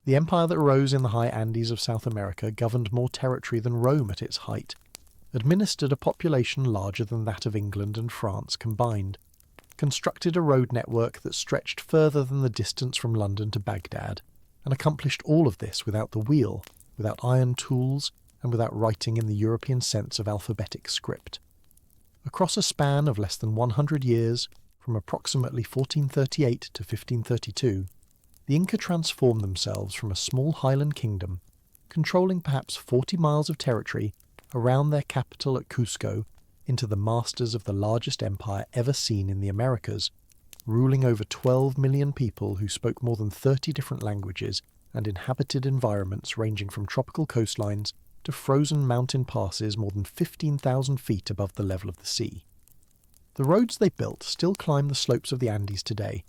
The empire that rose in the high Andes of South America governed more territory than Rome at its height, administered a population larger than that of England and France combined, constructed a road network that stretched further than the distance from London to Baghdad, and accomplished all of this without the wheel, without iron tools, and without writing in the European sense of alphabetic script. Across a span of less than 100 years, from approximately 1438 to 1532, the Inca transformed themselves from a small highland kingdom, controlling perhaps 40 miles of territory around their capital at Cusco, into the masters of the largest empire ever seen in the Americas, ruling over 12 million people who spoke more than 30 different languages and inhabited environments ranging from tropical coastlines to frozen mountain passes more than 15,000 feet above the level of the sea. The roads they built still climb the slopes of the Andes today.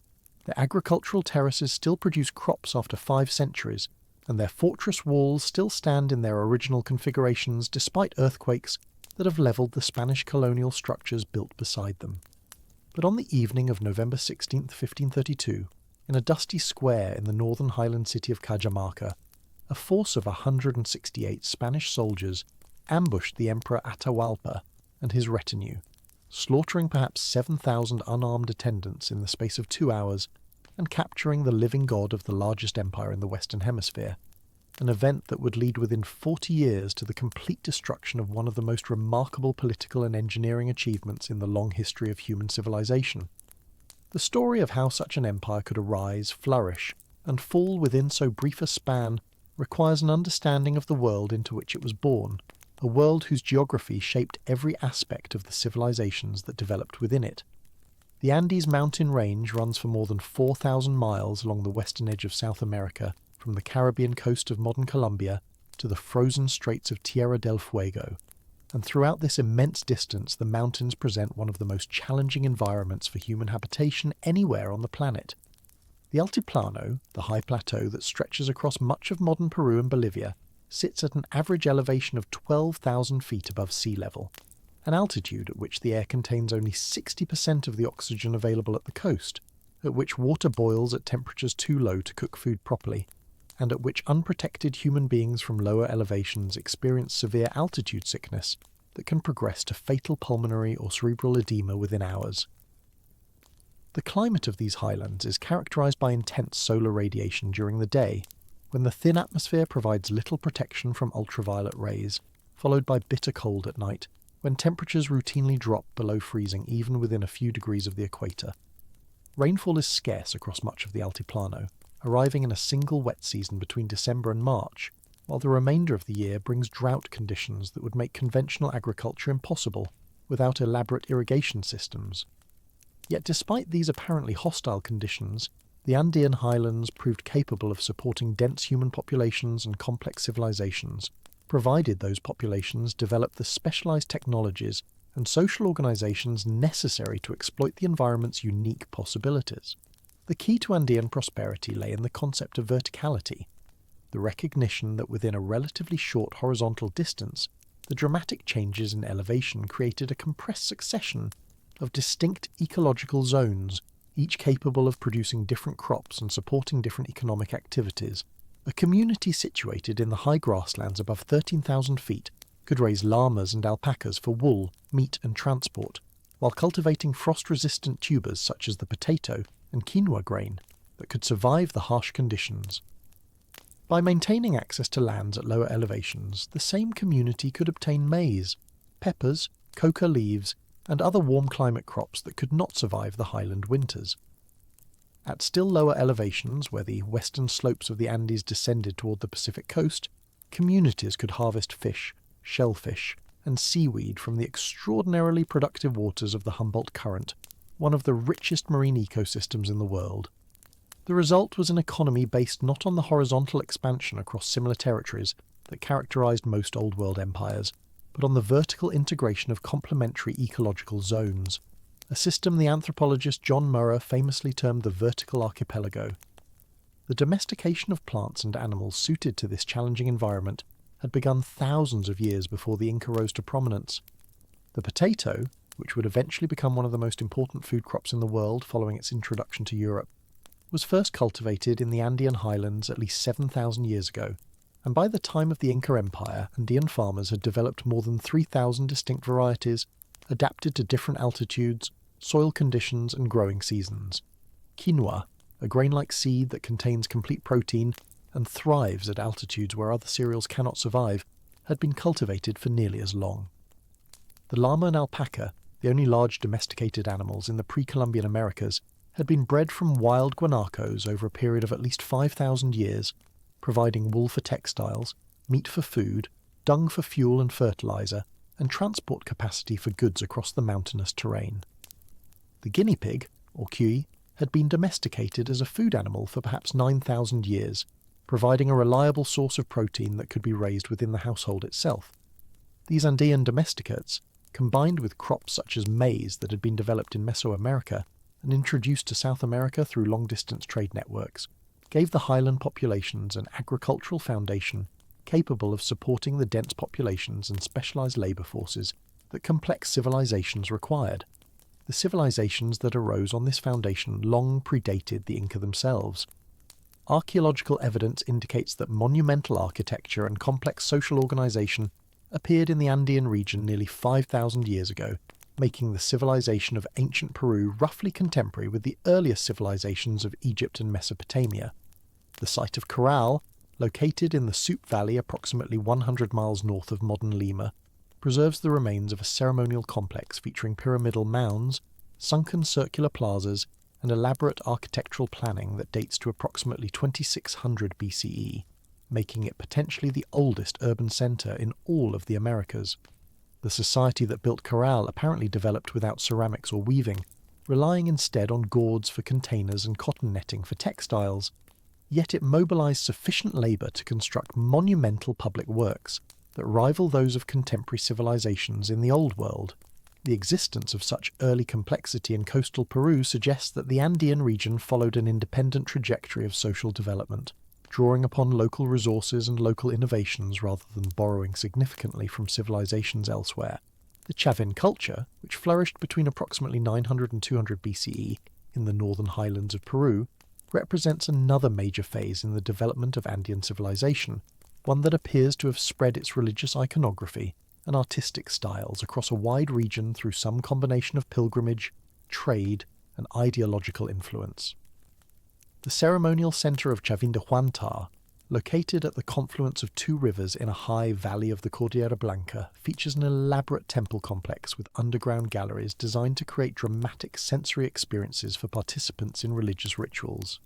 Their agricultural terraces still produce crops after 5 centuries, and their fortress walls still stand in their original configurations despite earthquakes that have levelled the Spanish colonial structures built beside them. But on the evening of November 16, 1532, in a dusty square in the northern highland city of Cajamarca, a force of 168 Spanish soldiers ambushed the Emperor Atahualpa and his retinue, slaughtering perhaps 7,000 unarmed attendants in the space of 2 hours and capturing the living god of the largest empire in the Western Hemisphere, an event that would lead within 40 years to the complete destruction of one of the most remarkable political and engineering achievements in the long history of human civilization. The story of how such an empire could arise, flourish, and fall within so brief a span requires an understanding of the world into which it was born, a world whose geography shaped every aspect of the civilizations that developed within it. The Andes mountain range runs for more than 4,000 miles along the western edge of South America, from the Caribbean coast of modern Colombia to the frozen straits of Tierra del Fuego, and throughout this immense distance the mountains present one of the most challenging environments for human habitation anywhere on the planet. The Altiplano, the high plateau that stretches across much of modern Peru and Bolivia, sits at an average elevation of 12,000 feet above sea level, an altitude at which the air contains only 60% of the oxygen available at the coast, at which water boils at temperatures too low to cook food properly, and at which unprotected human beings from lower elevations experience severe altitude sickness that can progress to fatal pulmonary or cerebral edema within hours. The climate of these highlands is characterized by intense solar radiation during the day, when the thin atmosphere provides little protection from ultraviolet rays, followed by bitter cold at night, when temperatures routinely drop below freezing even within a few degrees of the equator. Rainfall is scarce across much of the Altiplano, arriving in a single wet season between December and March, while the remainder of the year brings drought conditions that would make conventional agriculture impossible without elaborate irrigation systems. Yet despite these apparently hostile conditions, the Andean highlands proved capable of supporting dense human populations and complex civilizations, provided those populations developed the specialized technologies and social organizations necessary to exploit the environment's unique possibilities. The key to Andean prosperity lay in the concept of verticality, the recognition that within a relatively short horizontal distance, the dramatic changes in elevation created a compressed succession of distinct ecological zones, each capable of producing different crops and supporting different economic activities. A community situated in the high grasslands above 13,000 feet could raise llamas and alpacas for wool, meat and transport, while cultivating frost-resistant tubers such as the potato and quinoa grain that could survive the harsh conditions. By maintaining access to lands at lower elevations, the same community could obtain maize, peppers, coca leaves, and other warm climate crops that could not survive the highland winters. At still lower elevations, where the western slopes of the Andes descended toward the Pacific coast, communities could harvest fish, shellfish, and seaweed from the extraordinarily productive waters of the Humboldt Current, one of the richest marine ecosystems in the world. The result was an economy based not on the horizontal expansion across similar territories that characterized most Old World empires, but on the vertical integration of complementary ecological zones, a system the anthropologist John Murrah famously termed the vertical archipelago. The domestication of plants and animals suited to this challenging environment had begun thousands of years before the Inca rose to prominence. The potato, which would eventually become one of the most important food crops in the world following its introduction to Europe, was first cultivated in the Andean highlands at least 7,000 years ago, and by the time of the Inca Empire, Andean farmers had developed more than 3,000 distinct varieties, adapted to different altitudes, soil conditions and growing seasons. Quinoa, a grain-like seed that contains complete protein and thrives at altitudes where other cereals cannot survive, had been cultivated for nearly as long. The llama and alpaca, the only large domesticated animals in the pre-Columbian Americas, had been bred from wild guanacos over a period of at least 5,000 years, providing wool for textiles, meat for food, dung for fuel and fertilizer, and transport capacity for goods across the mountainous terrain. The guinea pig, or cuy, had been domesticated as a food animal for perhaps 9,000 years, providing a reliable source of protein that could be raised within the household itself. These Andean domesticates, combined with crops such as maize that had been developed in Mesoamerica and introduced to South America through long-distance trade networks, gave the highland populations an agricultural foundation capable of supporting the dense populations and specialized labor forces that complex civilizations required. The civilizations that arose on this foundation long predated the Inca themselves. Archaeological evidence indicates that monumental architecture and complex social organization appeared in the Andean region nearly 5,000 years ago, making the civilization of ancient Peru roughly contemporary with the earliest civilizations of Egypt and Mesopotamia. The site of Corral, located in the Sup Valley approximately 100 miles north of modern Lima, preserves the remains of a ceremonial complex featuring pyramidal mounds, sunken circular plazas, and elaborate architectural planning that dates to approximately 2600 BCE, making it potentially the oldest urban centre in all of the Americas. The society that built Corral apparently developed without ceramics or weaving, relying instead on gourds for containers and cotton netting for textiles. Yet it mobilized sufficient labour to construct monumental public works that rival those of contemporary civilizations in the Old World. The existence of such early complexity in coastal Peru suggests that the Andean region followed an independent trajectory of social development, drawing upon local resources and local innovations rather than borrowing significantly from civilizations elsewhere. The Chavin culture, which flourished between approximately 900 and 200 BCE in the northern highlands of Peru, represents another major phase in the development of Andean civilization, one that appears to have spread its religious iconography and artistic styles across a wide region through some combination of pilgrimage, trade, and ideological influence. The ceremonial centre of Chavindehuantar, located at the confluence of two rivers in a high valley of the Cordillera Blanca, features an elaborate temple complex with underground galleries designed to create dramatic sensory experiences for participants in religious rituals.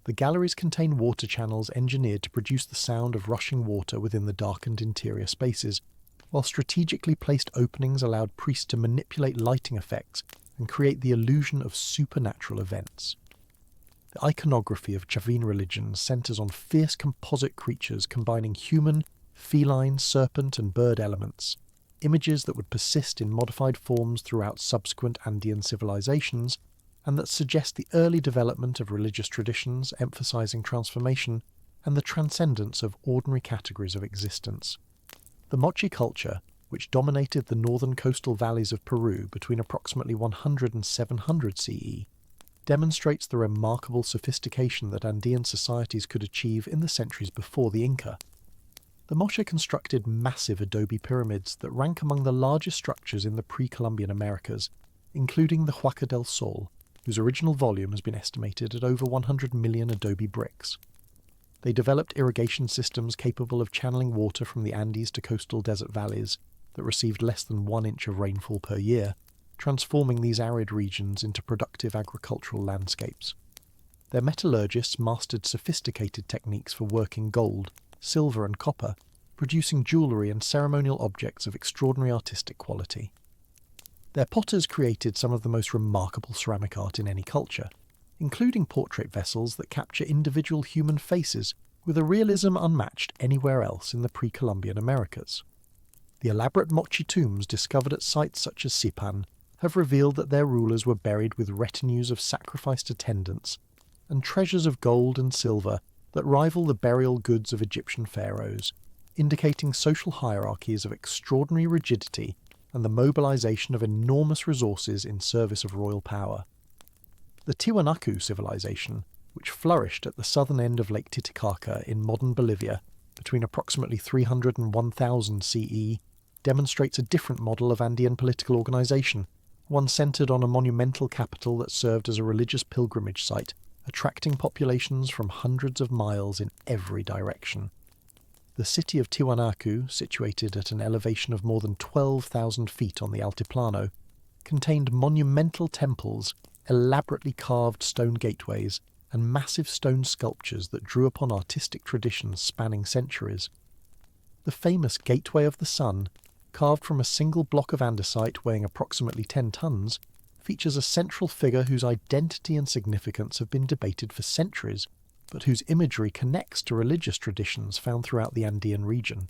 The galleries contain water channels engineered to produce the sound of rushing water within the darkened interior spaces, while strategically placed openings allowed priests to manipulate lighting effects and create the illusion of supernatural events. The iconography of Chavin religion centres on fierce composite creatures combining human, feline, serpent and bird elements, images that would persist in modified forms throughout subsequent Andean civilizations, and that suggest the early development of religious traditions emphasizing transformation and the transcendence of ordinary categories of existence. The Mochi culture, which dominated the northern coastal valleys of Peru between approximately 100 and 700 CE, demonstrates the remarkable sophistication that Andean societies could achieve in the centuries before the Inca. The Moche constructed massive adobe pyramids that rank among the largest structures in the pre-Columbian Americas, including the Huaca del Sol, whose original volume has been estimated at over 100 million adobe bricks. They developed irrigation systems capable of channeling water from the Andes to coastal desert valleys that received less than 1 inch of rainfall per year, transforming these arid regions into productive agricultural landscapes. Their metallurgists mastered sophisticated techniques for working gold, silver and copper, producing jewellery and ceremonial objects of extraordinary artistic quality. Their potters created some of the most remarkable ceramic art in any culture, including portrait vessels that capture individual human faces with a realism unmatched anywhere else in the pre-Columbian Americas. The elaborate Mochi tombs discovered at sites such as Sipan have revealed that their rulers were buried with retinues of sacrificed attendants and treasures of gold and silver that rival the burial goods of Egyptian pharaohs, indicating social hierarchies of extraordinary rigidity and the mobilization of enormous resources in service of royal power. The Tiwanaku civilization, which flourished at the southern end of Lake Titicaca in modern Bolivia between approximately 300 and 1000 CE, demonstrates a different model of Andean political organisation, one centred on a monumental capital that served as a religious pilgrimage site, attracting populations from hundreds of miles in every direction. The city of Tiwanaku, situated at an elevation of more than 12,000 feet on the Altiplano, contained monumental temples, elaborately carved stone gateways, and massive stone sculptures that drew upon artistic traditions spanning centuries. The famous Gateway of the Sun, carved from a single block of andesite weighing approximately 10 tons, features a central figure whose identity and significance have been debated for centuries, but whose imagery connects to religious traditions found throughout the Andean region.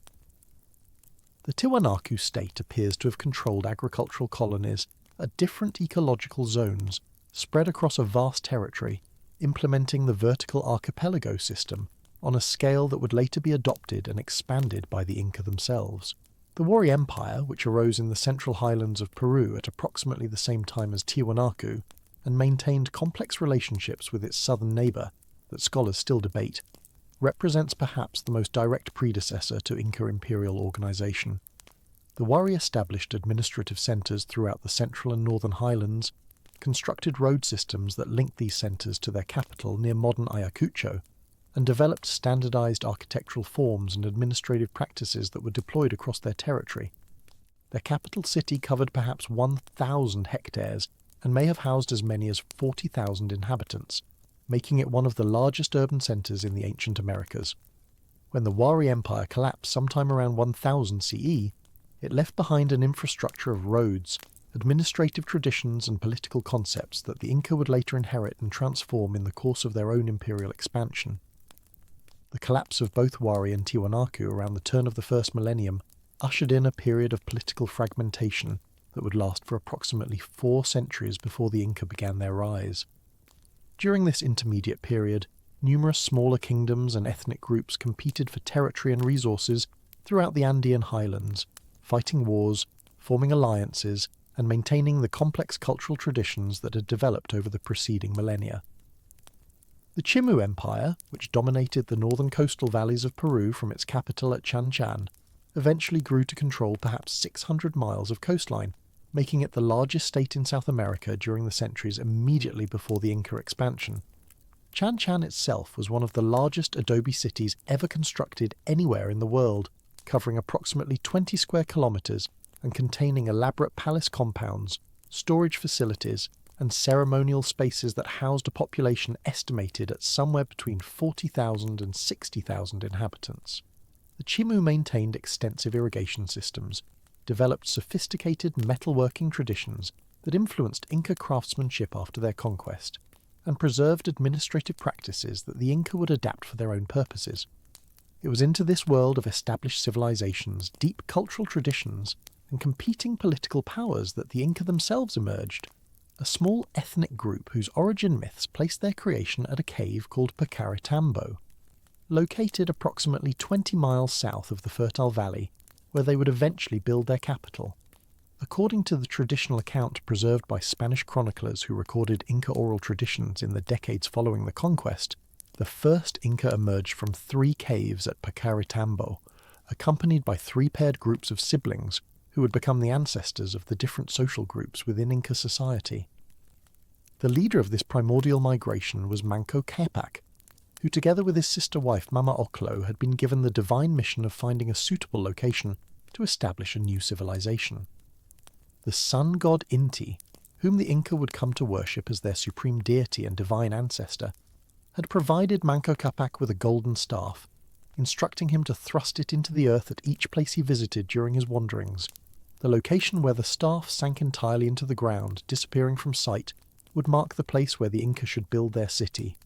The Tiwanaku state appears to have controlled agricultural colonies at different ecological zones, spread across a vast territory, implementing the vertical archipelago system on a scale that would later be adopted and expanded by the Inca themselves. The Wari Empire, which arose in the central highlands of Peru at approximately the same time as Tiwanaku, and maintained complex relationships with its southern neighbour that scholars still debate, represents perhaps the most direct predecessor to Inca imperial organisation. The Wari established administrative centres throughout the central and northern highlands, constructed road systems that linked these centres to their capital near modern Ayacucho, and developed standardised architectural forms and administrative practices that were deployed across their territory. Their capital city covered perhaps 1,000 hectares and may have housed as many as 40,000 inhabitants, making it one of the largest urban centres in the ancient Americas. When the Wari Empire collapsed sometime around 1000 CE, it left behind an infrastructure of roads, administrative traditions and political concepts that the Inca would later inherit and transform in the course of their own imperial expansion. The collapse of both Wari and Tiwanaku around the turn of the first millennium ushered in a period of political fragmentation that would last for approximately 4 centuries before the Inca began their rise. During this intermediate period, numerous smaller kingdoms and ethnic groups competed for territory and resources throughout the Andean highlands, fighting wars, forming alliances, and maintaining the complex cultural traditions that had developed over the preceding millennia. The Chimu Empire, which dominated the northern coastal valleys of Peru from its capital at Chan Chan, eventually grew to control perhaps 600 miles of coastline, making it the largest state in South America during the centuries immediately before the Inca expansion. Chan Chan itself was one of the largest adobe cities ever constructed anywhere in the world, covering approximately 20 square kilometres and containing elaborate palace compounds, storage facilities, and ceremonial spaces that housed a population estimated at somewhere between 40,000 and 60,000 inhabitants. The Chimu maintained extensive irrigation systems, developed sophisticated metalworking traditions that influenced Inca craftsmanship after their conquest, and preserved administrative practices that the Inca would adapt for their own purposes. It was into this world of established civilizations, deep cultural traditions, and competing political powers that the Inca themselves emerged. A small ethnic group whose origin myths placed their creation at a cave called Pachacuti, located approximately 20 miles south of the fertile valley, where they would eventually build their capital. According to the traditional account preserved by Spanish chroniclers who recorded Inca oral traditions in the decades following the conquest, the first Inca emerged from 3 caves at Pachacuti, accompanied by 3 paired groups of siblings who would become the ancestors of the different social groups within Inca society. The leader of this primordial migration was Manco Capac, who together with his sister wife Mama Oclo had been given the divine mission of finding a suitable location to establish a new civilization. The sun god Inti, whom the Inca would come to worship as their supreme deity and divine ancestor, had provided Manco Capac with a golden staff, instructing him to thrust it into the earth at each place he visited during his wanderings. The location where the staff sank entirely into the ground, disappearing from sight, would mark the place where the Inca should build their city.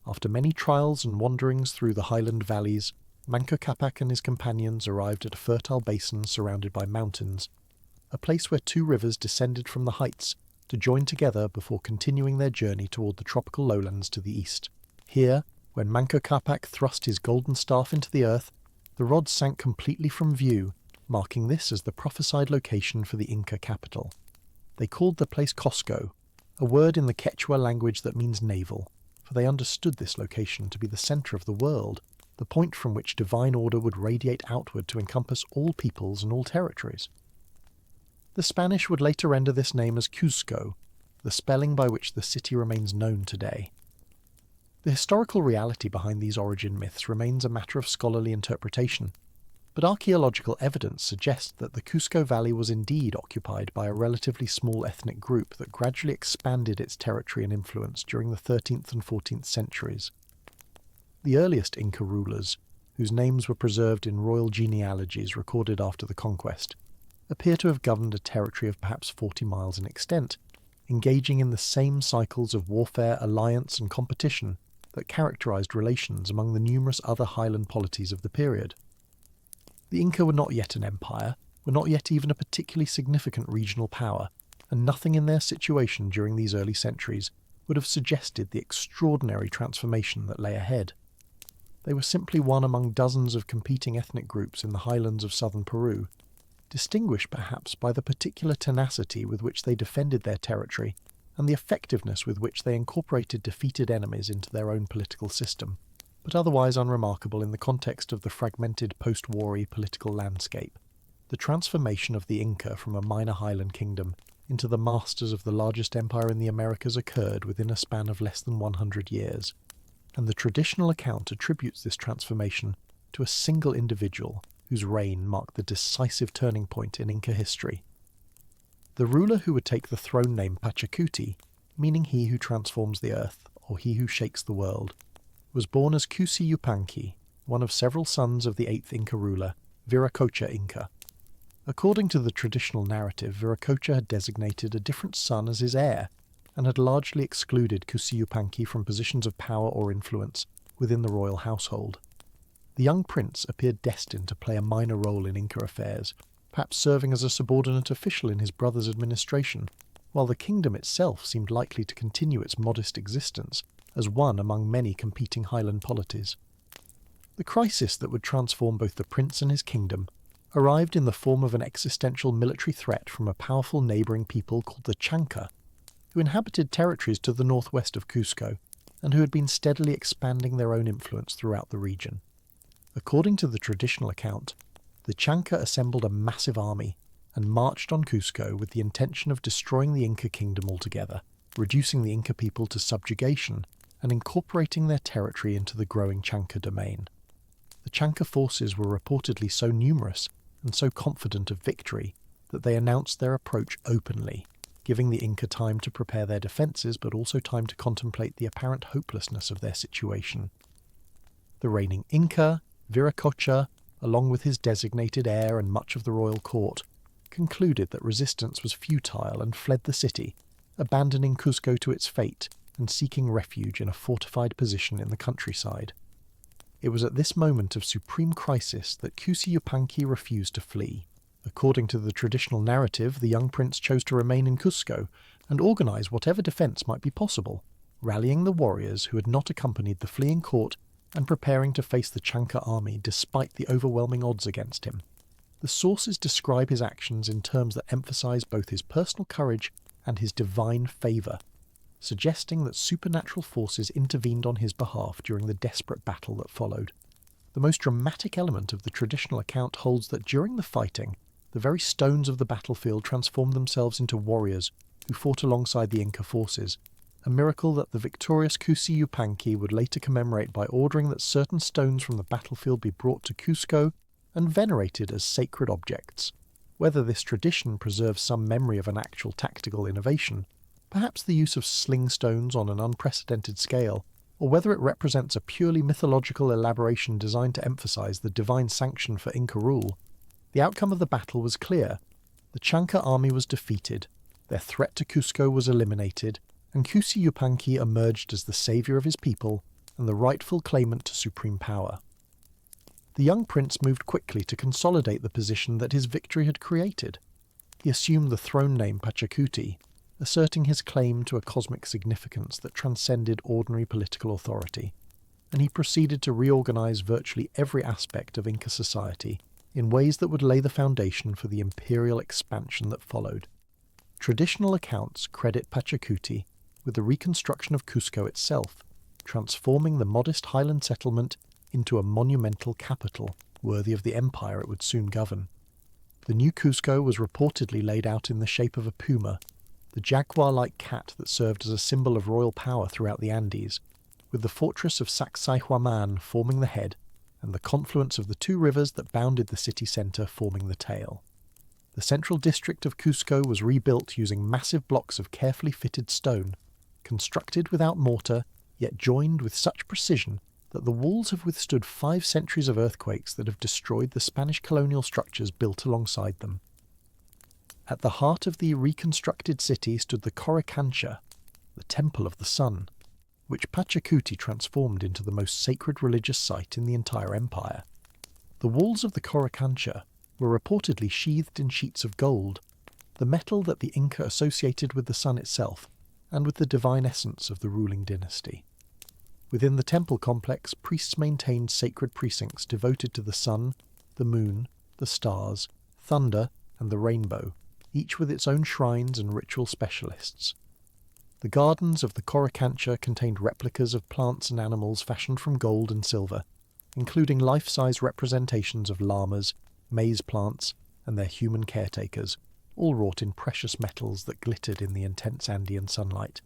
After many trials and wanderings through the highland valleys, Manco Capac and his companions arrived at a fertile basin surrounded by mountains, a place where 2 rivers descended from the heights to join together before continuing their journey toward the tropical lowlands to the east. Here, when Manco Capac thrust his golden staff into the earth, the rod sank completely from view, marking this as the prophesied location for the Inca capital. They called the place Cosco, a word in the Quechua language that means navel, for they understood this location to be the centre of the world, the point from which divine order would radiate outward to encompass all peoples and all territories. The Spanish would later render this name as Cuzco, the spelling by which the city remains known today. The historical reality behind these origin myths remains a matter of scholarly interpretation, but archaeological evidence suggests that the Cusco Valley was indeed occupied by a relatively small ethnic group that gradually expanded its territory and influence during the 13th and 14th centuries. The earliest Inca rulers, whose names were preserved in royal genealogies recorded after the conquest, appear to have governed a territory of perhaps 40 miles in extent, engaging in the same cycles of warfare, alliance and competition that characterized relations among the numerous other highland polities of the period. The Inca were not yet an empire, were not yet even a particularly significant regional power, and nothing in their situation during these early centuries would have suggested the extraordinary transformation that lay ahead. They were simply one among dozens of competing ethnic groups in the highlands of southern Peru, distinguished perhaps by the particular tenacity with which they defended their territory and the effectiveness with which they incorporated defeated enemies into their own political system, but otherwise unremarkable in the context of the fragmented post-war political landscape. The transformation of the Inca from a minor highland kingdom into the masters of the largest empire in the Americas occurred within a span of less than 100 years, and the traditional account attributes this transformation to a single individual whose reign marked the decisive turning point in Inca history. The ruler who would take the throne name Pachacuti, meaning he who transforms the earth, or he who shakes the world, was born as Cusi Yupanqui, one of several sons of the 8th Inca ruler, Viracocha Inca. According to the traditional narrative, Viracocha had designated a different son as his heir, and had largely excluded Cusi Yupanqui from positions of power or influence within the royal household. The young prince appeared destined to play a minor role in Inca affairs, perhaps serving as a subordinate official in his brother's administration, while the kingdom itself seemed likely to continue its modest existence as one among many competing highland polities. The crisis that would transform both the prince and his kingdom arrived in the form of an existential military threat from a powerful neighbouring people called the Chanca, who inhabited territories to the northwest of Cusco and who had been steadily expanding their own influence throughout the region. According to the traditional account, the Chanca assembled a massive army and marched on Cusco with the intention of destroying the Inca kingdom altogether, reducing the Inca people to subjugation and incorporating their territory into the growing Chanca domain. The Chanca forces were reportedly so numerous and so confident of victory that they announced their approach openly, giving the Inca time to prepare their defences but also time to contemplate the apparent hopelessness of their situation. The reigning Inca, Viracocha, along with his designated heir and much of the royal court, concluded that resistance was futile and fled the city, abandoning Cusco to its fate and seeking refuge in a fortified position in the countryside. It was at this moment of supreme crisis that Cusi Yupanqui refused to flee. According to the traditional narrative, the young prince chose to remain in Cusco and organise whatever defence might be possible, rallying the warriors who had not accompanied the fleeing court and preparing to face the Chanca army despite the overwhelming odds against him. The sources describe his actions in terms that emphasise both his personal courage and his divine favour, suggesting that supernatural forces intervened on his behalf during the desperate battle that followed. The most dramatic element of the traditional account holds that during the fighting, the very stones of the battlefield transformed themselves into warriors who fought alongside the Inca forces, a miracle that the victorious Cusi Yupanqui would later commemorate by ordering that certain stones from the battlefield be brought to Cusco and venerated as sacred objects. Whether this tradition preserves some memory of an actual tactical innovation, perhaps the use of sling stones on an unprecedented scale, or whether it represents a purely mythological elaboration designed to emphasize the divine sanction for Inca rule, the outcome of the battle was clear. The Chanca army was defeated, their threat to Cusco was eliminated, and Cusi Yupanqui emerged as the saviour of his people and the rightful claimant to supreme power. The young prince moved quickly to consolidate the position that his victory had created. He assumed the throne name Pachacuti, asserting his claim to a cosmic significance that transcended ordinary political authority, and he proceeded to reorganize virtually every aspect of Inca society in ways that would lay the foundation for the imperial expansion that followed. Traditional accounts credit Pachacuti with the reconstruction of Cusco itself, transforming the modest highland settlement into a monumental capital worthy of the empire it would soon govern. The new Cusco was reportedly laid out in the shape of a puma, the jaguar-like cat that served as a symbol of royal power throughout the Andes, with the fortress of Sacsayhuaman forming the head and the confluence of the two rivers that bounded the city centre forming the tail. The central district of Cusco was rebuilt using massive blocks of carefully fitted stone, constructed without mortar, yet joined with such precision that the walls have withstood 5 centuries of earthquakes that have destroyed the Spanish colonial structures built alongside them. At the heart of the reconstructed city stood the Coricancha, the Temple of the Sun, which Pachacuti transformed into the most sacred religious site in the entire empire. The walls of the Coricancha were reportedly sheathed in sheets of gold, the metal that the Inca associated with the sun itself and with the divine essence of the ruling dynasty. Within the temple complex, priests maintained sacred precincts devoted to the sun, the moon, the stars, thunder, and the rainbow, each with its own shrines and ritual specialists. The gardens of the Coricancha contained replicas of plants and animals fashioned from gold and silver, including life-size representations of llamas, maize plants, and their human caretakers, all wrought in precious metals that glittered in the intense Andean sunlight.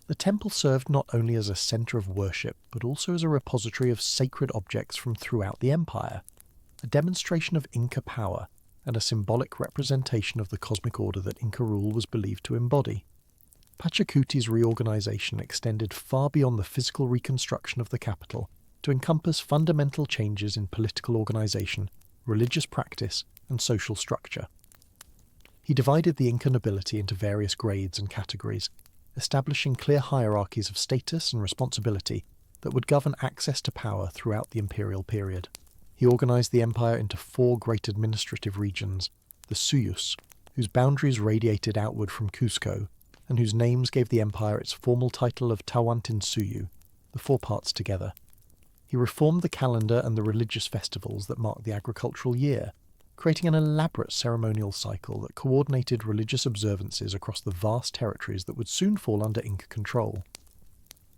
The temple served not only as a centre of worship, but also as a repository of sacred objects from throughout the empire, a demonstration of Inca power and a symbolic representation of the cosmic order that Inca rule was believed to embody. Pachacuti's reorganisation extended far beyond the physical reconstruction of the capital to encompass fundamental changes in political organisation, religious practice, and social structure. He divided the Inca nobility into various grades and categories, establishing clear hierarchies of status and responsibility that would govern access to power throughout the imperial period. He organised the empire into 4 great administrative regions, the Suyus, whose boundaries radiated outward from Cusco, and whose names gave the empire its formal title of Tawantinsuyu, the 4 parts together. He reformed the calendar and the religious festivals that marked the agricultural year, creating an elaborate ceremonial cycle that coordinated religious observances across the vast territories that would soon fall under Inca control.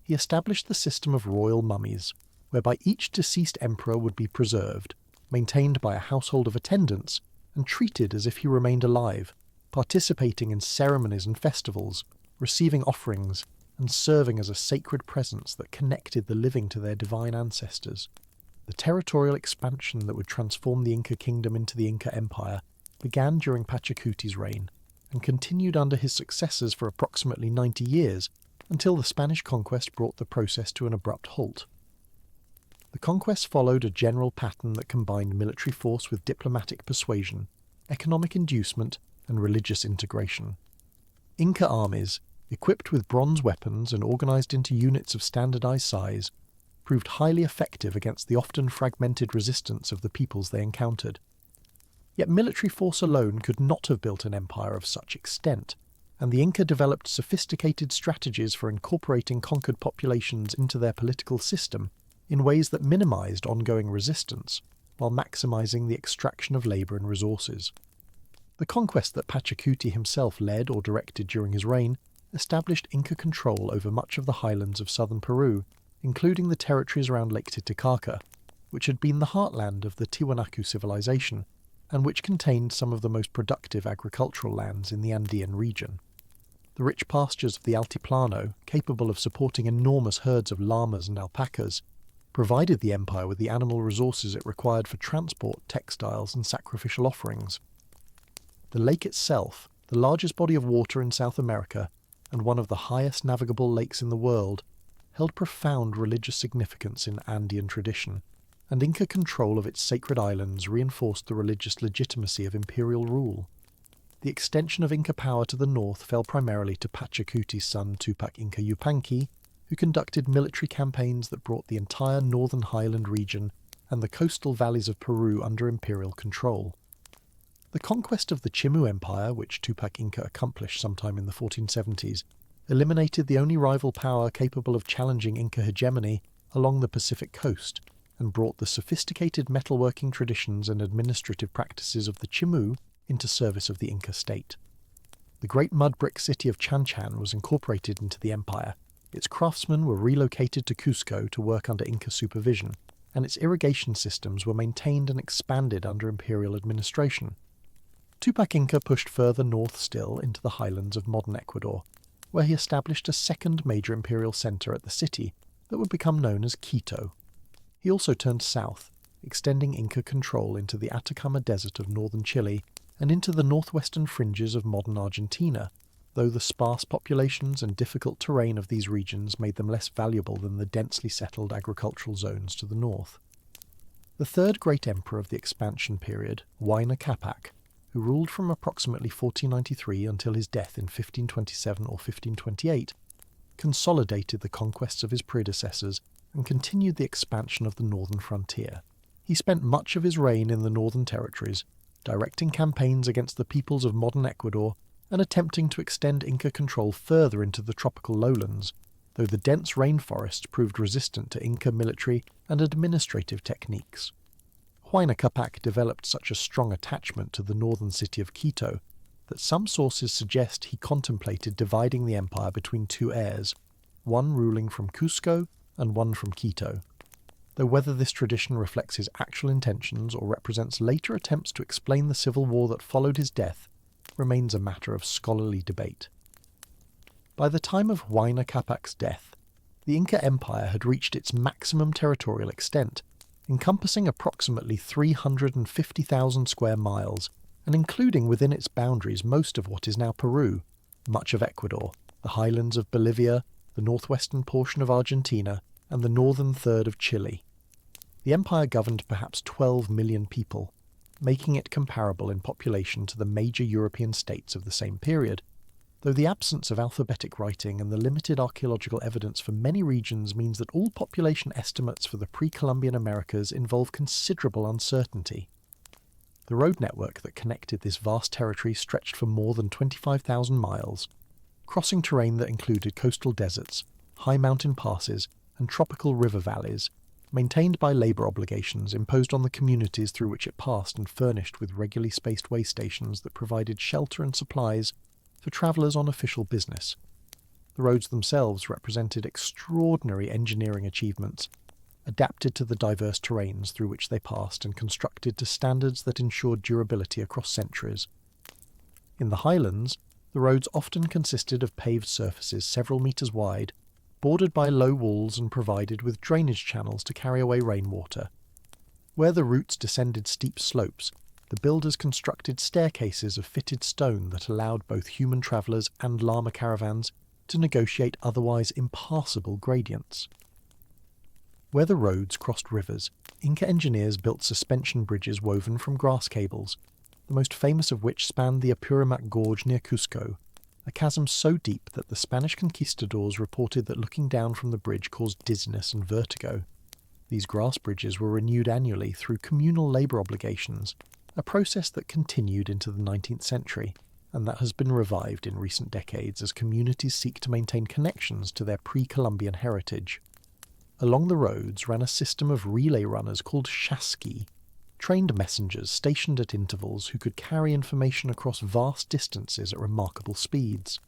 He established the system of royal mummies, whereby each deceased emperor would be preserved, maintained by a household of attendants, and treated as if he remained alive, participating in ceremonies and festivals, receiving offerings, and serving as a sacred presence that connected the living to their divine ancestors. The territorial expansion that would transform the Inca kingdom into the Inca Empire began during Pachacuti's reign and continued under his successors for approximately 90 years until the Spanish conquest brought the process to an abrupt halt. The conquest followed a general pattern that combined military force with diplomatic persuasion, economic inducement, and religious integration. Inca armies, equipped with bronze weapons and organised into units of standardised size, proved highly effective against the often fragmented resistance of the peoples they encountered. Yet military force alone could not have built an empire of such extent, and the Inca developed sophisticated strategies for incorporating conquered populations into their political system in ways that minimised ongoing resistance, while maximising the extraction of labour and resources. The conquest that Pachacuti himself led or directed during his reign established Inca control over much of the highlands of southern Peru, including the territories around Lake Titicaca, which had been the heartland of the Tiwanaku civilization, and which contained some of the most productive agricultural lands in the Andean region. The rich pastures of the Altiplano, capable of supporting enormous herds of llamas and alpacas, provided the empire with the animal resources it required for transport, textiles, and sacrificial offerings. The lake itself, the largest body of water in South America, and one of the highest navigable lakes in the world, held profound religious significance in Andean tradition, and Inca control of its sacred islands reinforced the religious legitimacy of imperial rule. The extension of Inca power to the north fell primarily to Pachacuti's son Tupac Inca Yupanqui, who conducted military campaigns that brought the entire northern highland region and the coastal valleys of Peru under imperial control. The conquest of the Chimu Empire, which Tupac Inca accomplished sometime in the 1470s, eliminated the only rival power capable of challenging Inca hegemony along the Pacific coast, and brought the sophisticated metalworking traditions and administrative practices of the Chimu into service of the Inca state. The great mud brick city of Chan Chan was incorporated into the empire, Its craftsmen were relocated to Cusco to work under Inca supervision, and its irrigation systems were maintained and expanded under imperial administration. Tupac Inca pushed further north still into the highlands of modern Ecuador, where he established a second major imperial centre at the city that would become known as Quito. He also turned south, extending Inca control into the Atacama Desert of northern Chile and into the northwestern fringes of modern Argentina, though the sparse populations and difficult terrain of these regions made them less valuable than the densely settled agricultural zones to the north. The third great emperor of the expansion period, Huayna Capac, who ruled from approximately 1493 until his death in 1527 or 1528, consolidated the conquests of his predecessors and continued the expansion of the northern frontier. He spent much of his reign in the northern territories, directing campaigns against the peoples of modern Ecuador and attempting to extend Inca control further into the tropical lowlands, though the dense rainforest proved resistant to Inca military and administrative techniques. Huayna Capac developed such a strong attachment to the northern city of Quito that some sources suggest he contemplated dividing the empire between two heirs, one ruling from Cusco and one from Quito, though whether this tradition reflects his actual intentions or represents later attempts to explain the civil war that followed his death remains a matter of scholarly debate. By the time of Huayna Capac's death, the Inca Empire had reached its maximum territorial extent, encompassing approximately 350,000 square miles and including within its boundaries most of what is now Peru, much of Ecuador, the highlands of Bolivia, the northwestern portion of Argentina, and the northern third of Chile. The empire governed perhaps 12 million people, making it comparable in population to the major European states of the same period, though the absence of alphabetic writing and the limited archaeological evidence for many regions means that all population estimates for the pre-Columbian Americas involve considerable uncertainty. The road network that connected this vast territory stretched for more than 25,000 miles, crossing terrain that included coastal deserts, high mountain passes, and tropical river valleys, maintained by labour obligations imposed on the communities through which it passed and furnished with regularly spaced way stations that provided shelter and supplies for travellers on official business. The roads themselves represented extraordinary engineering achievements, adapted to the diverse terrains through which they passed and constructed to standards that ensured durability across centuries. In the highlands, the roads often consisted of paved surfaces several metres wide, bordered by low walls and provided with drainage channels to carry away rainwater. Where the routes descended steep slopes, the builders constructed staircases of fitted stone that allowed both human travellers and llama caravans to negotiate otherwise impassable gradients. Where the roads crossed rivers, Inca engineers built suspension bridges woven from grass cables, the most famous of which spanned the Apurimac Gorge near Cusco, a chasm so deep that the Spanish conquistadors reported that looking down from the bridge caused dizziness and vertigo. These grass bridges were renewed annually through communal labour obligations, a process that continued into the 19th century, and that has been revived in recent decades as communities seek to maintain connections to their pre-Columbian heritage. Along the roads ran a system of relay runners called chasqui, trained messengers stationed at intervals who could carry information across vast distances at remarkable speeds.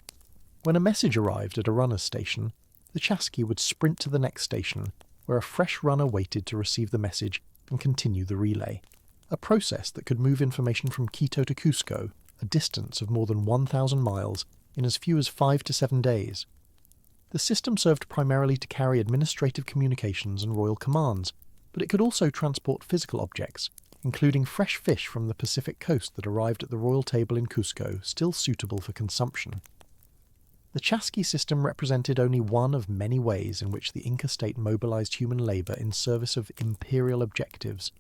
When a message arrived at a runner's station, the chasqui would sprint to the next station, where a fresh runner waited to receive the message and continue the relay, a process that could move information from Quito to Cusco, a distance of more than 1,000 miles, in as few as 5 to 7 days. The system served primarily to carry administrative communications and royal commands, but it could also transport physical objects, including fresh fish from the Pacific coast that arrived at the royal table in Cusco, still suitable for consumption. The chasqui system represented only one of many ways in which the Inca state mobilized human labor in service of imperial objectives,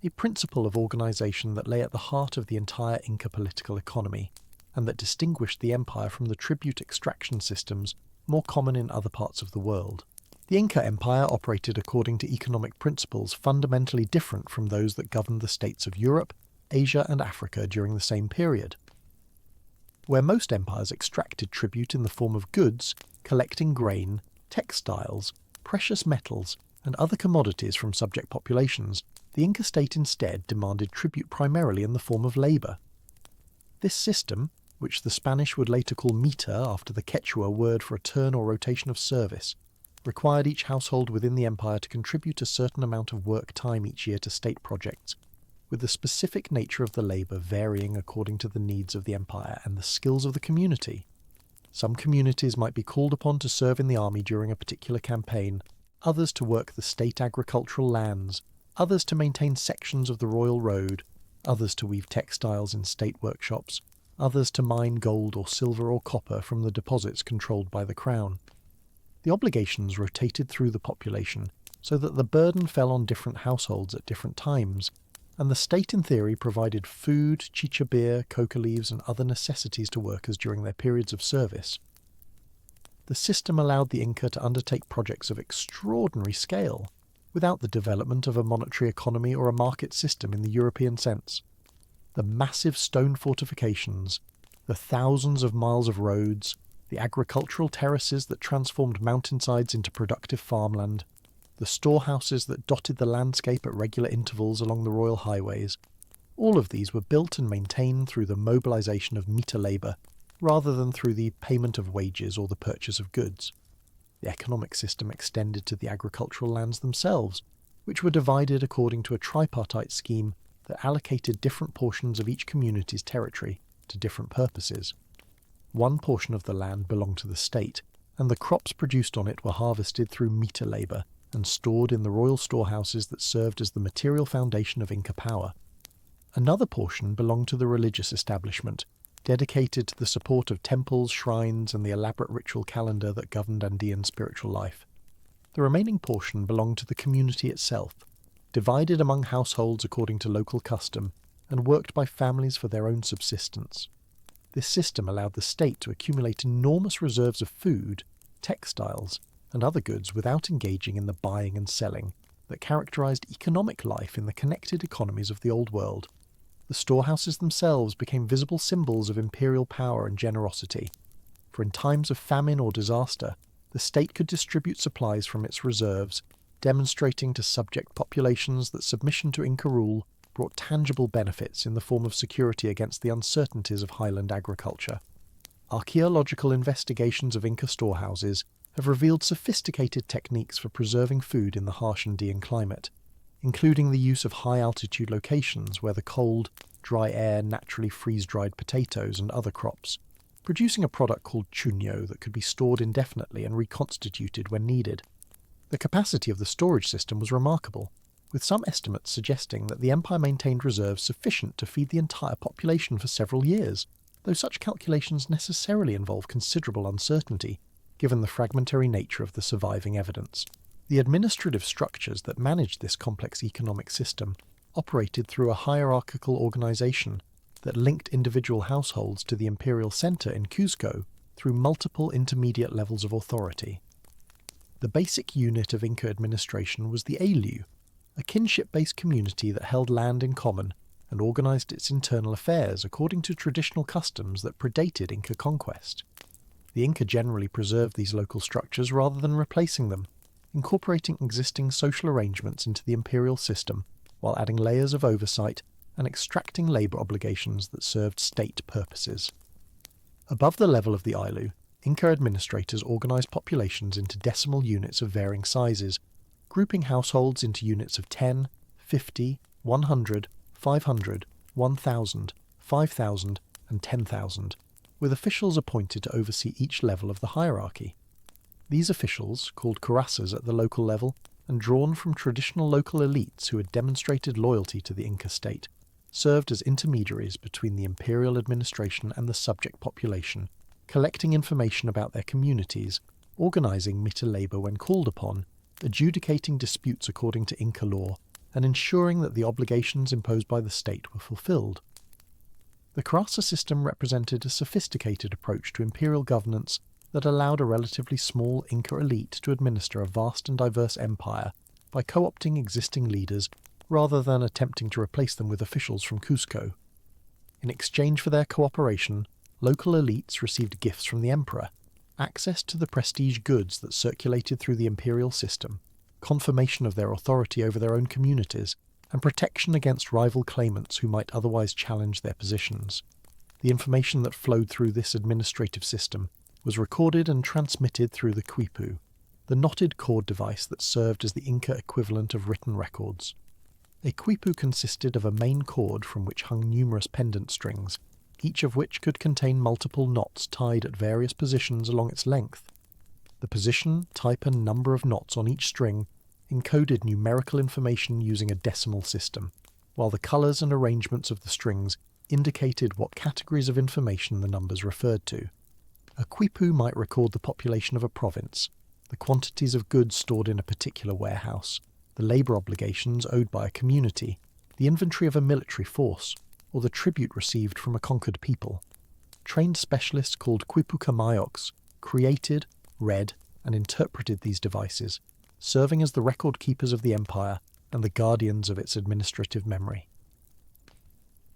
a principle of organization that lay at the heart of the entire Inca political economy, and that distinguished the empire from the tribute extraction systems more common in other parts of the world. The Inca Empire operated according to economic principles fundamentally different from those that governed the states of Europe, Asia and Africa during the same period. Where most empires extracted tribute in the form of goods, collecting grain, textiles, precious metals, and other commodities from subject populations, the Inca state instead demanded tribute primarily in the form of labour. This system, which the Spanish would later call mita after the Quechua word for a turn or rotation of service, required each household within the empire to contribute a certain amount of work time each year to state projects, with the specific nature of the labour varying according to the needs of the empire and the skills of the community. Some communities might be called upon to serve in the army during a particular campaign, others to work the state agricultural lands, others to maintain sections of the royal road, others to weave textiles in state workshops, others to mine gold or silver or copper from the deposits controlled by the crown. The obligations rotated through the population so that the burden fell on different households at different times, and the state in theory provided food, chicha beer, coca leaves and other necessities to workers during their periods of service. The system allowed the Inca to undertake projects of extraordinary scale, without the development of a monetary economy or a market system in the European sense. The massive stone fortifications, the thousands of miles of roads, the agricultural terraces that transformed mountainsides into productive farmland, the storehouses that dotted the landscape at regular intervals along the royal highways, all of these were built and maintained through the mobilization of meter labour, rather than through the payment of wages or the purchase of goods. The economic system extended to the agricultural lands themselves, which were divided according to a tripartite scheme that allocated different portions of each community's territory to different purposes. One portion of the land belonged to the state, and the crops produced on it were harvested through meter labour and stored in the royal storehouses that served as the material foundation of Inca power. Another portion belonged to the religious establishment, dedicated to the support of temples, shrines, and the elaborate ritual calendar that governed Andean spiritual life. The remaining portion belonged to the community itself, divided among households according to local custom, and worked by families for their own subsistence. This system allowed the state to accumulate enormous reserves of food, textiles, and other goods without engaging in the buying and selling that characterized economic life in the connected economies of the Old World. The storehouses themselves became visible symbols of imperial power and generosity, for in times of famine or disaster, the state could distribute supplies from its reserves, demonstrating to subject populations that submission to Inca rule brought tangible benefits in the form of security against the uncertainties of highland agriculture. Archaeological investigations of Inca storehouses have revealed sophisticated techniques for preserving food in the harsh Andean climate, including the use of high-altitude locations where the cold, dry air naturally freeze-dried potatoes and other crops, producing a product called chuño that could be stored indefinitely and reconstituted when needed. The capacity of the storage system was remarkable, with some estimates suggesting that the empire maintained reserves sufficient to feed the entire population for several years, though such calculations necessarily involve considerable uncertainty, given the fragmentary nature of the surviving evidence. The administrative structures that managed this complex economic system operated through a hierarchical organization that linked individual households to the imperial center in Cuzco through multiple intermediate levels of authority. The basic unit of Inca administration was the Ailu, a kinship-based community that held land in common and organized its internal affairs according to traditional customs that predated Inca conquest. The Inca generally preserved these local structures rather than replacing them, incorporating existing social arrangements into the imperial system while adding layers of oversight and extracting labour obligations that served state purposes. Above the level of the Ailu, Inca administrators organised populations into decimal units of varying sizes, grouping households into units of 10, 50, 100, 500, 1,000, 5,000, and 10,000, with officials appointed to oversee each level of the hierarchy. These officials, called cuirassas at the local level, and drawn from traditional local elites who had demonstrated loyalty to the Inca state, served as intermediaries between the imperial administration and the subject population, collecting information about their communities, organising mita labour when called upon, adjudicating disputes according to Inca law, and ensuring that the obligations imposed by the state were fulfilled. The cuirassa system represented a sophisticated approach to imperial governance that allowed a relatively small Inca elite to administer a vast and diverse empire by co-opting existing leaders rather than attempting to replace them with officials from Cuzco. In exchange for their cooperation, local elites received gifts from the emperor, access to the prestige goods that circulated through the imperial system, confirmation of their authority over their own communities, and protection against rival claimants who might otherwise challenge their positions. The information that flowed through this administrative system was recorded and transmitted through the quipu, the knotted cord device that served as the Inca equivalent of written records. A quipu consisted of a main cord from which hung numerous pendant strings, each of which could contain multiple knots tied at various positions along its length. The position, type and number of knots on each string encoded numerical information using a decimal system, while the colours and arrangements of the strings indicated what categories of information the numbers referred to. A quipu might record the population of a province, the quantities of goods stored in a particular warehouse, the labour obligations owed by a community, the inventory of a military force, or the tribute received from a conquered people. Trained specialists called quipucamayos created, read, and interpreted these devices, serving as the record keepers of the empire and the guardians of its administrative memory.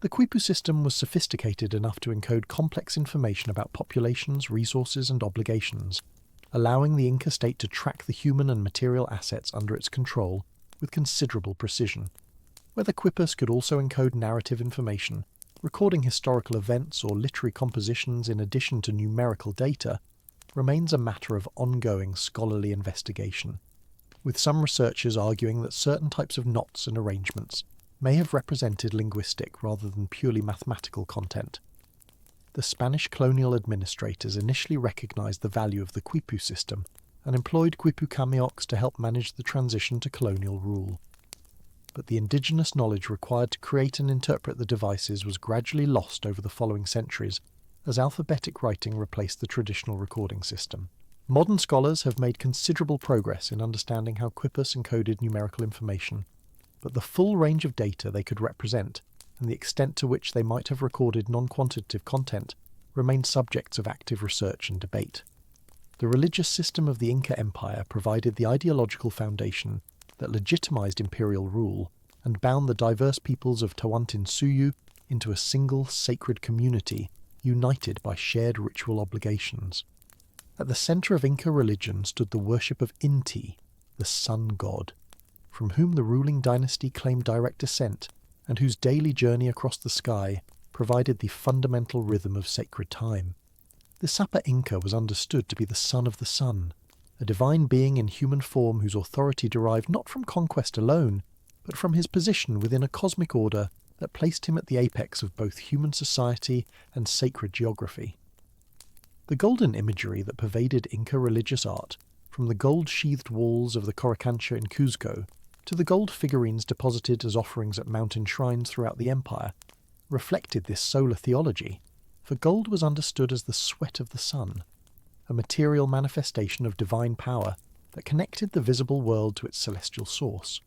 The quipu system was sophisticated enough to encode complex information about populations, resources, and obligations, allowing the Inca state to track the human and material assets under its control with considerable precision. Where the quipus could also encode narrative information, recording historical events or literary compositions in addition to numerical data, remains a matter of ongoing scholarly investigation, with some researchers arguing that certain types of knots and arrangements may have represented linguistic rather than purely mathematical content. The Spanish colonial administrators initially recognized the value of the quipu system and employed quipucamayos to help manage the transition to colonial rule. But the indigenous knowledge required to create and interpret the devices was gradually lost over the following centuries as alphabetic writing replaced the traditional recording system. Modern scholars have made considerable progress in understanding how quipus encoded numerical information, but the full range of data they could represent and the extent to which they might have recorded non-quantitative content remain subjects of active research and debate. The religious system of the Inca Empire provided the ideological foundation that legitimized imperial rule and bound the diverse peoples of Tawantinsuyu into a single sacred community united by shared ritual obligations. At the center of Inca religion stood the worship of Inti, the sun god, from whom the ruling dynasty claimed direct descent and whose daily journey across the sky provided the fundamental rhythm of sacred time. The Sapa Inca was understood to be the son of the sun, a divine being in human form whose authority derived not from conquest alone, but from his position within a cosmic order that placed him at the apex of both human society and sacred geography. The golden imagery that pervaded Inca religious art, from the gold-sheathed walls of the Coricancha in Cuzco to the gold figurines deposited as offerings at mountain shrines throughout the empire, reflected this solar theology, for gold was understood as the sweat of the sun, a material manifestation of divine power that connected the visible world to its celestial source.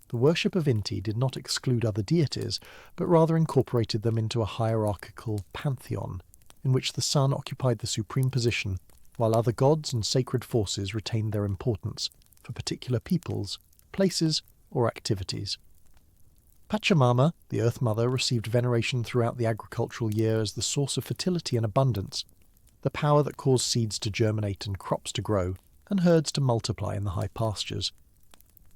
The worship of Inti did not exclude other deities, but rather incorporated them into a hierarchical pantheon, in which the sun occupied the supreme position, while other gods and sacred forces retained their importance for particular peoples, places, or activities. Pachamama, the Earth Mother, received veneration throughout the agricultural year as the source of fertility and abundance, the power that caused seeds to germinate and crops to grow, and herds to multiply in the high pastures.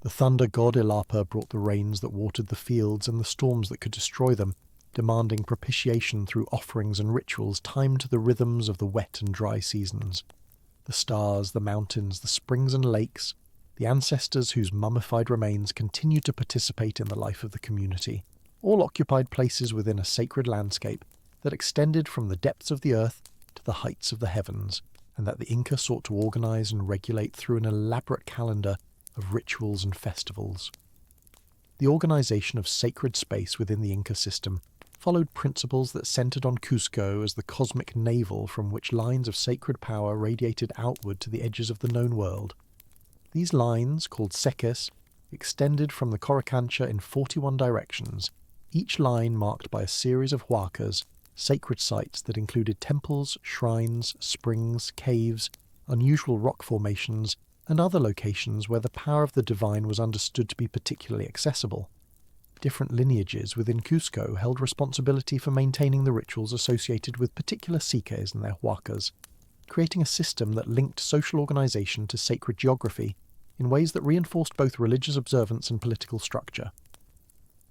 The thunder god Ilapa brought the rains that watered the fields and the storms that could destroy them, demanding propitiation through offerings and rituals timed to the rhythms of the wet and dry seasons. The stars, the mountains, the springs and lakes, the ancestors whose mummified remains continued to participate in the life of the community, all occupied places within a sacred landscape that extended from the depths of the earth to the heights of the heavens, and that the Inca sought to organize and regulate through an elaborate calendar of rituals and festivals. The organization of sacred space within the Inca system followed principles that centered on Cusco as the cosmic navel from which lines of sacred power radiated outward to the edges of the known world. These lines, called seques, extended from the Coricancha in 41 directions, each line marked by a series of huacas, sacred sites that included temples, shrines, springs, caves, unusual rock formations, and other locations where the power of the divine was understood to be particularly accessible. Different lineages within Cusco held responsibility for maintaining the rituals associated with particular siques and their huacas, creating a system that linked social organization to sacred geography in ways that reinforced both religious observance and political structure.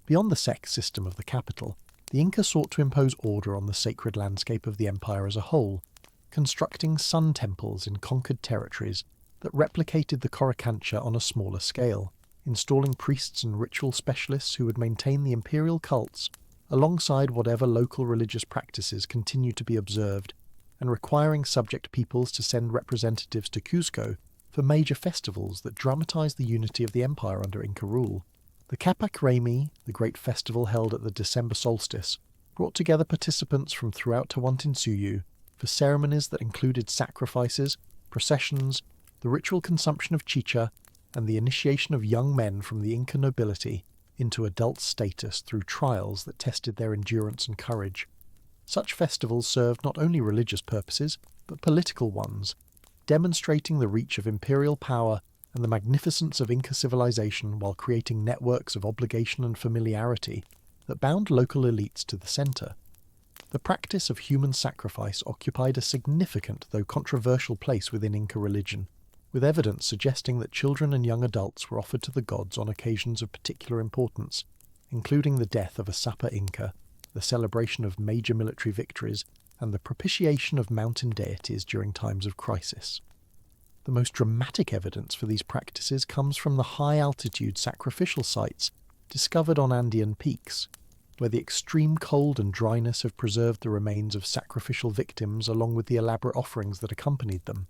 Beyond the sect system of the capital, the Inca sought to impose order on the sacred landscape of the empire as a whole, constructing sun temples in conquered territories that replicated the Coricancha on a smaller scale, installing priests and ritual specialists who would maintain the imperial cults alongside whatever local religious practices continued to be observed, and requiring subject peoples to send representatives to Cuzco for major festivals that dramatized the unity of the empire under Inca rule. The Capac Raymi, the great festival held at the December solstice, brought together participants from throughout Tawantinsuyu for ceremonies that included sacrifices, processions, the ritual consumption of chicha, and the initiation of young men from the Inca nobility into adult status through trials that tested their endurance and courage. Such festivals served not only religious purposes, but political ones, demonstrating the reach of imperial power and the magnificence of Inca civilization while creating networks of obligation and familiarity that bound local elites to the centre. The practice of human sacrifice occupied a significant, though controversial, place within Inca religion, with evidence suggesting that children and young adults were offered to the gods on occasions of particular importance, including the death of a Sapa Inca, the celebration of major military victories, and the propitiation of mountain deities during times of crisis. The most dramatic evidence for these practices comes from the high-altitude sacrificial sites discovered on Andean peaks, where the extreme cold and dryness have preserved the remains of sacrificial victims along with the elaborate offerings that accompanied them.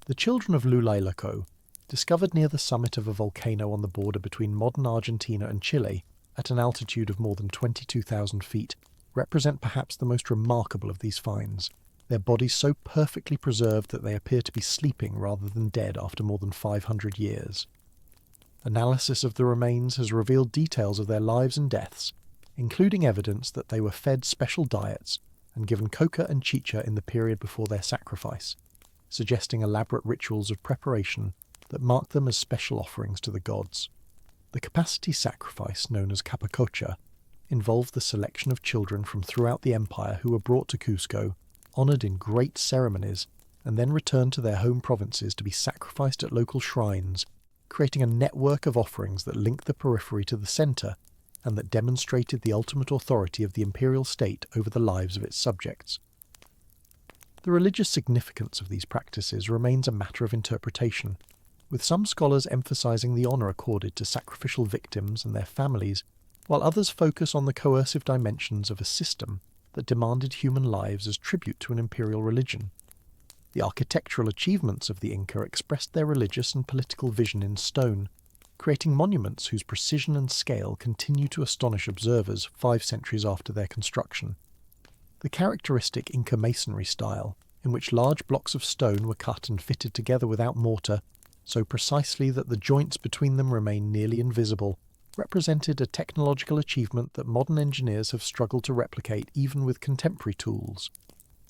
The children of Lulailako, discovered near the summit of a volcano on the border between modern Argentina and Chile, at an altitude of more than 22,000 feet, represent perhaps the most remarkable of these finds, their bodies so perfectly preserved that they appear to be sleeping rather than dead after more than 500 years. Analysis of the remains has revealed details of their lives and deaths, including evidence that they were fed special diets and given coca and chicha in the period before their sacrifice, suggesting elaborate rituals of preparation that marked them as special offerings to the gods. The capacity sacrifice, known as capacocha, involved the selection of children from throughout the empire who were brought to Cuzco, honoured in great ceremonies, and then returned to their home provinces to be sacrificed at local shrines, creating a network of offerings that linked the periphery to the centre and that demonstrated the ultimate authority of the imperial state over the lives of its subjects. The religious significance of these practices remains a matter of interpretation, with some scholars emphasising the honour accorded to sacrificial victims and their families, while others focus on the coercive dimensions of a system that demanded human lives as tribute to an imperial religion. The architectural achievements of the Inca expressed their religious and political vision in stone, creating monuments whose precision and scale continue to astonish observers 5 centuries after their construction. The characteristic Inca masonry style, in which large blocks of stone were cut and fitted together without mortar, so precisely that the joints between them remain nearly invisible, represented a technological achievement that modern engineers have struggled to replicate even with contemporary tools.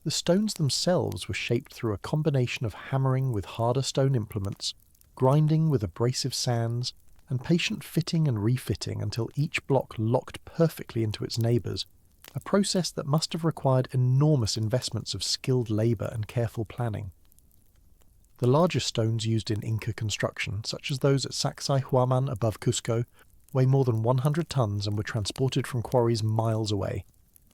The stones themselves were shaped through a combination of hammering with harder stone implements, grinding with abrasive sands, and patient fitting and refitting until each block locked perfectly into its neighbours, a process that must have required enormous investments of skilled labour and careful planning. The larger stones used in Inca construction, such as those at Sacsayhuaman above Cusco, weigh more than 100 tons and were transported from quarries miles away,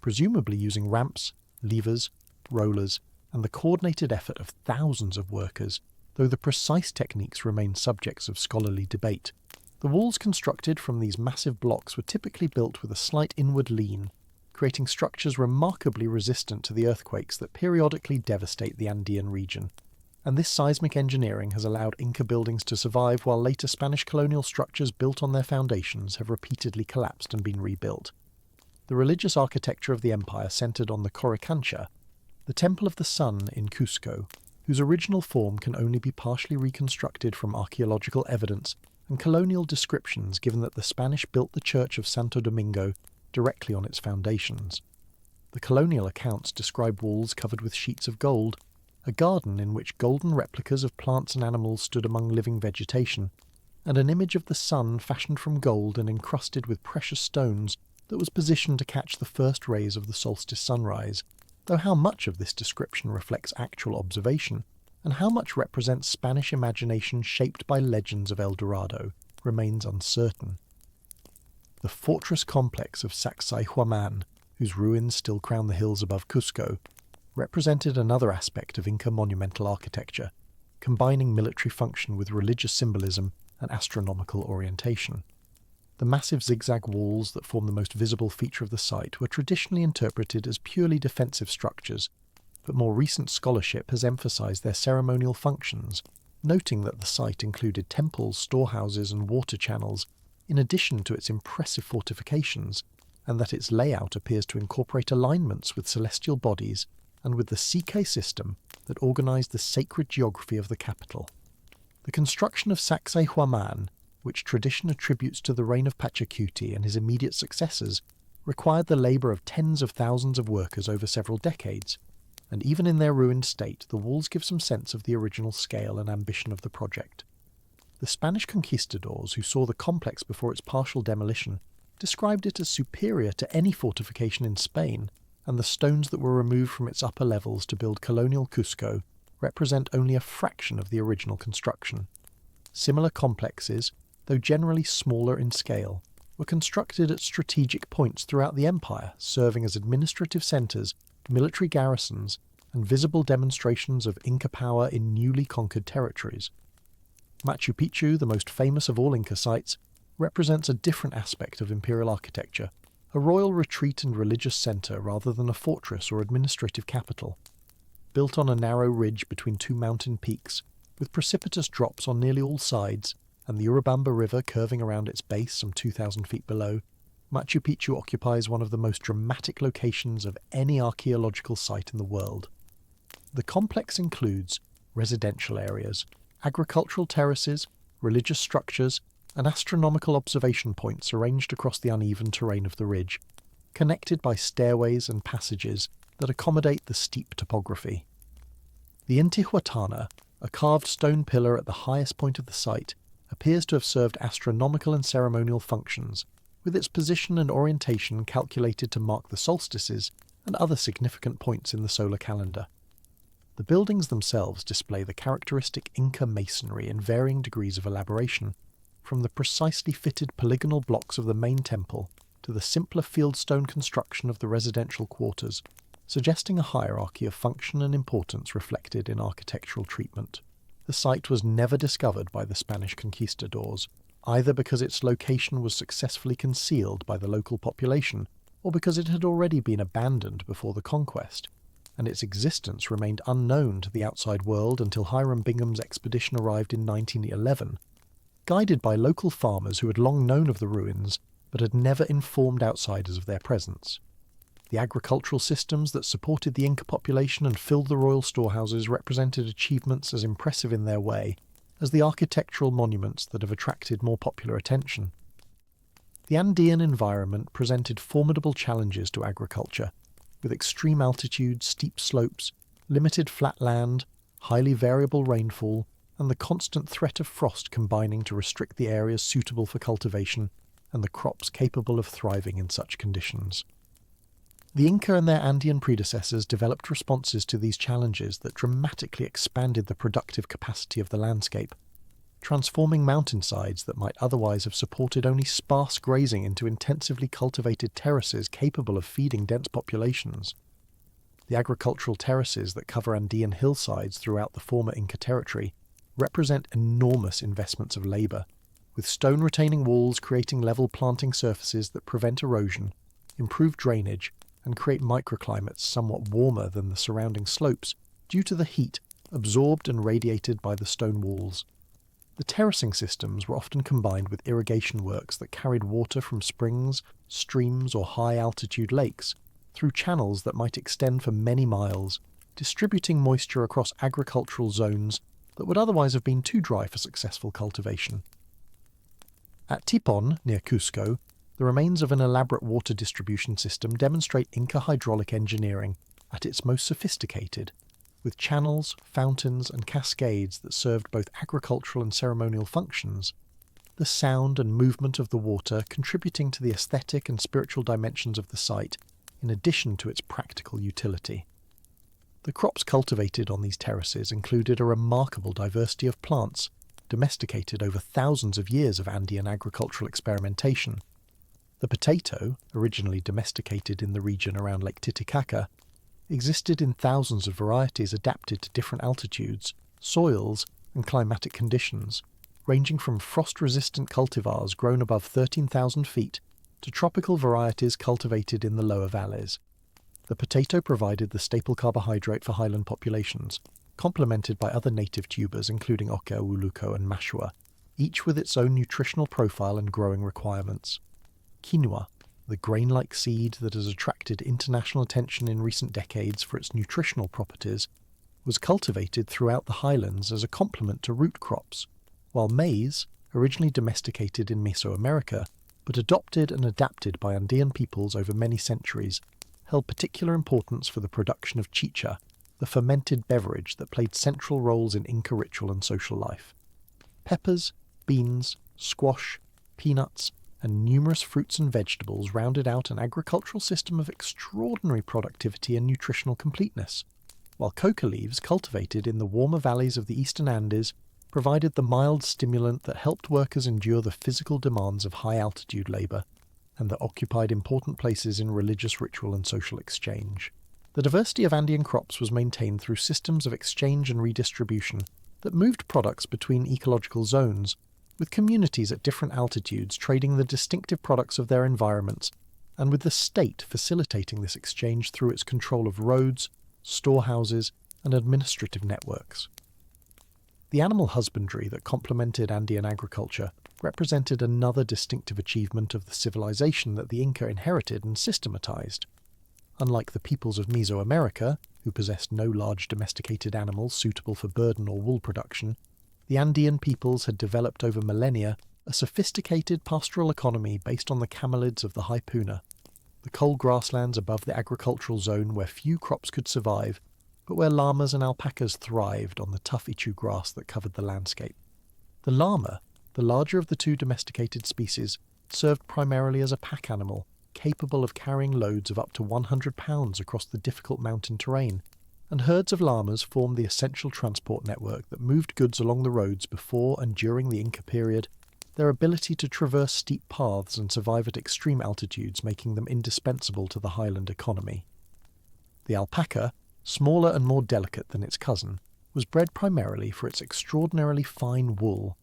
presumably using ramps, levers, rollers, and the coordinated effort of thousands of workers, though the precise techniques remain subjects of scholarly debate. The walls constructed from these massive blocks were typically built with a slight inward lean, creating structures remarkably resistant to the earthquakes that periodically devastate the Andean region. And this seismic engineering has allowed Inca buildings to survive while later Spanish colonial structures built on their foundations have repeatedly collapsed and been rebuilt. The religious architecture of the empire centered on the Coricancha, the Temple of the Sun in Cusco, whose original form can only be partially reconstructed from archaeological evidence and colonial descriptions, given that the Spanish built the Church of Santo Domingo directly on its foundations. The colonial accounts describe walls covered with sheets of gold, a garden in which golden replicas of plants and animals stood among living vegetation, and an image of the sun fashioned from gold and encrusted with precious stones that was positioned to catch the first rays of the solstice sunrise, though how much of this description reflects actual observation, and how much represents Spanish imagination shaped by legends of El Dorado, remains uncertain. The fortress complex of Sacsayhuaman, whose ruins still crown the hills above Cusco, represented another aspect of Inca monumental architecture, combining military function with religious symbolism and astronomical orientation. The massive zigzag walls that form the most visible feature of the site were traditionally interpreted as purely defensive structures, but more recent scholarship has emphasized their ceremonial functions, noting that the site included temples, storehouses, and water channels, in addition to its impressive fortifications, and that its layout appears to incorporate alignments with celestial bodies and with the Psyche system that organized the sacred geography of the capital. The construction of Sacsayhuaman, which tradition attributes to the reign of Pachacuti and his immediate successors, required the labour of tens of thousands of workers over several decades, and even in their ruined state, the walls give some sense of the original scale and ambition of the project. The Spanish conquistadors, who saw the complex before its partial demolition, described it as superior to any fortification in Spain, and the stones that were removed from its upper levels to build colonial Cusco represent only a fraction of the original construction. Similar complexes, though generally smaller in scale, were constructed at strategic points throughout the empire, serving as administrative centres, military garrisons, and visible demonstrations of Inca power in newly conquered territories. Machu Picchu, the most famous of all Inca sites, represents a different aspect of imperial architecture, a royal retreat and religious centre rather than a fortress or administrative capital. Built on a narrow ridge between two mountain peaks, with precipitous drops on nearly all sides, and the Urubamba River curving around its base some 2,000 feet below, Machu Picchu occupies one of the most dramatic locations of any archaeological site in the world. The complex includes residential areas, agricultural terraces, religious structures, and astronomical observation points arranged across the uneven terrain of the ridge, connected by stairways and passages that accommodate the steep topography. The Intihuatana, a carved stone pillar at the highest point of the site, appears to have served astronomical and ceremonial functions, with its position and orientation calculated to mark the solstices and other significant points in the solar calendar. The buildings themselves display the characteristic Inca masonry in varying degrees of elaboration, from the precisely fitted polygonal blocks of the main temple to the simpler fieldstone construction of the residential quarters, suggesting a hierarchy of function and importance reflected in architectural treatment. The site was never discovered by the Spanish conquistadors, either because its location was successfully concealed by the local population or because it had already been abandoned before the conquest, and its existence remained unknown to the outside world until Hiram Bingham's expedition arrived in 1911, guided by local farmers who had long known of the ruins but had never informed outsiders of their presence. The agricultural systems that supported the Inca population and filled the royal storehouses represented achievements as impressive in their way as the architectural monuments that have attracted more popular attention. The Andean environment presented formidable challenges to agriculture, with extreme altitude, steep slopes, limited flat land, highly variable rainfall, and the constant threat of frost combining to restrict the areas suitable for cultivation and the crops capable of thriving in such conditions. The Inca and their Andean predecessors developed responses to these challenges that dramatically expanded the productive capacity of the landscape, transforming mountainsides that might otherwise have supported only sparse grazing into intensively cultivated terraces capable of feeding dense populations. The agricultural terraces that cover Andean hillsides throughout the former Inca territory represent enormous investments of labour, with stone retaining walls creating level planting surfaces that prevent erosion, improve drainage, and create microclimates somewhat warmer than the surrounding slopes due to the heat absorbed and radiated by the stone walls. The terracing systems were often combined with irrigation works that carried water from springs, streams, or high-altitude lakes through channels that might extend for many miles, distributing moisture across agricultural zones that would otherwise have been too dry for successful cultivation. At Tipon, near Cusco, the remains of an elaborate water distribution system demonstrate Inca hydraulic engineering at its most sophisticated, with channels, fountains, and cascades that served both agricultural and ceremonial functions, the sound and movement of the water contributing to the aesthetic and spiritual dimensions of the site, in addition to its practical utility. The crops cultivated on these terraces included a remarkable diversity of plants, domesticated over thousands of years of Andean agricultural experimentation. The potato, originally domesticated in the region around Lake Titicaca, existed in thousands of varieties adapted to different altitudes, soils, and climatic conditions, ranging from frost-resistant cultivars grown above 13,000 feet to tropical varieties cultivated in the lower valleys. The potato provided the staple carbohydrate for highland populations, complemented by other native tubers including oca, uluco, and mashua, each with its own nutritional profile and growing requirements. Quinoa, the grain-like seed that has attracted international attention in recent decades for its nutritional properties, was cultivated throughout the highlands as a complement to root crops, while maize, originally domesticated in Mesoamerica, but adopted and adapted by Andean peoples over many centuries, held particular importance for the production of chicha, the fermented beverage that played central roles in Inca ritual and social life. Peppers, beans, squash, peanuts, and numerous fruits and vegetables rounded out an agricultural system of extraordinary productivity and nutritional completeness, while coca leaves cultivated in the warmer valleys of the eastern Andes provided the mild stimulant that helped workers endure the physical demands of high-altitude labour, and that occupied important places in religious ritual and social exchange. The diversity of Andean crops was maintained through systems of exchange and redistribution that moved products between ecological zones, with communities at different altitudes trading the distinctive products of their environments, and with the state facilitating this exchange through its control of roads, storehouses, and administrative networks. The animal husbandry that complemented Andean agriculture represented another distinctive achievement of the civilization that the Inca inherited and systematized. Unlike the peoples of Mesoamerica, who possessed no large domesticated animals suitable for burden or wool production, the Andean peoples had developed over millennia a sophisticated pastoral economy based on the camelids of the High Puna, the cold grasslands above the agricultural zone where few crops could survive, but where llamas and alpacas thrived on the tough ichu grass that covered the landscape. The llama, the larger of the two domesticated species, served primarily as a pack animal, capable of carrying loads of up to 100 pounds across the difficult mountain terrain, and herds of llamas formed the essential transport network that moved goods along the roads before and during the Inca period, their ability to traverse steep paths and survive at extreme altitudes making them indispensable to the highland economy. The alpaca, smaller and more delicate than its cousin, was bred primarily for its extraordinarily fine wool,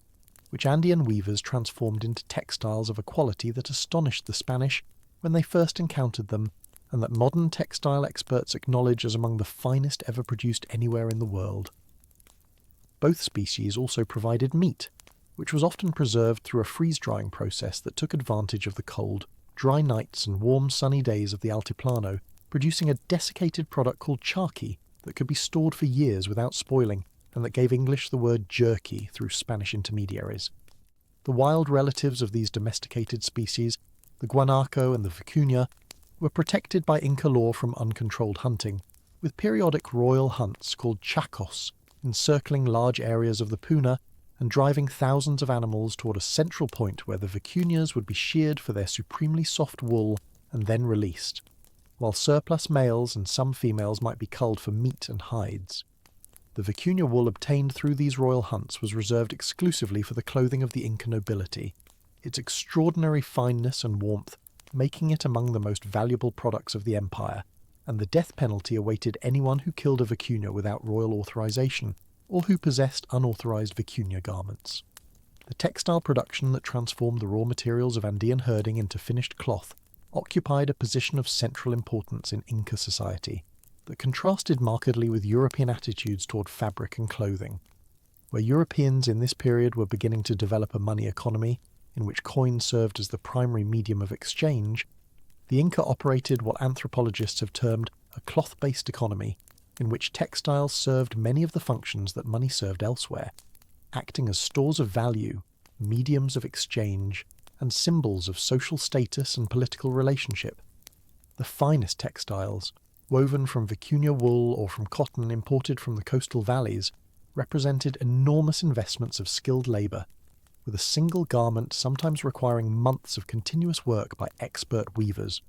which Andean weavers transformed into textiles of a quality that astonished the Spanish when they first encountered them, and that modern textile experts acknowledge as among the finest ever produced anywhere in the world. Both species also provided meat, which was often preserved through a freeze-drying process that took advantage of the cold, dry nights and warm sunny days of the Altiplano, producing a desiccated product called charqui that could be stored for years without spoiling, and that gave English the word jerky through Spanish intermediaries. The wild relatives of these domesticated species, the guanaco and the vicuña, were protected by Inca law from uncontrolled hunting, with periodic royal hunts called chacos encircling large areas of the Puna and driving thousands of animals toward a central point where the vicuñas would be sheared for their supremely soft wool and then released, while surplus males and some females might be culled for meat and hides. The vicuña wool obtained through these royal hunts was reserved exclusively for the clothing of the Inca nobility, its extraordinary fineness and warmth making it among the most valuable products of the empire, and the death penalty awaited anyone who killed a vicuña without royal authorization, or who possessed unauthorized vicuña garments. The textile production that transformed the raw materials of Andean herding into finished cloth occupied a position of central importance in Inca society that contrasted markedly with European attitudes toward fabric and clothing. Where Europeans in this period were beginning to develop a money economy, in which coin served as the primary medium of exchange, the Inca operated what anthropologists have termed a cloth-based economy, in which textiles served many of the functions that money served elsewhere, acting as stores of value, mediums of exchange, and symbols of social status and political relationship. The finest textiles, woven from vicuña wool or from cotton imported from the coastal valleys, represented enormous investments of skilled labour, with a single garment sometimes requiring months of continuous work by expert weavers.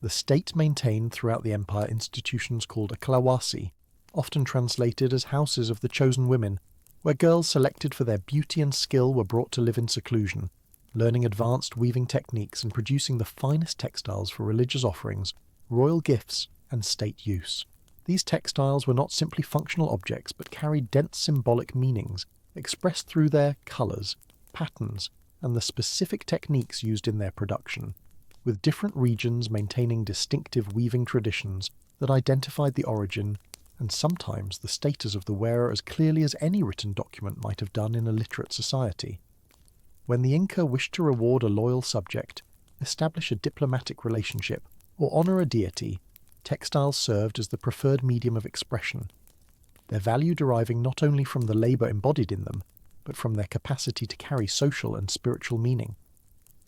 The state maintained throughout the empire institutions called aklawasi, often translated as houses of the chosen women, where girls selected for their beauty and skill were brought to live in seclusion, learning advanced weaving techniques and producing the finest textiles for religious offerings, royal gifts, and state use. These textiles were not simply functional objects but carried dense symbolic meanings, expressed through their colours, patterns, and the specific techniques used in their production, with different regions maintaining distinctive weaving traditions that identified the origin and sometimes the status of the wearer as clearly as any written document might have done in a literate society. When the Inca wished to reward a loyal subject, establish a diplomatic relationship, or honour a deity, textiles served as the preferred medium of expression, their value deriving not only from the labour embodied in them, but from their capacity to carry social and spiritual meaning.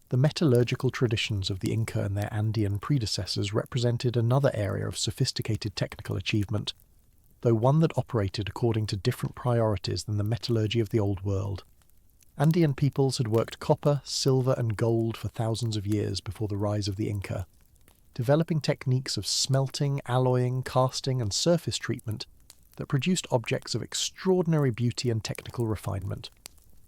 The metallurgical traditions of the Inca and their Andean predecessors represented another area of sophisticated technical achievement, though one that operated according to different priorities than the metallurgy of the Old World. Andean peoples had worked copper, silver, and gold for thousands of years before the rise of the Inca, developing techniques of smelting, alloying, casting, and surface treatment that produced objects of extraordinary beauty and technical refinement.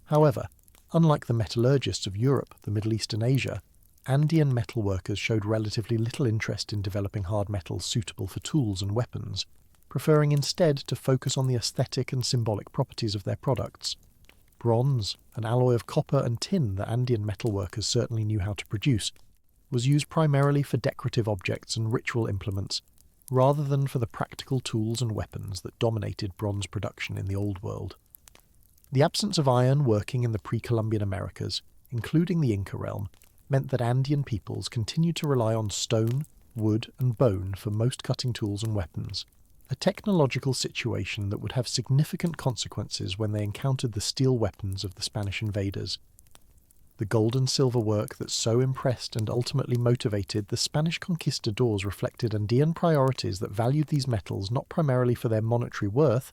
However, unlike the metallurgists of Europe, the Middle East, and Asia, Andean metalworkers showed relatively little interest in developing hard metals suitable for tools and weapons, preferring instead to focus on the aesthetic and symbolic properties of their products. Bronze, an alloy of copper and tin that Andean metalworkers certainly knew how to produce, was used primarily for decorative objects and ritual implements, rather than for the practical tools and weapons that dominated bronze production in the Old World. The absence of iron working in the pre-Columbian Americas, including the Inca realm, meant that Andean peoples continued to rely on stone, wood, and bone for most cutting tools and weapons, a technological situation that would have significant consequences when they encountered the steel weapons of the Spanish invaders. The gold and silver work that so impressed and ultimately motivated the Spanish conquistadors reflected Andean priorities that valued these metals not primarily for their monetary worth,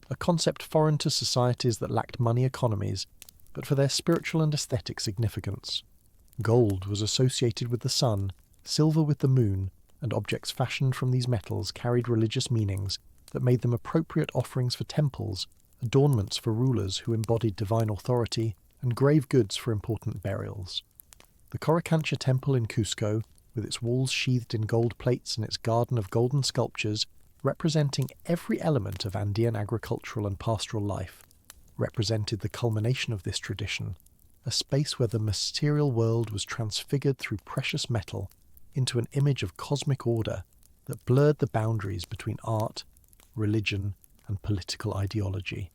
a concept foreign to societies that lacked money economies, but for their spiritual and aesthetic significance. Gold was associated with the sun, silver with the moon, and objects fashioned from these metals carried religious meanings that made them appropriate offerings for temples, adornments for rulers who embodied divine authority, and grave goods for important burials. The Coricancha Temple in Cusco, with its walls sheathed in gold plates and its garden of golden sculptures, representing every element of Andean agricultural and pastoral life, represented the culmination of this tradition, a space where the material world was transfigured through precious metal into an image of cosmic order that blurred the boundaries between art, religion, and political ideology.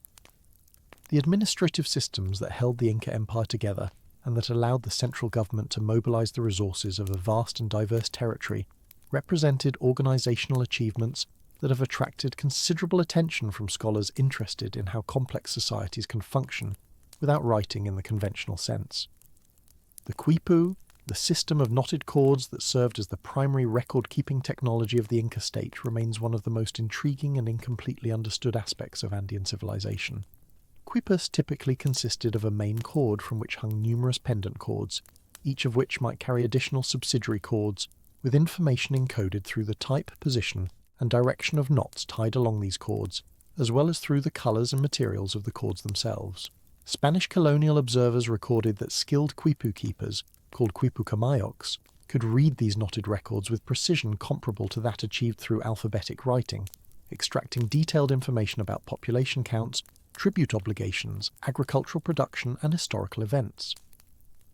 The administrative systems that held the Inca Empire together and that allowed the central government to mobilize the resources of a vast and diverse territory represented organizational achievements that have attracted considerable attention from scholars interested in how complex societies can function without writing in the conventional sense. The quipu, the system of knotted cords that served as the primary record-keeping technology of the Inca state, remains one of the most intriguing and incompletely understood aspects of Andean civilization. Quipus typically consisted of a main cord from which hung numerous pendant cords, each of which might carry additional subsidiary cords, with information encoded through the type, position, and direction of knots tied along these cords, as well as through the colours and materials of the cords themselves. Spanish colonial observers recorded that skilled quipu keepers, called quipucamayocs, could read these knotted records with precision comparable to that achieved through alphabetic writing, extracting detailed information about population counts, tribute obligations, agricultural production, and historical events.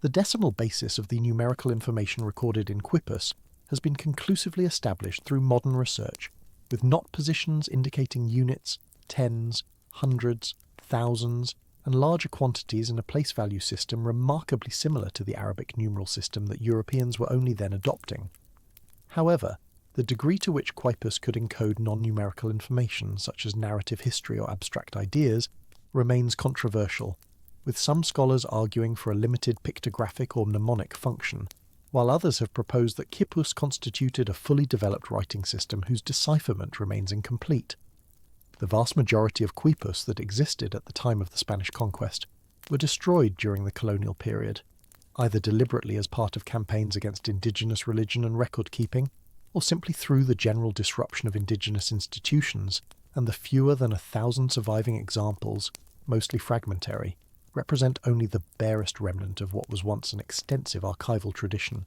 The decimal basis of the numerical information recorded in quipus has been conclusively established through modern research, with knot positions indicating units, tens, hundreds, thousands, and larger quantities in a place value system remarkably similar to the Arabic numeral system that Europeans were only then adopting. However, the degree to which quipus could encode non-numerical information, such as narrative history or abstract ideas, remains controversial, with some scholars arguing for a limited pictographic or mnemonic function, while others have proposed that quipus constituted a fully developed writing system whose decipherment remains incomplete. The vast majority of quipus that existed at the time of the Spanish conquest were destroyed during the colonial period, either deliberately as part of campaigns against indigenous religion and record-keeping, or simply through the general disruption of indigenous institutions and the fewer than 1,000 surviving examples, mostly fragmentary, represent only the barest remnant of what was once an extensive archival tradition.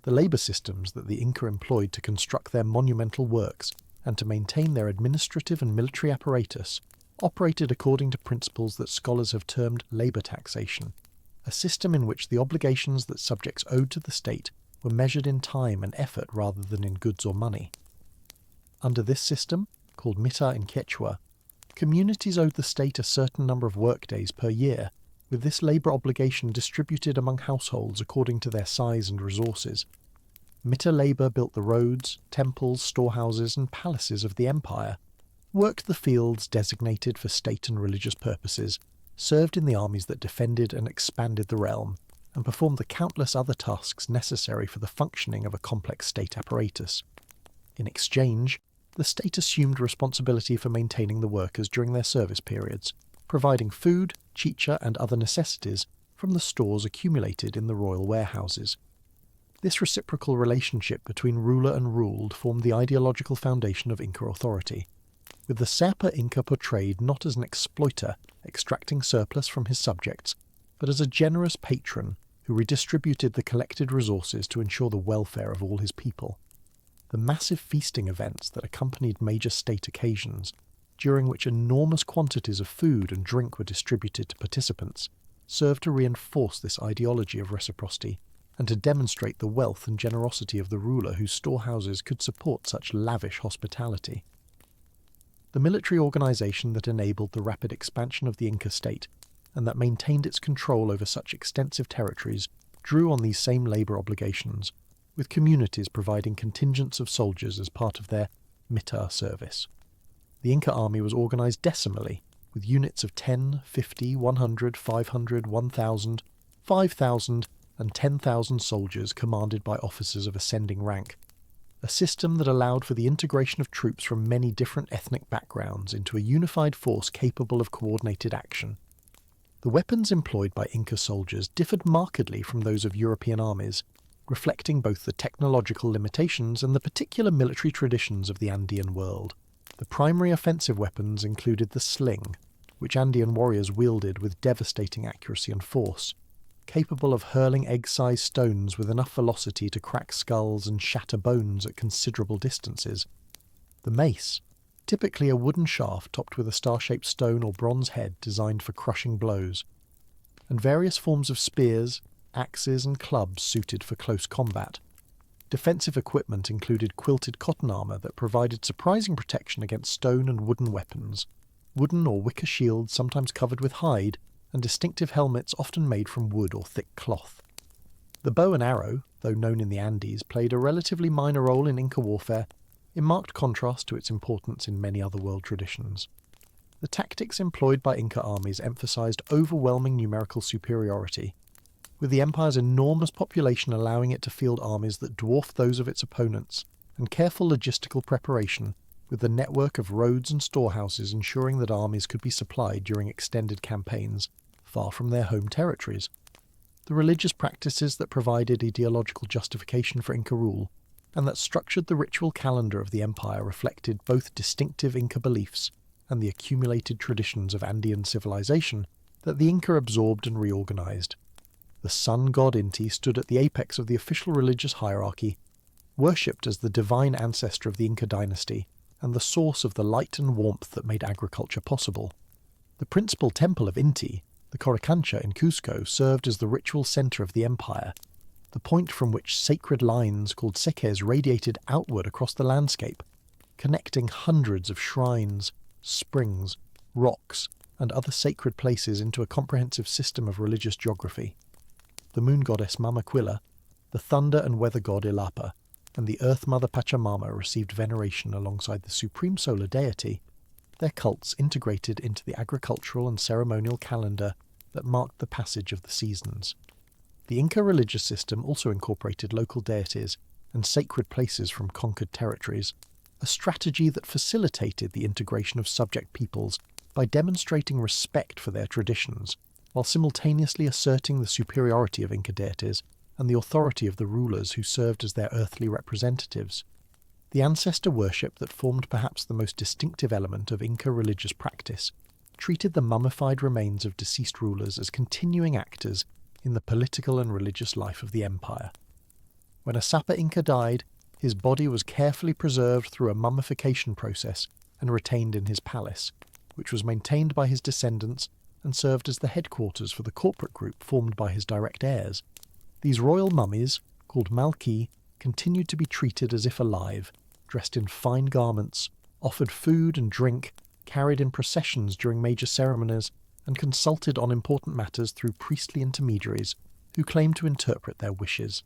The labour systems that the Inca employed to construct their monumental works and to maintain their administrative and military apparatus operated according to principles that scholars have termed labour taxation, a system in which the obligations that subjects owed to the state were measured in time and effort rather than in goods or money. Under this system, called mita in Quechua, communities owed the state a certain number of workdays per year, with this labour obligation distributed among households according to their size and resources. Mita labour built the roads, temples, storehouses and palaces of the empire, worked the fields designated for state and religious purposes, served in the armies that defended and expanded the realm, and performed the countless other tasks necessary for the functioning of a complex state apparatus. In exchange, the state assumed responsibility for maintaining the workers during their service periods, providing food, chicha and other necessities from the stores accumulated in the royal warehouses. This reciprocal relationship between ruler and ruled formed the ideological foundation of Inca authority, with the Serpa Inca portrayed not as an exploiter extracting surplus from his subjects, but as a generous patron who redistributed the collected resources to ensure the welfare of all his people. The massive feasting events that accompanied major state occasions, during which enormous quantities of food and drink were distributed to participants, served to reinforce this ideology of reciprocity and to demonstrate the wealth and generosity of the ruler whose storehouses could support such lavish hospitality. The military organisation that enabled the rapid expansion of the Inca state and that maintained its control over such extensive territories drew on these same labour obligations, with communities providing contingents of soldiers as part of their mita service. The Inca army was organised decimally, with units of 10, 50, 100, 500, 1,000, 5,000 and 10,000 soldiers commanded by officers of ascending rank, a system that allowed for the integration of troops from many different ethnic backgrounds into a unified force capable of coordinated action. The weapons employed by Inca soldiers differed markedly from those of European armies, reflecting both the technological limitations and the particular military traditions of the Andean world. The primary offensive weapons included the sling, which Andean warriors wielded with devastating accuracy and force, capable of hurling egg-sized stones with enough velocity to crack skulls and shatter bones at considerable distances. The mace, typically a wooden shaft topped with a star-shaped stone or bronze head designed for crushing blows, and various forms of spears, axes and clubs suited for close combat. Defensive equipment included quilted cotton armour that provided surprising protection against stone and wooden weapons, wooden or wicker shields sometimes covered with hide, and distinctive helmets often made from wood or thick cloth. The bow and arrow, though known in the Andes, played a relatively minor role in Inca warfare, in marked contrast to its importance in many other world traditions. The tactics employed by Inca armies emphasised overwhelming numerical superiority, with the empire's enormous population allowing it to field armies that dwarfed those of its opponents, and careful logistical preparation, with the network of roads and storehouses ensuring that armies could be supplied during extended campaigns, far from their home territories. The religious practices that provided ideological justification for Inca rule, and that structured the ritual calendar of the empire reflected both distinctive Inca beliefs and the accumulated traditions of Andean civilization that the Inca absorbed and reorganized. The sun god Inti stood at the apex of the official religious hierarchy, worshipped as the divine ancestor of the Inca dynasty and the source of the light and warmth that made agriculture possible. The principal temple of Inti, the Coricancha in Cusco, served as the ritual centre of the empire, the point from which sacred lines called seques radiated outward across the landscape, connecting hundreds of shrines, springs, rocks, and other sacred places into a comprehensive system of religious geography. The moon goddess Mamaquilla, the thunder and weather god Ilapa, and the earth mother Pachamama received veneration alongside the supreme solar deity, their cults integrated into the agricultural and ceremonial calendar that marked the passage of the seasons. The Inca religious system also incorporated local deities and sacred places from conquered territories, a strategy that facilitated the integration of subject peoples by demonstrating respect for their traditions, while simultaneously asserting the superiority of Inca deities and the authority of the rulers who served as their earthly representatives. The ancestor worship that formed perhaps the most distinctive element of Inca religious practice treated the mummified remains of deceased rulers as continuing actors in the political and religious life of the empire. When a Sapa Inca died, his body was carefully preserved through a mummification process and retained in his palace, which was maintained by his descendants and served as the headquarters for the corporate group formed by his direct heirs. These royal mummies, called malki, continued to be treated as if alive, dressed in fine garments, offered food and drink, carried in processions during major ceremonies, and consulted on important matters through priestly intermediaries who claimed to interpret their wishes.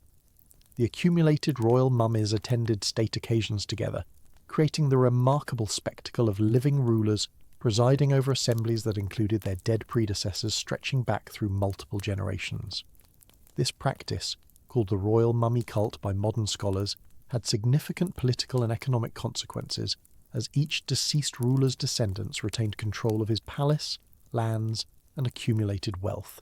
The accumulated royal mummies attended state occasions together, creating the remarkable spectacle of living rulers presiding over assemblies that included their dead predecessors stretching back through multiple generations. This practice, called the royal mummy cult by modern scholars, had significant political and economic consequences, as each deceased ruler's descendants retained control of his palace, lands, and accumulated wealth,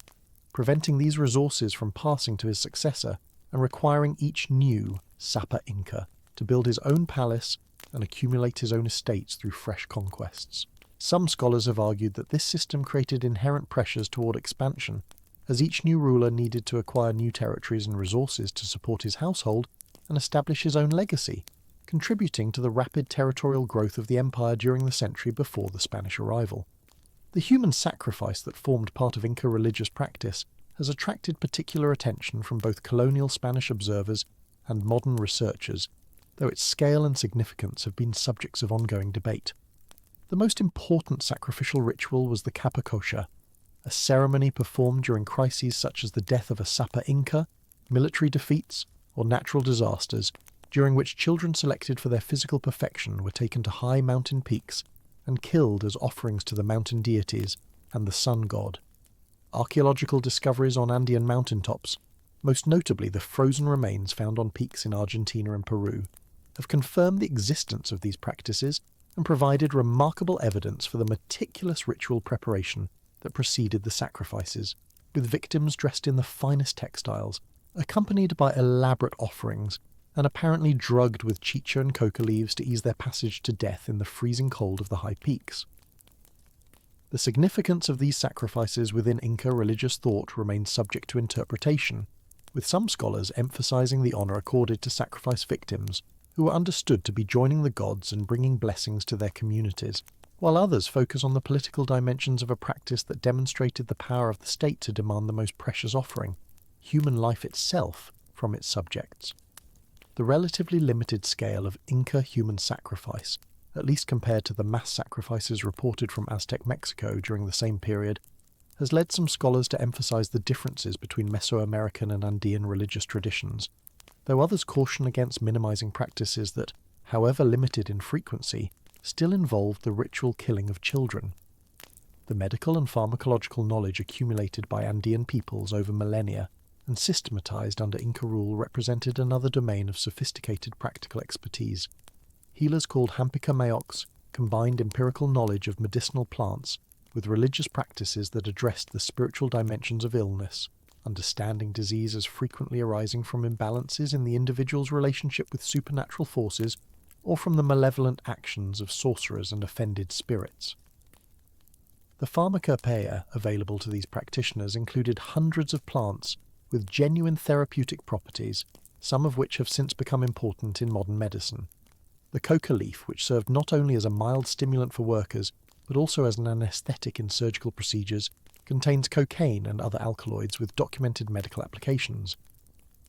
preventing these resources from passing to his successor and requiring each new Sapa Inca to build his own palace and accumulate his own estates through fresh conquests. Some scholars have argued that this system created inherent pressures toward expansion, as each new ruler needed to acquire new territories and resources to support his household and establish his own legacy, contributing to the rapid territorial growth of the empire during the century before the Spanish arrival. The human sacrifice that formed part of Inca religious practice has attracted particular attention from both colonial Spanish observers and modern researchers, though its scale and significance have been subjects of ongoing debate. The most important sacrificial ritual was the capacocha, a ceremony performed during crises such as the death of a Sapa Inca, military defeats, or natural disasters, during which children selected for their physical perfection were taken to high mountain peaks and killed as offerings to the mountain deities and the sun god. Archaeological discoveries on Andean mountaintops, most notably the frozen remains found on peaks in Argentina and Peru, have confirmed the existence of these practices and provided remarkable evidence for the meticulous ritual preparation that preceded the sacrifices, with victims dressed in the finest textiles, accompanied by elaborate offerings, and apparently drugged with chicha and coca leaves to ease their passage to death in the freezing cold of the high peaks. The significance of these sacrifices within Inca religious thought remains subject to interpretation, with some scholars emphasizing the honor accorded to sacrifice victims who were understood to be joining the gods and bringing blessings to their communities, while others focus on the political dimensions of a practice that demonstrated the power of the state to demand the most precious offering, human life itself, from its subjects. The relatively limited scale of Inca human sacrifice, at least compared to the mass sacrifices reported from Aztec Mexico during the same period, has led some scholars to emphasize the differences between Mesoamerican and Andean religious traditions, though others caution against minimizing practices that, however limited in frequency, still involved the ritual killing of children. The medical and pharmacological knowledge accumulated by Andean peoples over millennia and systematized under Inca rule represented another domain of sophisticated practical expertise. Healers called Hampica combined empirical knowledge of medicinal plants with religious practices that addressed the spiritual dimensions of illness, understanding disease as frequently arising from imbalances in the individual's relationship with supernatural forces or from the malevolent actions of sorcerers and offended spirits. The pharmacopoeia available to these practitioners included hundreds of plants with genuine therapeutic properties, some of which have since become important in modern medicine. The coca leaf, which served not only as a mild stimulant for workers, but also as an anesthetic in surgical procedures, contains cocaine and other alkaloids with documented medical applications.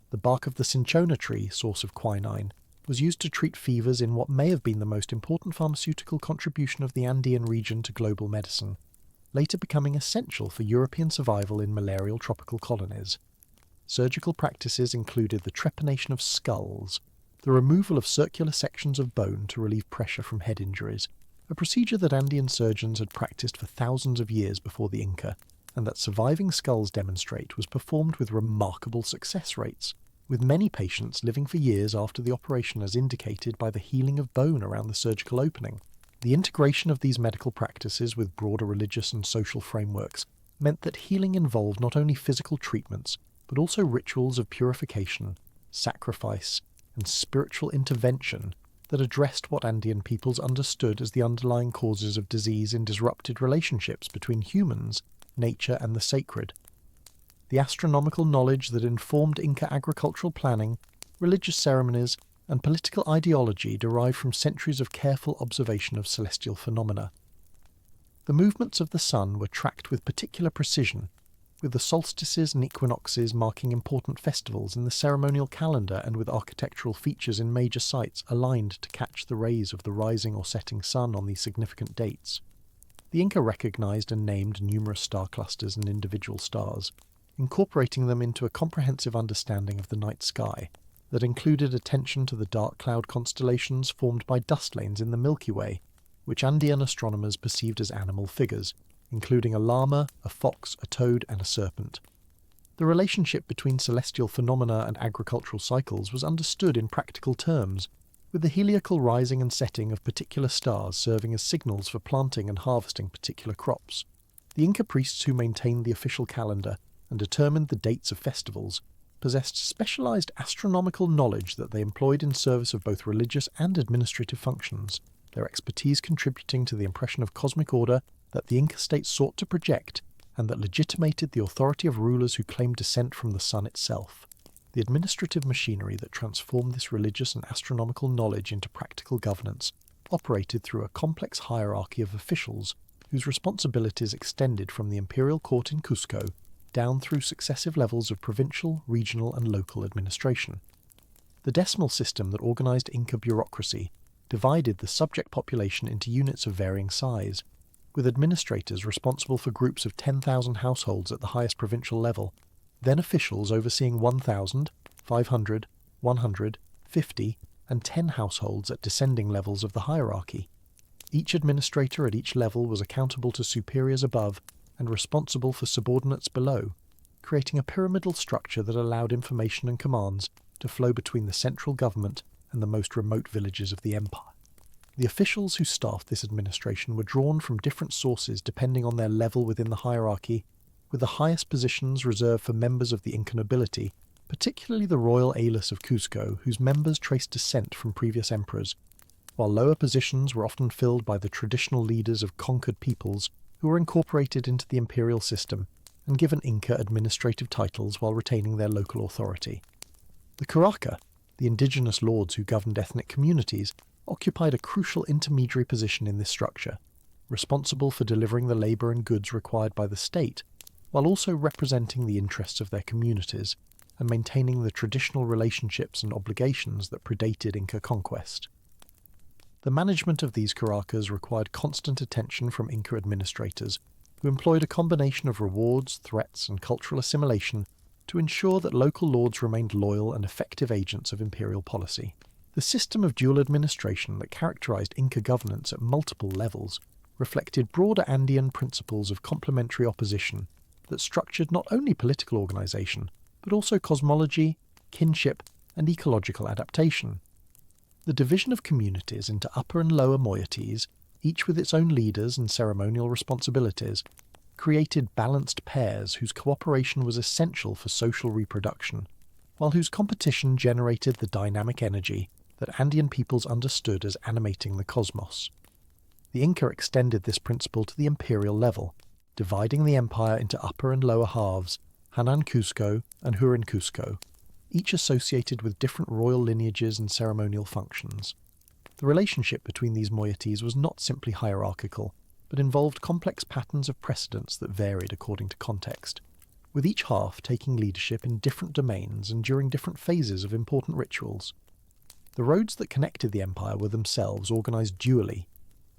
The bark of the cinchona tree, source of quinine, was used to treat fevers in what may have been the most important pharmaceutical contribution of the Andean region to global medicine, later becoming essential for European survival in malarial tropical colonies. Surgical practices included the trepanation of skulls, the removal of circular sections of bone to relieve pressure from head injuries, a procedure that Andean surgeons had practiced for thousands of years before the Inca, and that surviving skulls demonstrate was performed with remarkable success rates, with many patients living for years after the operation as indicated by the healing of bone around the surgical opening. The integration of these medical practices with broader religious and social frameworks meant that healing involved not only physical treatments, but also rituals of purification, sacrifice, and spiritual intervention that addressed what Andean peoples understood as the underlying causes of disease in disrupted relationships between humans, nature, and the sacred. The astronomical knowledge that informed Inca agricultural planning, religious ceremonies, and political ideology derived from centuries of careful observation of celestial phenomena. The movements of the sun were tracked with particular precision, with the solstices and equinoxes marking important festivals in the ceremonial calendar and with architectural features in major sites aligned to catch the rays of the rising or setting sun on these significant dates. The Inca recognized and named numerous star clusters and individual stars, incorporating them into a comprehensive understanding of the night sky that included attention to the dark cloud constellations formed by dust lanes in the Milky Way, which Andean astronomers perceived as animal figures, including a llama, a fox, a toad, and a serpent. The relationship between celestial phenomena and agricultural cycles was understood in practical terms, with the heliacal rising and setting of particular stars serving as signals for planting and harvesting particular crops. The Inca priests who maintained the official calendar and determined the dates of festivals possessed specialized astronomical knowledge that they employed in service of both religious and administrative functions, their expertise contributing to the impression of cosmic order that the Inca state sought to project and that legitimated the authority of rulers who claimed descent from the sun itself. The administrative machinery that transformed this religious and astronomical knowledge into practical governance operated through a complex hierarchy of officials whose responsibilities extended from the imperial court in Cusco down through successive levels of provincial, regional, and local administration. The decimal system that organized Inca bureaucracy divided the subject population into units of varying size, with administrators responsible for groups of 10,000 households at the highest provincial level, then officials overseeing 1,000, 500, 100, 50, and 10 households at descending levels of the hierarchy. Each administrator at each level was accountable to superiors above and responsible for subordinates below, creating a pyramidal structure that allowed information and commands to flow between the central government and the most remote villages of the empire. The officials who staffed this administration were drawn from different sources depending on their level within the hierarchy, with the highest positions reserved for members of the Inca nobility, particularly the royal Aelus of Cusco, whose members traced descent from previous emperors, while lower positions were often filled by the traditional leaders of conquered peoples who were incorporated into the imperial system and given Inca administrative titles while retaining their local authority. The Caraca, the indigenous lords who governed ethnic communities, occupied a crucial intermediary position in this structure, responsible for delivering the labour and goods required by the state, while also representing the interests of their communities and maintaining the traditional relationships and obligations that predated Inca conquest. The management of these Caracas required constant attention from Inca administrators, who employed a combination of rewards, threats, and cultural assimilation to ensure that local lords remained loyal and effective agents of imperial policy. The system of dual administration that characterized Inca governance at multiple levels reflected broader Andean principles of complementary opposition that structured not only political organization, but also cosmology, kinship, and ecological adaptation. The division of communities into upper and lower moieties, each with its own leaders and ceremonial responsibilities, created balanced pairs whose cooperation was essential for social reproduction, while whose competition generated the dynamic energy that Andean peoples understood as animating the cosmos. The Inca extended this principle to the imperial level, dividing the empire into upper and lower halves, Hanan Cusco and Hurin Cusco, each associated with different royal lineages and ceremonial functions. The relationship between these moieties was not simply hierarchical, but involved complex patterns of precedence that varied according to context, with each half taking leadership in different domains and during different phases of important rituals. The roads that connected the empire were themselves organised dually,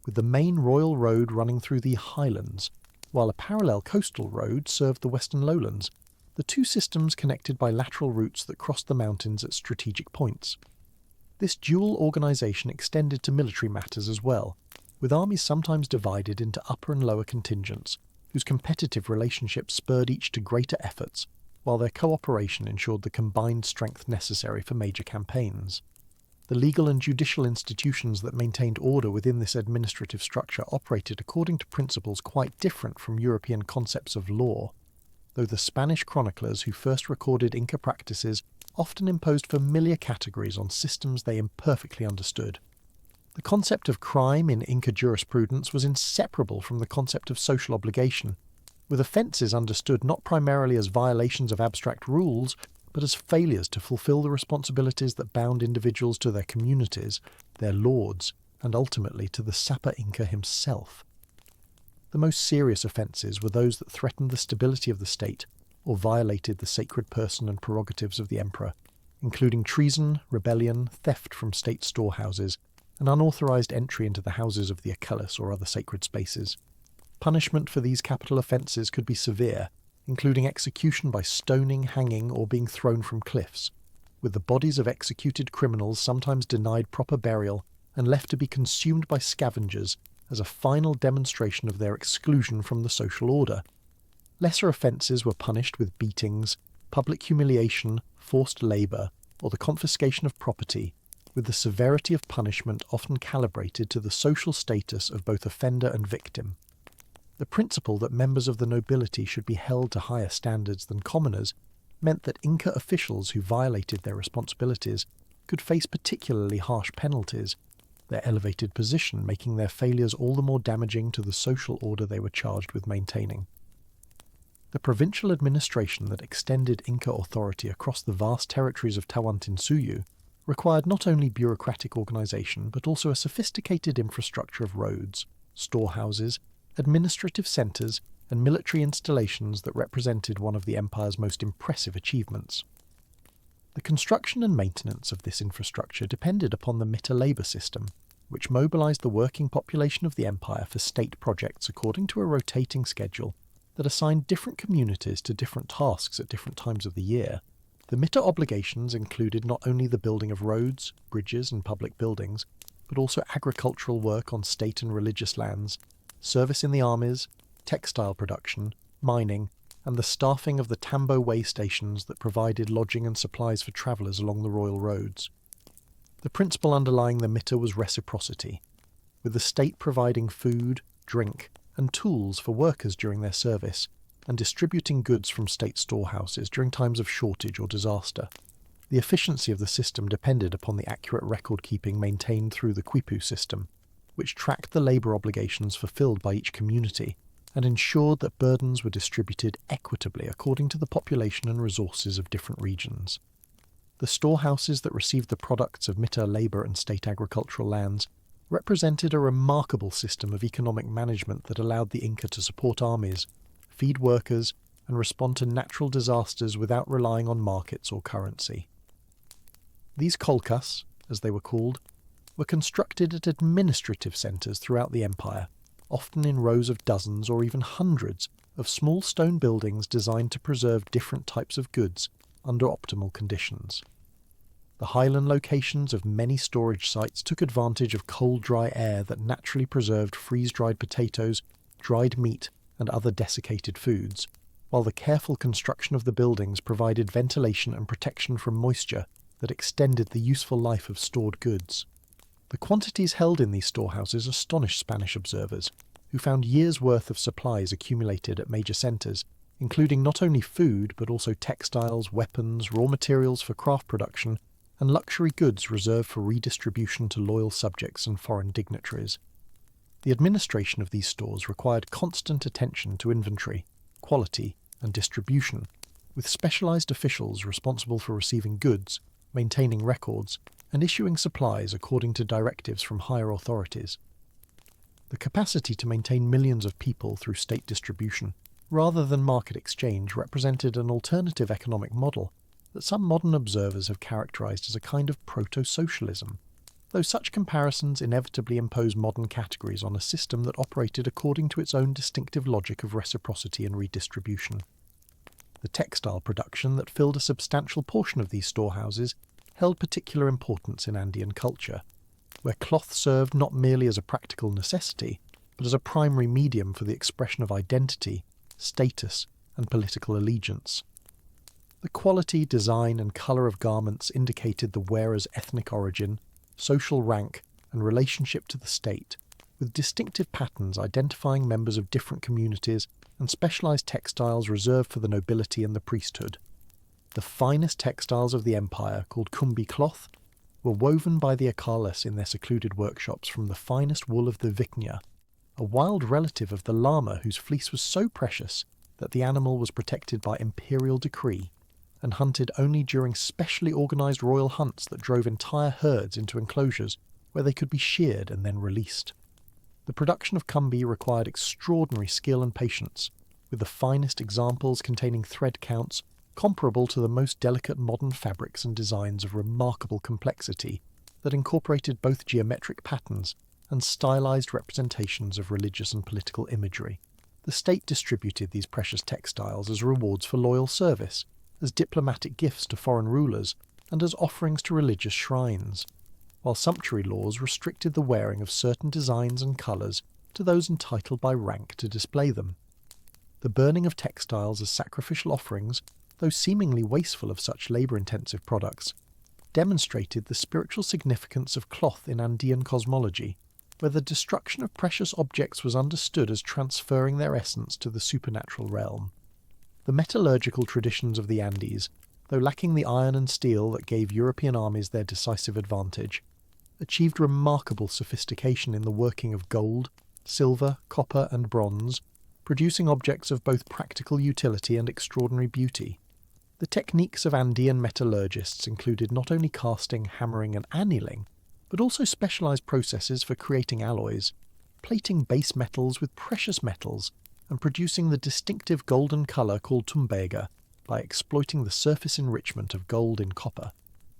with the main royal road running through the highlands, while a parallel coastal road served the western lowlands, the two systems connected by lateral routes that crossed the mountains at strategic points. This dual organisation extended to military matters as well, with armies sometimes divided into upper and lower contingents, whose competitive relationships spurred each to greater efforts, while their cooperation ensured the combined strength necessary for major campaigns. The legal and judicial institutions that maintained order within this administrative structure operated according to principles quite different from European concepts of law, though the Spanish chroniclers who first recorded Inca practices often imposed familiar categories on systems they imperfectly understood. The concept of crime in Inca jurisprudence was inseparable from the concept of social obligation, with offences understood not primarily as violations of abstract rules, but as failures to fulfil the responsibilities that bound individuals to their communities, their lords, and ultimately to the Sapa Inca himself. The most serious offences were those that threatened the stability of the state or violated the sacred person and prerogatives of the emperor, including treason, rebellion, theft from state storehouses, and unauthorized entry into the houses of the oculus or other sacred spaces. Punishment for these capital offences could be severe, including execution by stoning, hanging, or being thrown from cliffs, with the bodies of executed criminals sometimes denied proper burial and left to be consumed by scavengers as a final demonstration of their exclusion from the social order. Lesser offences were punished with beatings, public humiliation, forced labour, or the confiscation of property, with the severity of punishment often calibrated to the social status of both offender and victim. The principle that members of the nobility should be held to higher standards than commoners meant that Inca officials who violated their responsibilities could face particularly harsh penalties, their elevated position making their failures all the more damaging to the social order they were charged with maintaining. The provincial administration that extended Inca authority across the vast territories of Tawantinsuyu required not only bureaucratic organisation but also a sophisticated infrastructure of roads, storehouses, administrative centres, and military installations that represented one of the empire's most impressive achievements. The construction and maintenance of this infrastructure depended upon the mita labour system, which mobilised the working population of the empire for state projects according to a rotating schedule that assigned different communities to different tasks at different times of the year. The mita obligations included not only the building of roads, bridges, and public buildings, but also agricultural work on state and religious lands, service in the armies, textile production, mining, and the staffing of the tambo way stations that provided lodging and supplies for travellers along the royal roads. The principle underlying the mita was reciprocity, with the state providing food, drink, and tools for workers during their service, and distributing goods from state storehouses during times of shortage or disaster. The efficiency of the system depended upon the accurate record-keeping maintained through the quipu system, which tracked the labour obligations fulfilled by each community and ensured that burdens were distributed equitably according to the population and resources of different regions. The storehouses that received the products of mita labour and state agricultural lands represented a remarkable system of economic management that allowed the Inca to support armies, feed workers, and respond to natural disasters without relying on markets or currency. These kolkas, as they were called, were constructed at administrative centres throughout the empire, often in rows of dozens or even hundreds of small stone buildings designed to preserve different types of goods under optimal conditions. The highland locations of many storage sites took advantage of cold, dry air that naturally preserved freeze-dried potatoes, dried meat, and other desiccated foods, while the careful construction of the buildings provided ventilation and protection from moisture that extended the useful life of stored goods. The quantities held in these storehouses astonished Spanish observers, who found years' worth of supplies accumulated at major centres, including not only food but also textiles, weapons, raw materials for craft production, and luxury goods reserved for redistribution to loyal subjects and foreign dignitaries. The administration of these stores required constant attention to inventory, quality, and distribution, with specialised officials responsible for receiving goods, maintaining records, and issuing supplies according to directives from higher authorities. The capacity to maintain millions of people through state distribution, rather than market exchange, represented an alternative economic model that some modern observers have characterised as a kind of proto-socialism, though such comparisons inevitably impose modern categories on a system that operated according to its own distinctive logic of reciprocity and redistribution. The textile production that filled a substantial portion of these storehouses held particular importance in Andean culture, where cloth served not merely as a practical necessity, but as a primary medium for the expression of identity, status, and political allegiance. The quality, design, and colour of garments indicated the wearer's ethnic origin, social rank, and relationship to the state, with distinctive patterns identifying members of different communities and specialised textiles reserved for the nobility and the priesthood. The finest textiles of the empire, called kumbi cloth, were woven by the Acales in their secluded workshops from the finest wool of the Vicnia, a wild relative of the llama whose fleece was so precious that the animal was protected by imperial decree and hunted only during specially organised royal hunts that drove entire herds into enclosures where they could be sheared and then released. The production of kumbi required extraordinary skill and patience, with the finest examples containing thread counts comparable to the most delicate modern fabrics and designs of remarkable complexity that incorporated both geometric patterns and stylized representations of religious and political imagery. The state distributed these precious textiles as rewards for loyal service, as diplomatic gifts to foreign rulers, and as offerings to religious shrines, while sumptuary laws restricted the wearing of certain designs and colours to those entitled by rank to display them. The burning of textiles as sacrificial offerings, though seemingly wasteful of such labour-intensive products, demonstrated the spiritual significance of cloth in Andean cosmology, where the destruction of precious objects was understood as transferring their essence to the supernatural realm. The metallurgical traditions of the Andes, though lacking the iron and steel that gave European armies their decisive advantage, achieved remarkable sophistication in the working of gold, silver, copper and bronze, producing objects of both practical utility and extraordinary beauty. The techniques of Andean metallurgists included not only casting, hammering and annealing, but also specialised processes for creating alloys, plating base metals with precious metals, and producing the distinctive golden colour called tumbega by exploiting the surface enrichment of gold in copper,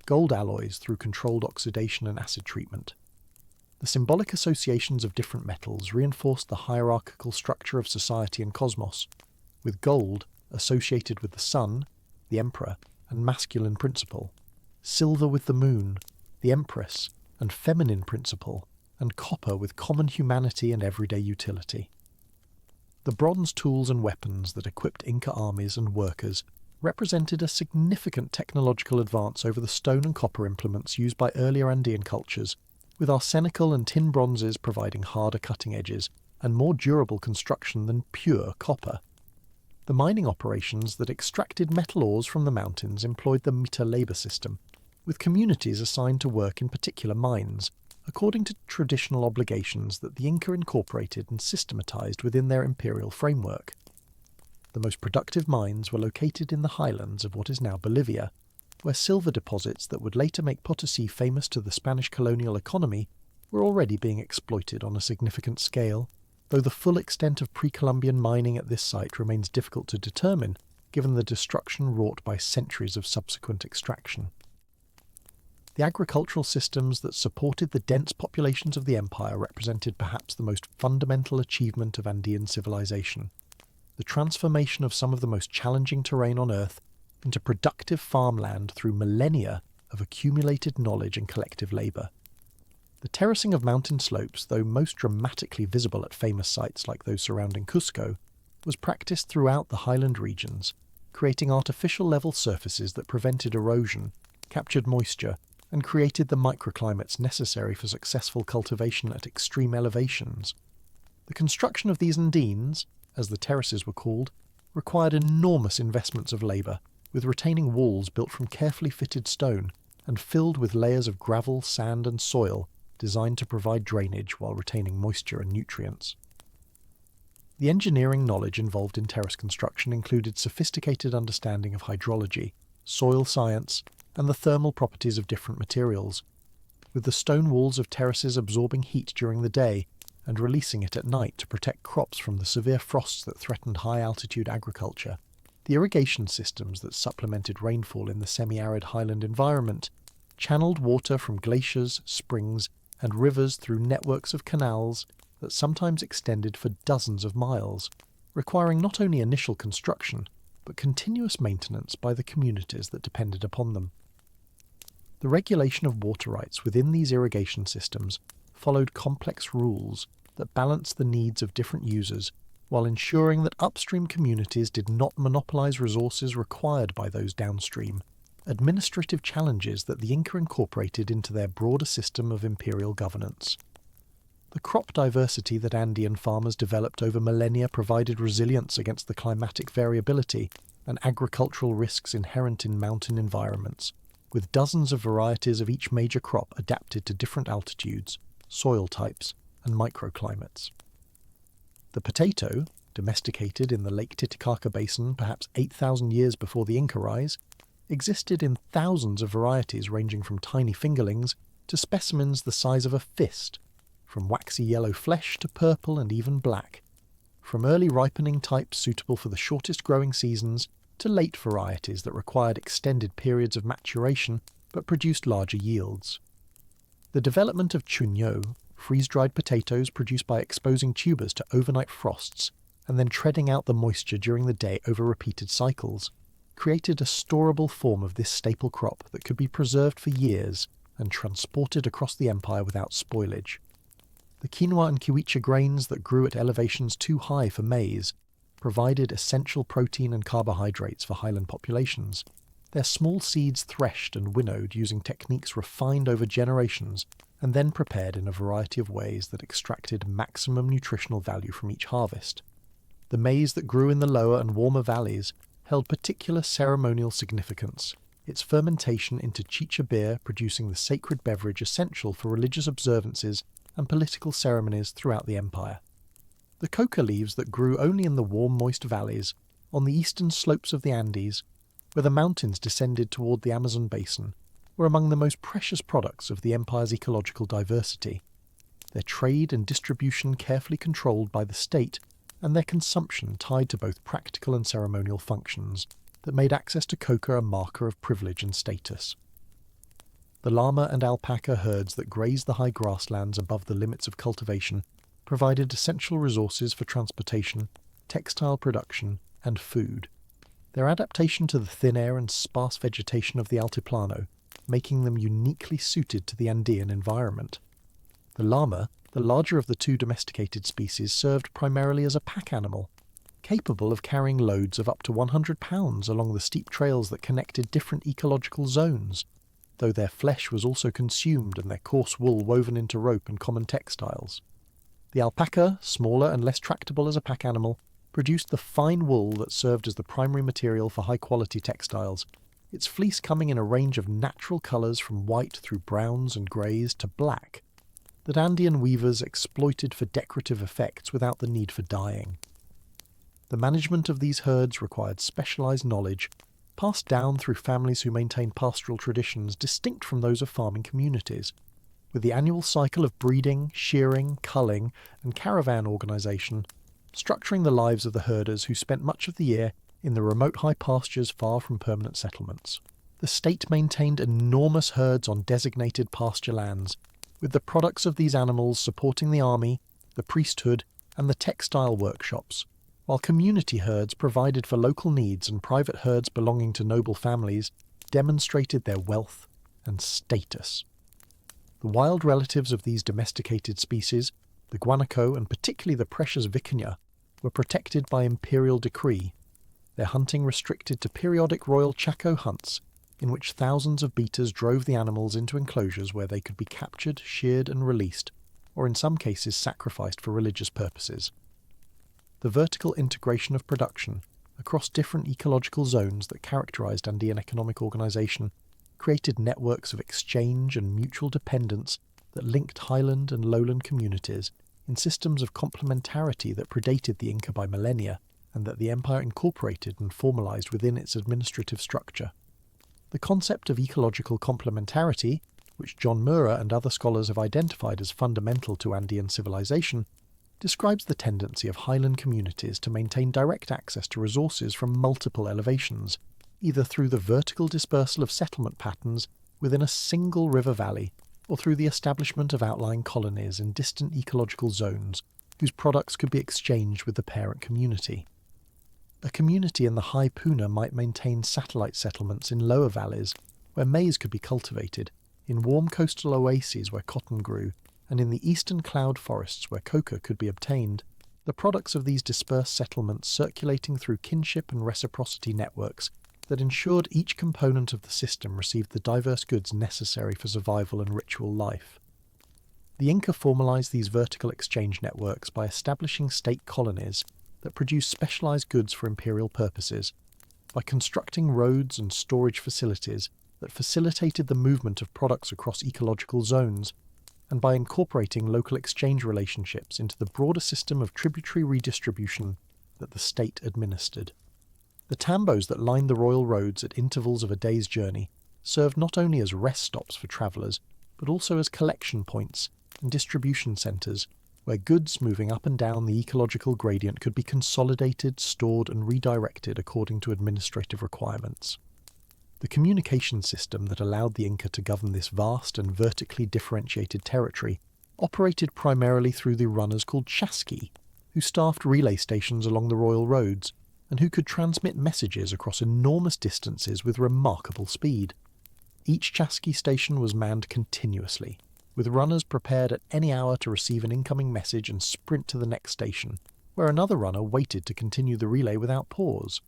gold alloys through controlled oxidation and acid treatment. The symbolic associations of different metals reinforced the hierarchical structure of society and cosmos, with gold associated with the sun, the emperor, and masculine principle, silver with the moon, the empress, and feminine principle, and copper with common humanity and everyday utility. The bronze tools and weapons that equipped Inca armies and workers represented a significant technological advance over the stone and copper implements used by earlier Andean cultures, with arsenical and tin bronzes providing harder cutting edges and more durable construction than pure copper. The mining operations that extracted metal ores from the mountains employed the meter labour system, with communities assigned to work in particular mines, according to traditional obligations that the Inca incorporated and systematized within their imperial framework. The most productive mines were located in the highlands of what is now Bolivia, where silver deposits that would later make Potosí famous to the Spanish colonial economy were already being exploited on a significant scale, though the full extent of pre-Columbian mining at this site remains difficult to determine, given the destruction wrought by centuries of subsequent extraction. The agricultural systems that supported the dense populations of the empire represented perhaps the most fundamental achievement of Andean civilization: the transformation of some of the most challenging terrain on Earth into productive farmland through millennia of accumulated knowledge and collective labour. The terracing of mountain slopes, though most dramatically visible at famous sites like those surrounding Cusco, was practised throughout the highland regions, creating artificial level surfaces that prevented erosion, captured moisture, and created the microclimates necessary for successful cultivation at extreme elevations. The construction of these andines, as the terraces were called, required enormous investments of labour, with retaining walls built from carefully fitted stone and filled with layers of gravel, sand and soil designed to provide drainage while retaining moisture and nutrients. The engineering knowledge involved in terrace construction included sophisticated understanding of hydrology, soil science, and the thermal properties of different materials, with the stone walls of terraces absorbing heat during the day and releasing it at night to protect crops from the severe frosts that threatened high-altitude agriculture. The irrigation systems that supplemented rainfall in the semi-arid highland environment channeled water from glaciers, springs, and rivers through networks of canals that sometimes extended for dozens of miles, requiring not only initial construction, but continuous maintenance by the communities that depended upon them. The regulation of water rights within these irrigation systems followed complex rules that balanced the needs of different users while ensuring that upstream communities did not monopolize resources required by those downstream, administrative challenges that the Inca incorporated into their broader system of imperial governance. The crop diversity that Andean farmers developed over millennia provided resilience against the climatic variability and agricultural risks inherent in mountain environments, with dozens of varieties of each major crop adapted to different altitudes, soil types, and microclimates. The potato, domesticated in the Lake Titicaca Basin perhaps 8,000 years before the Inca rise, existed in thousands of varieties ranging from tiny fingerlings to specimens the size of a fist, from waxy yellow flesh to purple and even black, from early ripening types suitable for the shortest growing seasons to late varieties that required extended periods of maturation but produced larger yields. The development of chuño, freeze-dried potatoes produced by exposing tubers to overnight frosts and then treading out the moisture during the day over repeated cycles, created a storable form of this staple crop that could be preserved for years and transported across the empire without spoilage. The quinoa and kiwicha grains that grew at elevations too high for maize provided essential protein and carbohydrates for highland populations, their small seeds threshed and winnowed using techniques refined over generations and then prepared in a variety of ways that extracted maximum nutritional value from each harvest. The maize that grew in the lower and warmer valleys held particular ceremonial significance, its fermentation into chicha beer producing the sacred beverage essential for religious observances and political ceremonies throughout the empire. The coca leaves that grew only in the warm, moist valleys, on the eastern slopes of the Andes, where the mountains descended toward the Amazon basin, were among the most precious products of the empire's ecological diversity, their trade and distribution carefully controlled by the state, and their consumption tied to both practical and ceremonial functions that made access to coca a marker of privilege and status. The llama and alpaca herds that grazed the high grasslands above the limits of cultivation provided essential resources for transportation, textile production, and food. Their adaptation to the thin air and sparse vegetation of the Altiplano, making them uniquely suited to the Andean environment. The llama, the larger of the two domesticated species, served primarily as a pack animal, capable of carrying loads of up to 100 pounds along the steep trails that connected different ecological zones, though their flesh was also consumed and their coarse wool woven into rope and common textiles. The alpaca, smaller and less tractable as a pack animal, produced the fine wool that served as the primary material for high-quality textiles, its fleece coming in a range of natural colours from white through browns and greys to black, that Andean weavers exploited for decorative effects without the need for dyeing. The management of these herds required specialised knowledge, passed down through families who maintained pastoral traditions distinct from those of farming communities, with the annual cycle of breeding, shearing, culling, and caravan organisation, structuring the lives of the herders who spent much of the year in the remote high pastures far from permanent settlements. The state maintained enormous herds on designated pasture lands, with the products of these animals supporting the army, the priesthood, and the textile workshops, while community herds provided for local needs and private herds belonging to noble families demonstrated their wealth and status. The wild relatives of these domesticated species, the guanaco and particularly the precious vicuña, were protected by imperial decree, their hunting restricted to periodic royal Chaco hunts, in which thousands of beaters drove the animals into enclosures where they could be captured, sheared and released, or in some cases sacrificed for religious purposes. The vertical integration of production across different ecological zones that characterized Andean economic organization created networks of exchange and mutual dependence that linked highland and lowland communities in systems of complementarity that predated the Inca by millennia and that the empire incorporated and formalized within its administrative structure. The concept of ecological complementarity, which John Mura and other scholars have identified as fundamental to Andean civilization, describes the tendency of highland communities to maintain direct access to resources from multiple elevations, either through the vertical dispersal of settlement patterns within a single river valley or through the establishment of outlying colonies in distant ecological zones whose products could be exchanged with the parent community. A community in the High Puna might maintain satellite settlements in lower valleys where maize could be cultivated, in warm coastal oases where cotton grew, and in the eastern cloud forests where coca could be obtained, the products of these dispersed settlements circulating through kinship and reciprocity networks that ensured each component of the system received the diverse goods necessary for survival and ritual life. The Inca formalized these vertical exchange networks by establishing state colonies that produced specialized goods for imperial purposes, by constructing roads and storage facilities that facilitated the movement of products across ecological zones, and by incorporating local exchange relationships into the broader system of tributary redistribution that the state administered. The tambos that lined the royal roads at intervals of a day's journey served not only as rest stops for travellers, but also as collection points and distribution centres where goods moving up and down the ecological gradient could be consolidated, stored and redirected according to administrative requirements. The communication system that allowed the Inca to govern this vast and vertically differentiated territory operated primarily through the runners called chasqui, who staffed relay stations along the royal roads and who could transmit messages across enormous distances with remarkable speed. Each chasqui station was manned continuously, with runners prepared at any hour to receive an incoming message and sprint to the next station, where another runner waited to continue the relay without pause.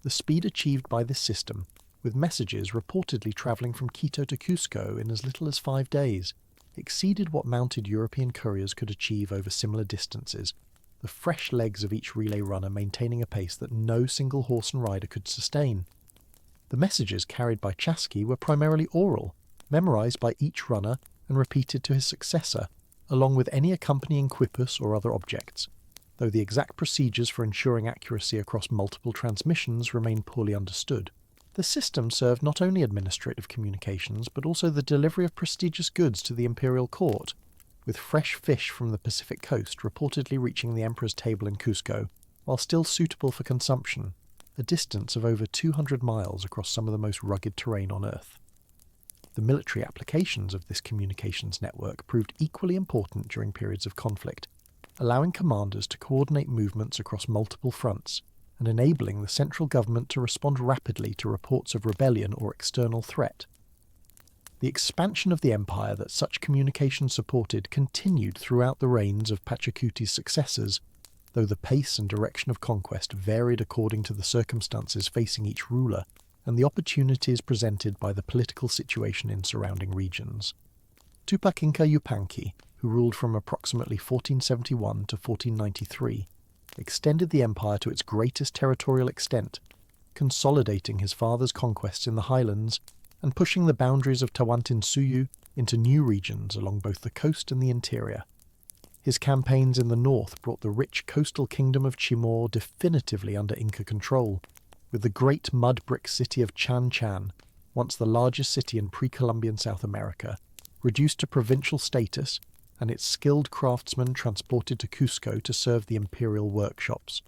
The speed achieved by this system, with messages reportedly travelling from Quito to Cusco in as little as 5 days, exceeded what mounted European couriers could achieve over similar distances, the fresh legs of each relay runner maintaining a pace that no single horse and rider could sustain. The messages carried by chasqui were primarily oral, memorised by each runner and repeated to his successor, along with any accompanying quipus or other objects, though the exact procedures for ensuring accuracy across multiple transmissions remain poorly understood. The system served not only administrative communications, but also the delivery of prestigious goods to the imperial court, with fresh fish from the Pacific coast reportedly reaching the emperor's table in Cusco, while still suitable for consumption, a distance of over 200 miles across some of the most rugged terrain on Earth. The military applications of this communications network proved equally important during periods of conflict, allowing commanders to coordinate movements across multiple fronts and enabling the central government to respond rapidly to reports of rebellion or external threat. The expansion of the empire that such communication supported continued throughout the reigns of Pachacuti's successors, though the pace and direction of conquest varied according to the circumstances facing each ruler and the opportunities presented by the political situation in surrounding regions. Tupac Inka Yupanqui, who ruled from approximately 1471 to 1493, extended the empire to its greatest territorial extent, consolidating his father's conquests in the highlands and pushing the boundaries of Tawantinsuyu into new regions along both the coast and the interior. His campaigns in the north brought the rich coastal kingdom of Timor definitively under Inca control, with the great mud brick city of Chan Chan, once the largest city in pre-Columbian South America, reduced to provincial status and its skilled craftsmen transported to Cusco to serve the imperial workshops.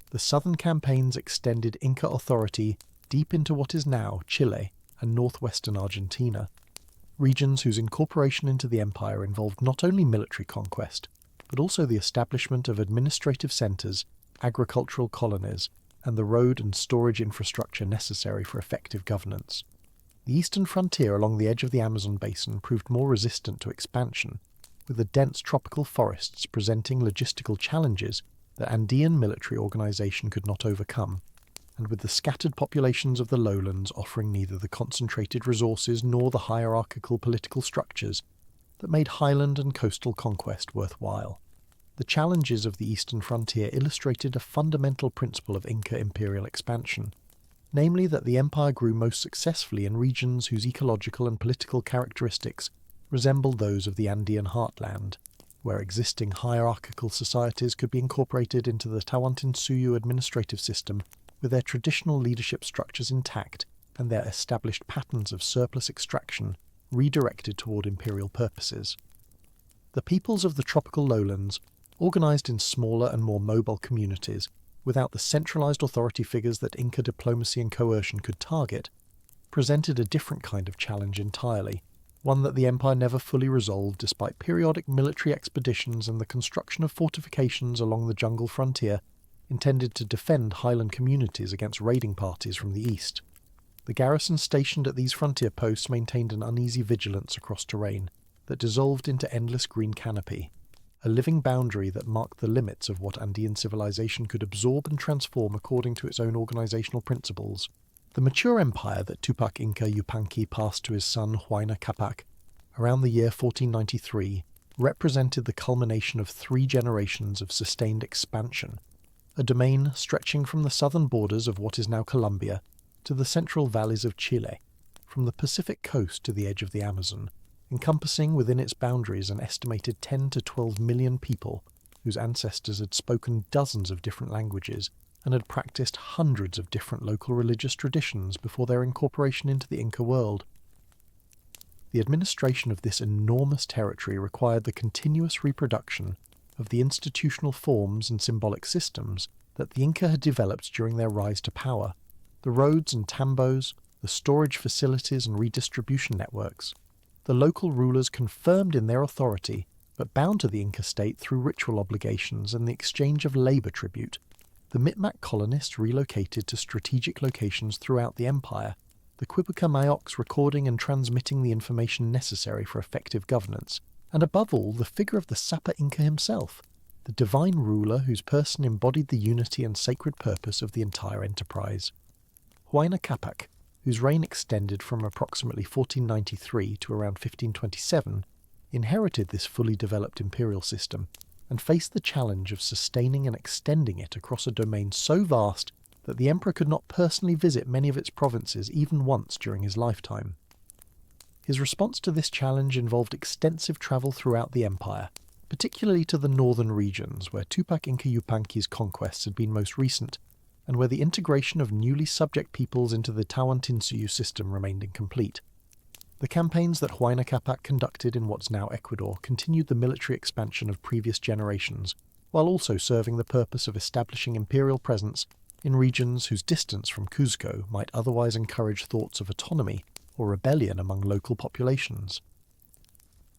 The southern campaigns extended Inca authority deep into what is now Chile and northwestern Argentina, regions whose incorporation into the empire involved not only military conquest, but also the establishment of administrative centres, agricultural colonies, and the road and storage infrastructure necessary for effective governance. The eastern frontier along the edge of the Amazon basin proved more resistant to expansion, with the dense tropical forests presenting logistical challenges that Andean military organisation could not overcome, and with the scattered populations of the lowlands offering neither the concentrated resources nor the hierarchical political structures that made highland and coastal conquest worthwhile. The challenges of the eastern frontier illustrated a fundamental principle of Inca imperial expansion, namely that the empire grew most successfully in regions whose ecological and political characteristics resembled those of the Andean heartland, where existing hierarchical societies could be incorporated into the Tawantinsuyu administrative system with their traditional leadership structures intact and their established patterns of surplus extraction redirected toward imperial purposes. The peoples of the tropical lowlands, organised in smaller and more mobile communities, without the centralised authority figures that Inca diplomacy and coercion could target, presented a different kind of challenge entirely, one that the empire never fully resolved despite periodic military expeditions and the construction of fortifications along the jungle frontier intended to defend highland communities against raiding parties from the east. The garrisons stationed at these frontier posts maintained an uneasy vigilance across terrain that dissolved into endless green canopy, a living boundary that marked the limits of what Andean civilization could absorb and transform according to its own organizational principles. The mature empire that Tupac Inka Yupanqui passed to his son Huayna Capac around the year 1493 represented the culmination of 3 generations of sustained expansion, a domain stretching from the southern borders of what is now Colombia to the central valleys of Chile. from the Pacific coast to the edge of the Amazon, encompassing within its boundaries an estimated 10 to 12 million people whose ancestors had spoken dozens of different languages and had practiced hundreds of different local religious traditions before their incorporation into the Inca world. The administration of this enormous territory required the continuous reproduction of the institutional forms and symbolic systems that the Inca had developed during their rise to power, the roads and tambos, the storage facilities and redistribution networks. The local rulers confirmed in their authority, but bound to the Inca state through ritual obligations and the exchange of labour tribute. The Micmac colonists relocated to strategic locations throughout the empire, the Quipuca recording and transmitting the information necessary for effective governance, and above all the figure of the Sapa Inca himself, the divine ruler whose person embodied the unity and sacred purpose of the entire enterprise. Huayna Capac, whose reign extended from approximately 1493 to around 1527, inherited this fully developed imperial system and faced the challenge of sustaining and extending it across a domain so vast that the emperor could not personally visit many of its provinces even once during his lifetime. His response to this challenge involved extensive travel throughout the empire, particularly to the northern regions where Tupac Inca Yupanqui's conquests had been most recent, and where the integration of newly subject peoples into the Tawantinsuyu system remained incomplete. The campaigns that Huayna Capac conducted in what's now Ecuador continued the military expansion of previous generations, while also serving the purpose of establishing imperial presence in regions whose distance from Cuzco might otherwise encourage thoughts of autonomy or rebellion among local populations.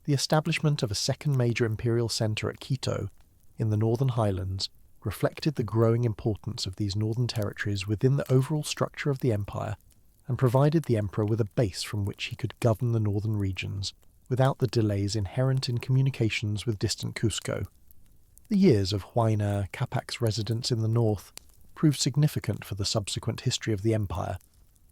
The establishment of a second major imperial centre at Quito, in the northern highlands, reflected the growing importance of these northern territories within the overall structure of the empire, and provided the emperor with a base from which he could govern the northern regions, without the delays inherent in communications with distant Cusco. The years of Huayna Capac's residence in the north proved significant for the subsequent history of the empire,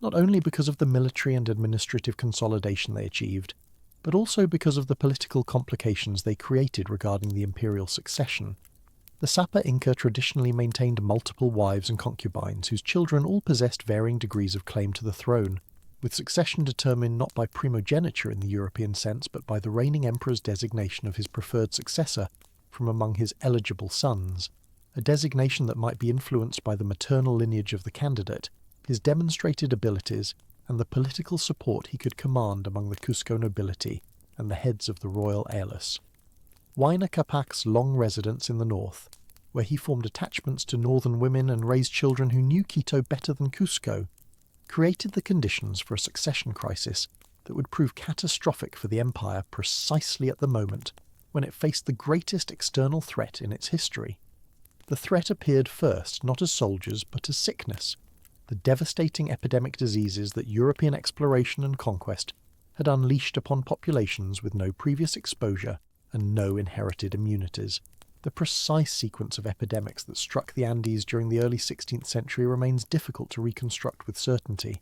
not only because of the military and administrative consolidation they achieved, but also because of the political complications they created regarding the imperial succession. The Sapa Inca traditionally maintained multiple wives and concubines whose children all possessed varying degrees of claim to the throne, with succession determined not by primogeniture in the European sense but by the reigning emperor's designation of his preferred successor from among his eligible sons, a designation that might be influenced by the maternal lineage of the candidate, his demonstrated abilities, and the political support he could command among the Cusco nobility and the heads of the royal aeolus. Huayna Capac's long residence in the north, where he formed attachments to northern women and raised children who knew Quito better than Cusco, created the conditions for a succession crisis that would prove catastrophic for the empire precisely at the moment when it faced the greatest external threat in its history. The threat appeared first not as soldiers but as sickness, the devastating epidemic diseases that European exploration and conquest had unleashed upon populations with no previous exposure and no inherited immunities. The precise sequence of epidemics that struck the Andes during the early 16th century remains difficult to reconstruct with certainty,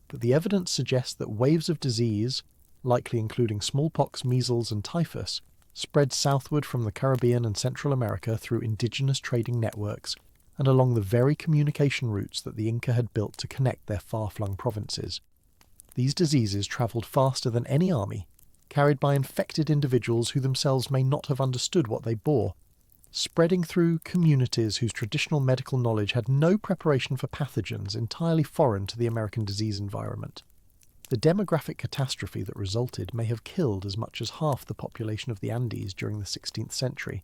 but the evidence suggests that waves of disease, likely including smallpox, measles and typhus, spread southward from the Caribbean and Central America through indigenous trading networks and along the very communication routes that the Inca had built to connect their far-flung provinces. These diseases travelled faster than any army, carried by infected individuals who themselves may not have understood what they bore, spreading through communities whose traditional medical knowledge had no preparation for pathogens entirely foreign to the American disease environment. The demographic catastrophe that resulted may have killed as much as half the population of the Andes during the 16th century,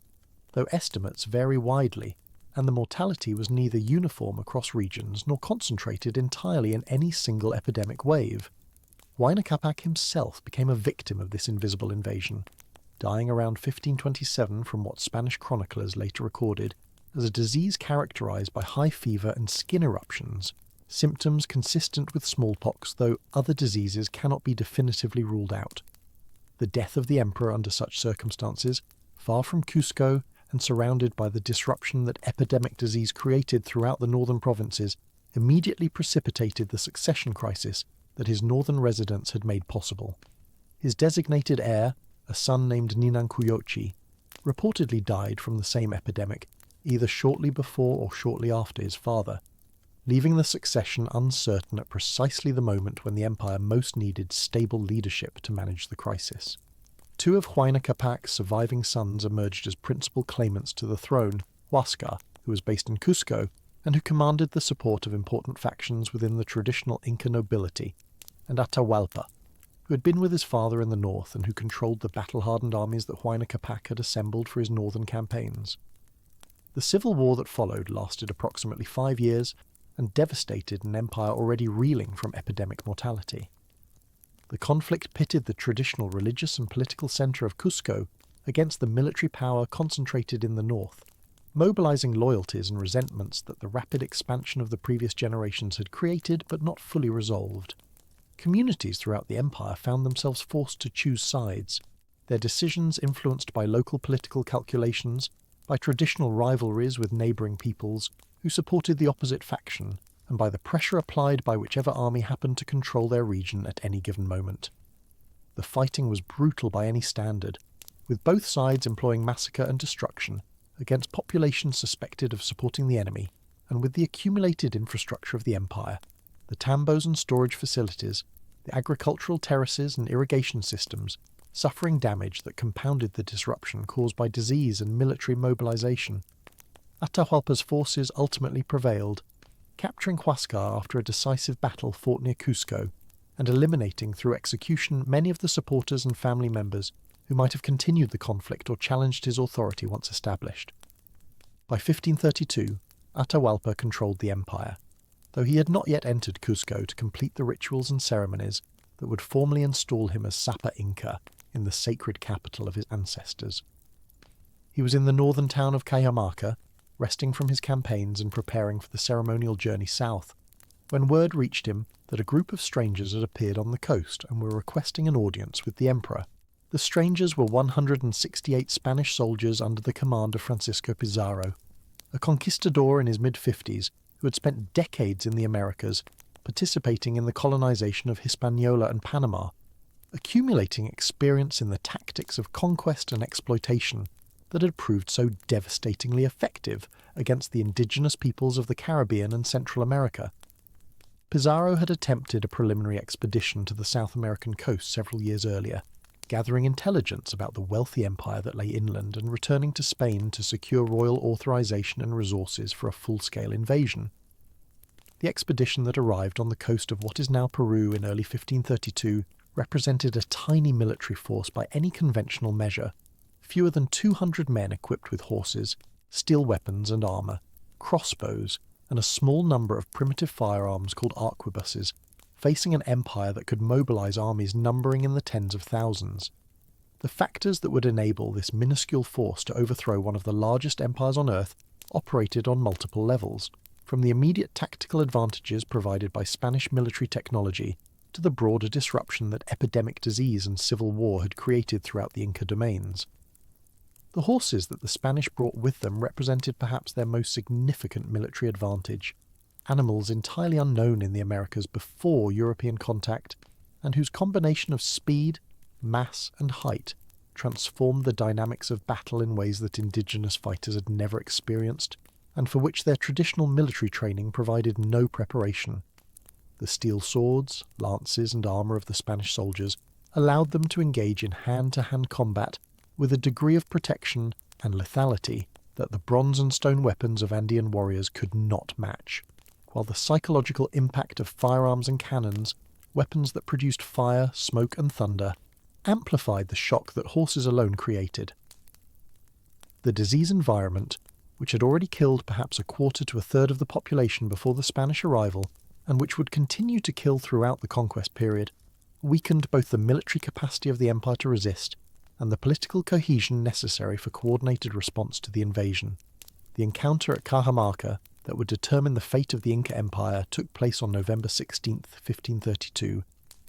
though estimates vary widely, and the mortality was neither uniform across regions nor concentrated entirely in any single epidemic wave. Huayna Capac himself became a victim of this invisible invasion, dying around 1527 from what Spanish chroniclers later recorded as a disease characterized by high fever and skin eruptions, symptoms consistent with smallpox, though other diseases cannot be definitively ruled out. The death of the emperor under such circumstances, far from Cusco and surrounded by the disruption that epidemic disease created throughout the northern provinces, immediately precipitated the succession crisis that his northern residence had made possible. His designated heir, a son named Ninankuyochi, reportedly died from the same epidemic, either shortly before or shortly after his father. leaving the succession uncertain at precisely the moment when the empire most needed stable leadership to manage the crisis. Two of Huayna Capac's surviving sons emerged as principal claimants to the throne: Huascar, who was based in Cusco and who commanded the support of important factions within the traditional Inca nobility, and Atahualpa, who had been with his father in the north and who controlled the battle-hardened armies that Huayna Capac had assembled for his northern campaigns. The civil war that followed lasted approximately 5 years and devastated an empire already reeling from epidemic mortality. The conflict pitted the traditional religious and political centre of Cusco against the military power concentrated in the north, mobilizing loyalties and resentments that the rapid expansion of the previous generations had created but not fully resolved. Communities throughout the empire found themselves forced to choose sides, their decisions influenced by local political calculations, by traditional rivalries with neighbouring peoples who supported the opposite faction, and by the pressure applied by whichever army happened to control their region at any given moment. The fighting was brutal by any standard, with both sides employing massacre and destruction against populations suspected of supporting the enemy, and with the accumulated infrastructure of the empire, the tambos and storage facilities, the agricultural terraces and irrigation systems, suffering damage that compounded the disruption caused by disease and military mobilization. Atahualpa's forces ultimately prevailed, capturing Huascar after a decisive battle fought near Cusco, and eliminating through execution many of the supporters and family members who might have continued the conflict or challenged his authority once established. By 1532, Atahualpa controlled the empire, though he had not yet entered Cusco to complete the rituals and ceremonies that would formally install him as Sapa Inca in the sacred capital of his ancestors. He was in the northern town of Cajamarca, resting from his campaigns and preparing for the ceremonial journey south, when word reached him that a group of strangers had appeared on the coast and were requesting an audience with the emperor. The strangers were 168 Spanish soldiers under the command of Francisco Pizarro, a conquistador in his mid-50s who had spent decades in the Americas, participating in the colonization of Hispaniola and Panama, accumulating experience in the tactics of conquest and exploitation that had proved so devastatingly effective against the indigenous peoples of the Caribbean and Central America. Pizarro had attempted a preliminary expedition to the South American coast several years earlier, gathering intelligence about the wealthy empire that lay inland and returning to Spain to secure royal authorization and resources for a full-scale invasion. The expedition that arrived on the coast of what is now Peru in early 1532 represented a tiny military force by any conventional measure, fewer than 200 men equipped with horses, steel weapons and armour, crossbows, and a small number of primitive firearms called arquebuses, facing an empire that could mobilise armies numbering in the tens of thousands. The factors that would enable this minuscule force to overthrow one of the largest empires on Earth operated on multiple levels, from the immediate tactical advantages provided by Spanish military technology to the broader disruption that epidemic disease and civil war had created throughout the Inca domains. The horses that the Spanish brought with them represented perhaps their most significant military advantage, animals entirely unknown in the Americas before European contact, and whose combination of speed, mass and height transformed the dynamics of battle in ways that indigenous fighters had never experienced, and for which their traditional military training provided no preparation. The steel swords, lances and armour of the Spanish soldiers allowed them to engage in hand-to-hand combat with a degree of protection and lethality that the bronze and stone weapons of Andean warriors could not match, while the psychological impact of firearms and cannons, weapons that produced fire, smoke and thunder, amplified the shock that horses alone created. The disease environment, which had already killed perhaps a quarter to a third of the population before the Spanish arrival, and which would continue to kill throughout the conquest period, weakened both the military capacity of the empire to resist and the political cohesion necessary for coordinated response to the invasion. The encounter at Cajamarca that would determine the fate of the Inca Empire took place on November 16, 1532,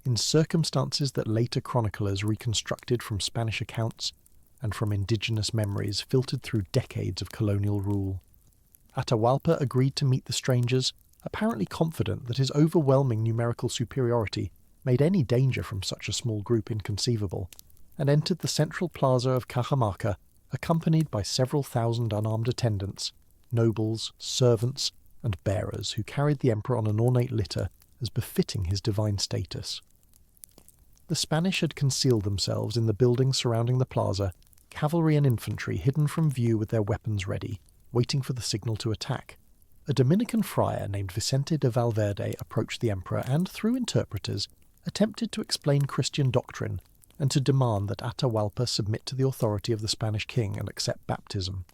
in circumstances that later chroniclers reconstructed from Spanish accounts and from indigenous memories filtered through decades of colonial rule. Atahualpa agreed to meet the strangers, apparently confident that his overwhelming numerical superiority made any danger from such a small group inconceivable, and entered the central plaza of Cajamarca accompanied by several thousand unarmed attendants, nobles, servants, and bearers who carried the emperor on an ornate litter as befitting his divine status. The Spanish had concealed themselves in the buildings surrounding the plaza, cavalry and infantry hidden from view with their weapons ready, waiting for the signal to attack. A Dominican friar named Vicente de Valverde approached the emperor and, through interpreters, attempted to explain Christian doctrine and to demand that Atahualpa submit to the authority of the Spanish king and accept baptism.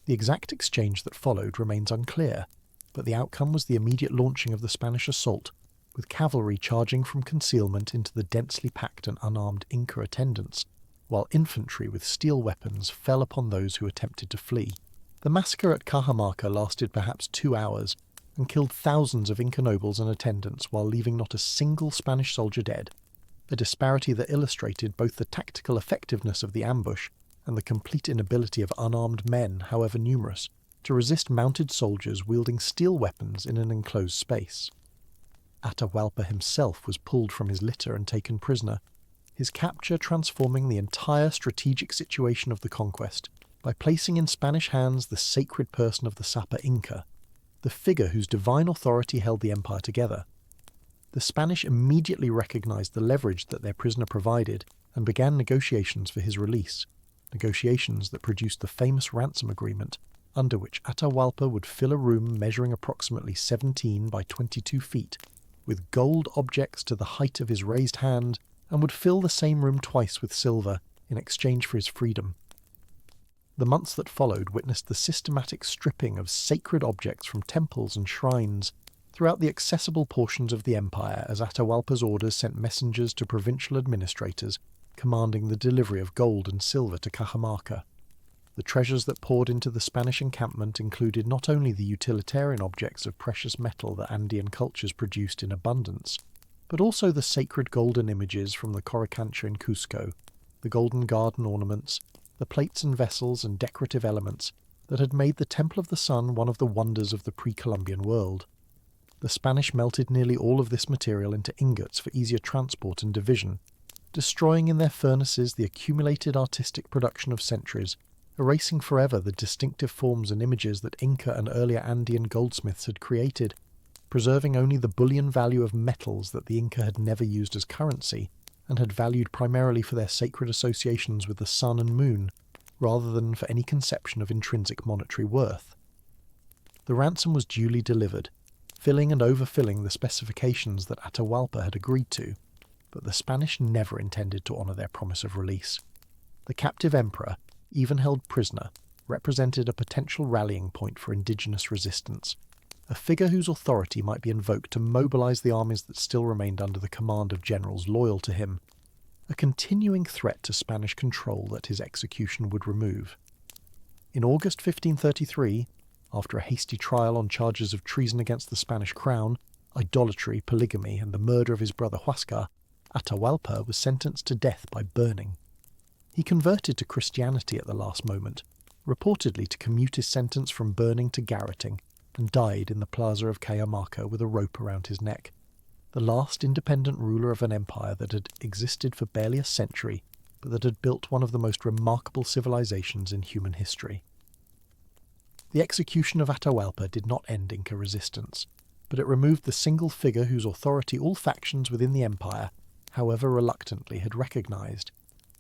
The exact exchange that followed remains unclear, but the outcome was the immediate launching of the Spanish assault, with cavalry charging from concealment into the densely packed and unarmed Inca attendants, while infantry with steel weapons fell upon those who attempted to flee. The massacre at Cajamarca lasted perhaps 2 hours and killed thousands of Inca nobles and attendants while leaving not a single Spanish soldier dead, a disparity that illustrated both the tactical effectiveness of the ambush and the complete inability of unarmed men, however numerous, to resist mounted soldiers wielding steel weapons in an enclosed space. Atahualpa himself was pulled from his litter and taken prisoner, his capture transforming the entire strategic situation of the conquest by placing in Spanish hands the sacred person of the Sapa Inca, the figure whose divine authority held the empire together. The Spanish immediately recognized the leverage that their prisoner provided and began negotiations for his release, negotiations that produced the famous ransom agreement, under which Atahualpa would fill a room measuring approximately 17 by 22 feet, with gold objects to the height of his raised hand, and would fill the same room twice with silver in exchange for his freedom. The months that followed witnessed the systematic stripping of sacred objects from temples and shrines throughout the accessible portions of the empire as Atahualpa's orders sent messengers to provincial administrators commanding the delivery of gold and silver to Cajamarca. The treasures that poured into the Spanish encampment included not only the utilitarian objects of precious metal that Andean cultures produced in abundance, but also the sacred golden images from the Coricancha in Cusco, the golden garden ornaments, the plates and vessels and decorative elements that had made the Temple of the Sun one of the wonders of the pre-Columbian world. The Spanish melted nearly all of this material into ingots for easier transport and division, destroying in their furnaces the accumulated artistic production of centuries, erasing forever the distinctive forms and images that Inca and earlier Andean goldsmiths had created, preserving only the bullion value of metals that the Inca had never used as currency, and had valued primarily for their sacred associations with the sun and moon, rather than for any conception of intrinsic monetary worth. The ransom was duly delivered, filling and overfilling the specifications that Atahualpa had agreed to, but the Spanish never intended to honour their promise of release. The captive emperor, even held prisoner, represented a potential rallying point for indigenous resistance, a figure whose authority might be invoked to mobilise the armies that still remained under the command of generals loyal to him, a continuing threat to Spanish control that his execution would remove. In August 1533, after a hasty trial on charges of treason against the Spanish crown, idolatry, polygamy, and the murder of his brother Huascar, Atahualpa was sentenced to death by burning. He converted to Christianity at the last moment, reportedly to commute his sentence from burning to garroting, and died in the plaza of Cajamarca with a rope around his neck, the last independent ruler of an empire that had existed for barely a century, but that had built one of the most remarkable civilizations in human history. The execution of Atahualpa did not end Inca resistance, but it removed the single figure whose authority all factions within the empire, however reluctantly, had recognized,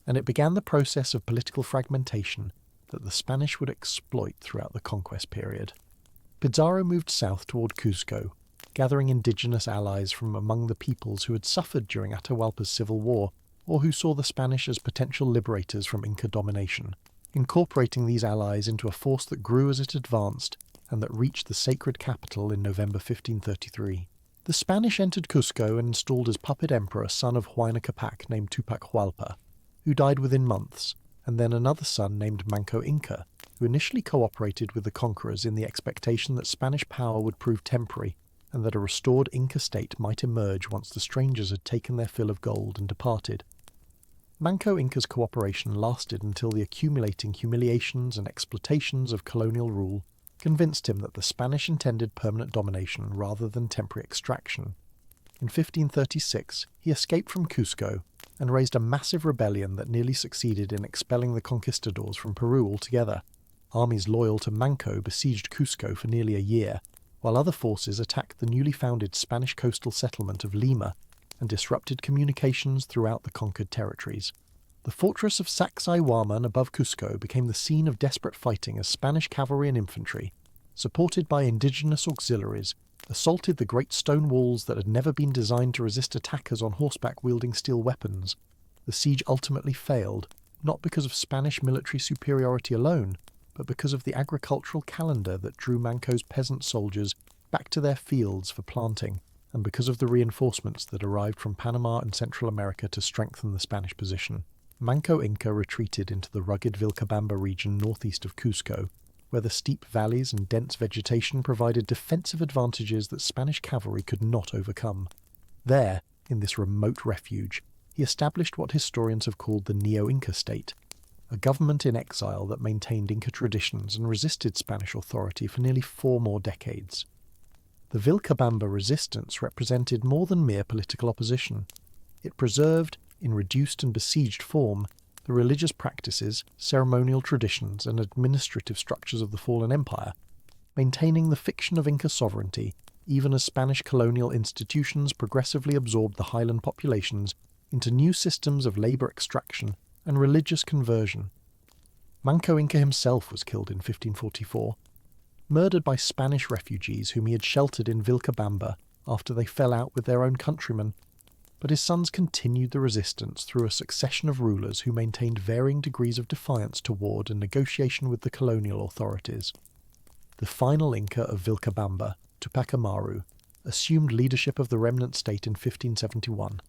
and it began the process of political fragmentation that the Spanish would exploit throughout the conquest period. Pizarro moved south toward Cusco, gathering indigenous allies from among the peoples who had suffered during Atahualpa's civil war, or who saw the Spanish as potential liberators from Inca domination, incorporating these allies into a force that grew as it advanced and that reached the sacred capital in November 1533. The Spanish entered Cusco and installed as puppet emperor a son of Huayna Capac named Tupac Hualpa, who died within months, and then another son named Manco Inca, who initially cooperated with the conquerors in the expectation that Spanish power would prove temporary and that a restored Inca state might emerge once the strangers had taken their fill of gold and departed. Manco Inca's cooperation lasted until the accumulating humiliations and exploitations of colonial rule convinced him that the Spanish intended permanent domination rather than temporary extraction. In 1536, he escaped from Cusco and raised a massive rebellion that nearly succeeded in expelling the conquistadors from Peru altogether. Armies loyal to Manco besieged Cusco for nearly a year, while other forces attacked the newly founded Spanish coastal settlement of Lima and disrupted communications throughout the conquered territories. The fortress of Sacsayhuaman above Cusco became the scene of desperate fighting as Spanish cavalry and infantry, supported by indigenous auxiliaries, assaulted the great stone walls that had never been designed to resist attackers on horseback wielding steel weapons. The siege ultimately failed, not because of Spanish military superiority alone, but because of the agricultural calendar that drew Manco's peasant soldiers back to their fields for planting, and because of the reinforcements that arrived from Panama and Central America to strengthen the Spanish position. Manco Inca retreated into the rugged Vilcabamba region northeast of Cusco, where the steep valleys and dense vegetation provided defensive advantages that Spanish cavalry could not overcome. There, in this remote refuge, he established what historians have called the Neo-Inca state, a government in exile that maintained Inca traditions and resisted Spanish authority for nearly 4 more decades. The Vilcabamba resistance represented more than mere political opposition. It preserved, in reduced and besieged form, the religious practices, ceremonial traditions, and administrative structures of the fallen empire, maintaining the fiction of Inca sovereignty, even as Spanish colonial institutions progressively absorbed the highland populations into new systems of labour extraction and religious conversion. Manco Inca himself was killed in 1544, murdered by Spanish refugees whom he had sheltered in Vilcabamba after they fell out with their own countrymen, but his sons continued the resistance through a succession of rulers who maintained varying degrees of defiance toward and negotiation with the colonial authorities. The final Inca of Vilcabamba, Tupac Amaru, assumed leadership of the remnant state in 1571,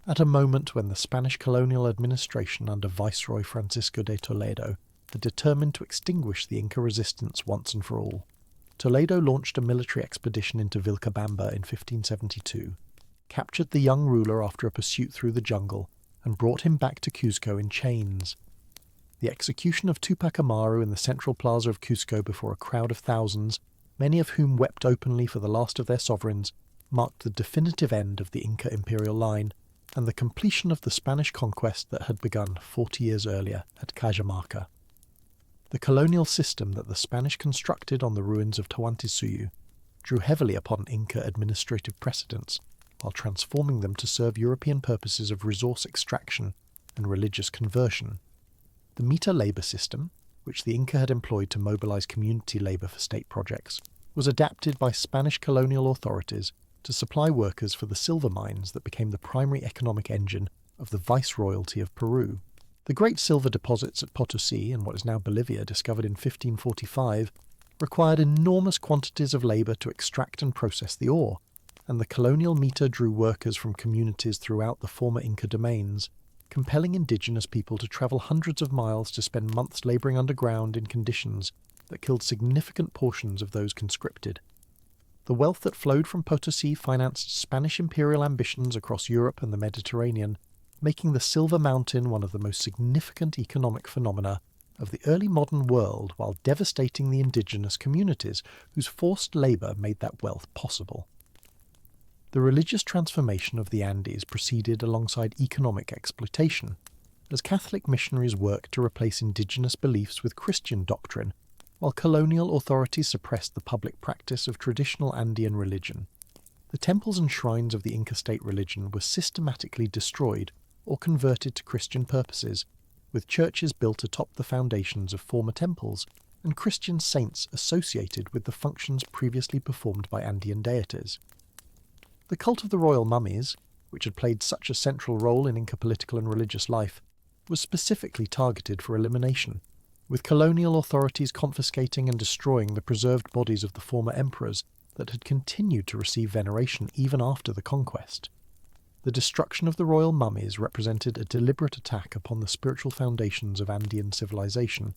at a moment when the Spanish colonial administration under Viceroy Francisco de Toledo had determined to extinguish the Inca resistance once and for all. Toledo launched a military expedition into Vilcabamba in 1572, captured the young ruler after a pursuit through the jungle, and brought him back to Cusco in chains. The execution of Tupac Amaru in the central plaza of Cusco before a crowd of thousands, many of whom wept openly for the last of their sovereigns, marked the definitive end of the Inca imperial line and the completion of the Spanish conquest that had begun 40 years earlier at Cajamarca. The colonial system that the Spanish constructed on the ruins of Tahuantinsuyo drew heavily upon Inca administrative precedents, while transforming them to serve European purposes of resource extraction and religious conversion. The meter labour system, which the Inca had employed to mobilise community labour for state projects, was adapted by Spanish colonial authorities to supply workers for the silver mines that became the primary economic engine of the Viceroyalty of Peru. The great silver deposits at Potosi, in what is now Bolivia, discovered in 1545, required enormous quantities of labour to extract and process the ore, and the colonial meter drew workers from communities throughout the former Inca domains, compelling indigenous people to travel hundreds of miles to spend months labouring underground in conditions that killed significant portions of those conscripted. The wealth that flowed from Potosi financed Spanish imperial ambitions across Europe and the Mediterranean, making the Silver Mountain one of the most significant economic phenomena of the early modern world, while devastating the indigenous communities whose forced labour made that wealth possible. The religious transformation of the Andes proceeded alongside economic exploitation, as Catholic missionaries worked to replace indigenous beliefs with Christian doctrine, while colonial authorities suppressed the public practice of traditional Andean religion. The temples and shrines of the Inca state religion were systematically destroyed or converted to Christian purposes, with churches built atop the foundations of former temples and Christian saints associated with the functions previously performed by Andean deities. The cult of the royal mummies, which had played such a central role in Inca political and religious life, was specifically targeted for elimination, with colonial authorities confiscating and destroying the preserved bodies of the former emperors that had continued to receive veneration even after the conquest. The destruction of the royal mummies represented a deliberate attack upon the spiritual foundations of Andean civilization,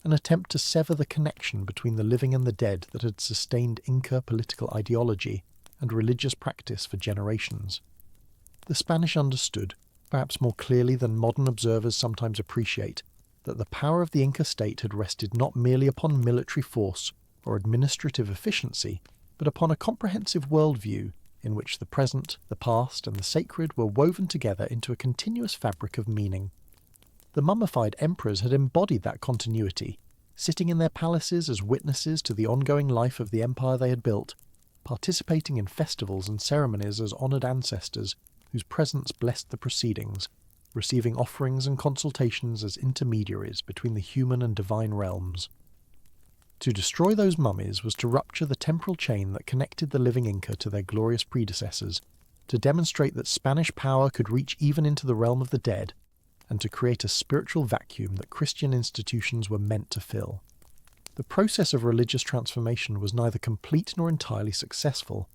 an attempt to sever the connection between the living and the dead that had sustained Inca political ideology and religious practice for generations. The Spanish understood, perhaps more clearly than modern observers sometimes appreciate, that the power of the Inca state had rested not merely upon military force or administrative efficiency, but upon a comprehensive worldview in which the present, the past, and the sacred were woven together into a continuous fabric of meaning. The mummified emperors had embodied that continuity, sitting in their palaces as witnesses to the ongoing life of the empire they had built, participating in festivals and ceremonies as honoured ancestors whose presence blessed the proceedings, receiving offerings and consultations as intermediaries between the human and divine realms. To destroy those mummies was to rupture the temporal chain that connected the living Inca to their glorious predecessors, to demonstrate that Spanish power could reach even into the realm of the dead, and to create a spiritual vacuum that Christian institutions were meant to fill. The process of religious transformation was neither complete nor entirely successful,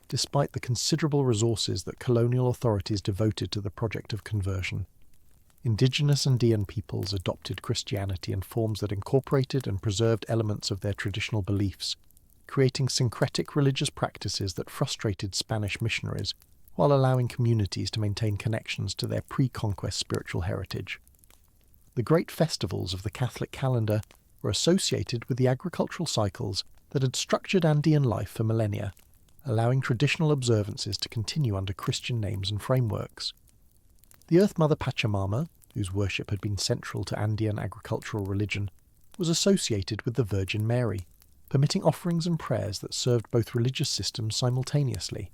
despite the considerable resources that colonial authorities devoted to the project of conversion. Indigenous Andean peoples adopted Christianity in forms that incorporated and preserved elements of their traditional beliefs, creating syncretic religious practices that frustrated Spanish missionaries, while allowing communities to maintain connections to their pre-conquest spiritual heritage. The great festivals of the Catholic calendar were associated with the agricultural cycles that had structured Andean life for millennia, allowing traditional observances to continue under Christian names and frameworks. The Earth Mother Pachamama, whose worship had been central to Andean agricultural religion, was associated with the Virgin Mary, permitting offerings and prayers that served both religious systems simultaneously.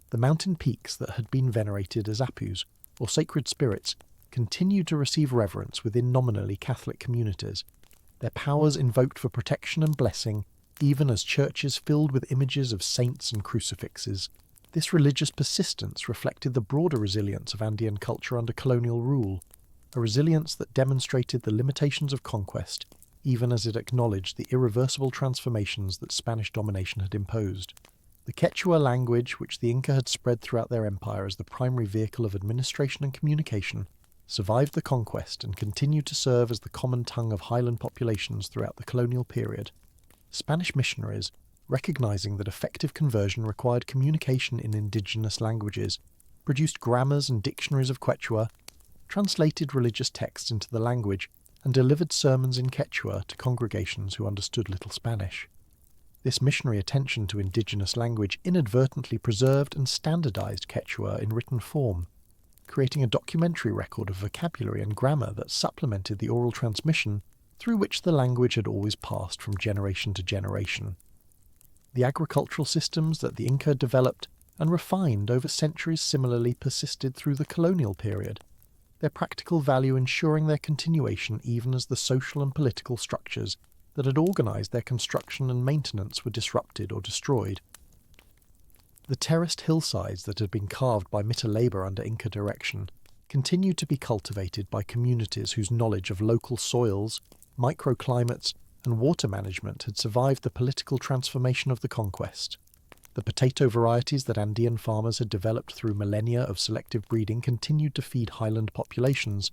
The mountain peaks that had been venerated as apus, or sacred spirits, continued to receive reverence within nominally Catholic communities, their powers invoked for protection and blessing, even as churches filled with images of saints and crucifixes. This religious persistence reflected the broader resilience of Andean culture under colonial rule, a resilience that demonstrated the limitations of conquest, even as it acknowledged the irreversible transformations that Spanish domination had imposed. The Quechua language, which the Inca had spread throughout their empire as the primary vehicle of administration and communication, survived the conquest and continued to serve as the common tongue of highland populations throughout the colonial period. Spanish missionaries, recognizing that effective conversion required communication in indigenous languages, produced grammars and dictionaries of Quechua, translated religious texts into the language, and delivered sermons in Quechua to congregations who understood little Spanish. This missionary attention to indigenous language inadvertently preserved and standardized Quechua in written form, creating a documentary record of vocabulary and grammar that supplemented the oral transmission through which the language had always passed from generation to generation. The agricultural systems that the Inca developed and refined over centuries similarly persisted through the colonial period, their practical value ensuring their continuation even as the social and political structures that had organized their construction and maintenance were disrupted or destroyed. The terraced hillsides that had been carved by Mita labour under Inca direction continued to be cultivated by communities whose knowledge of local soils, microclimates, and water management had survived the political transformation of the conquest. The potato varieties that Andean farmers had developed through millennia of selective breeding continued to feed highland populations,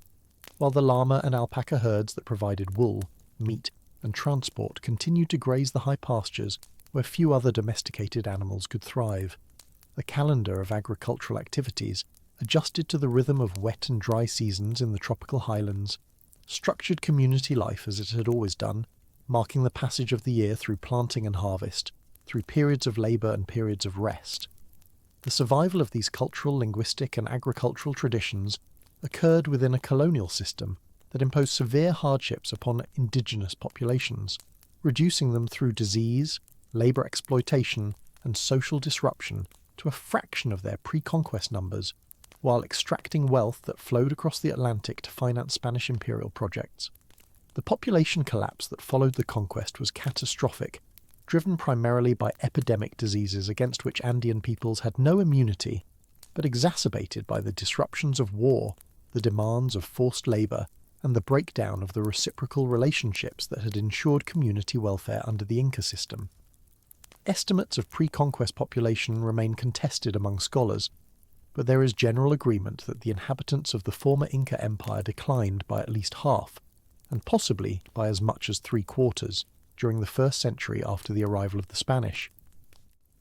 while the llama and alpaca herds that provided wool, meat, and transport continued to graze the high pastures where few other domesticated animals could thrive. The calendar of agricultural activities, adjusted to the rhythm of wet and dry seasons in the tropical highlands, structured community life as it had always done, marking the passage of the year through planting and harvest, through periods of labour and periods of rest. The survival of these cultural, linguistic and agricultural traditions occurred within a colonial system that imposed severe hardships upon indigenous populations, reducing them through disease, labour exploitation and social disruption to a fraction of their pre-conquest numbers, while extracting wealth that flowed across the Atlantic to finance Spanish imperial projects. The population collapse that followed the conquest was catastrophic, driven primarily by epidemic diseases against which Andean peoples had no immunity, but exacerbated by the disruptions of war, the demands of forced labour, and the breakdown of the reciprocal relationships that had ensured community welfare under the Inca system. Estimates of pre-conquest population remain contested among scholars, but there is general agreement that the inhabitants of the former Inca Empire declined by at least half, and possibly by as much as 3/4, during the first century after the arrival of the Spanish.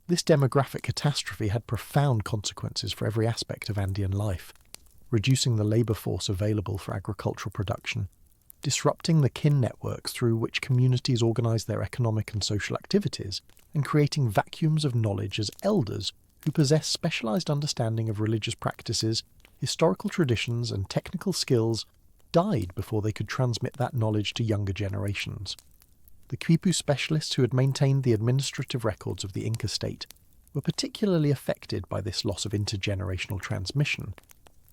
This demographic catastrophe had profound consequences for every aspect of Andean life, reducing the labour force available for agricultural production, disrupting the kin networks through which communities organised their economic and social activities, and creating vacuums of knowledge as elders who possess specialised understanding of religious practices, historical traditions and technical skills died before they could transmit that knowledge to younger generations. The Quipu specialists who had maintained the administrative records of the Inca state were particularly affected by this loss of intergenerational transmission,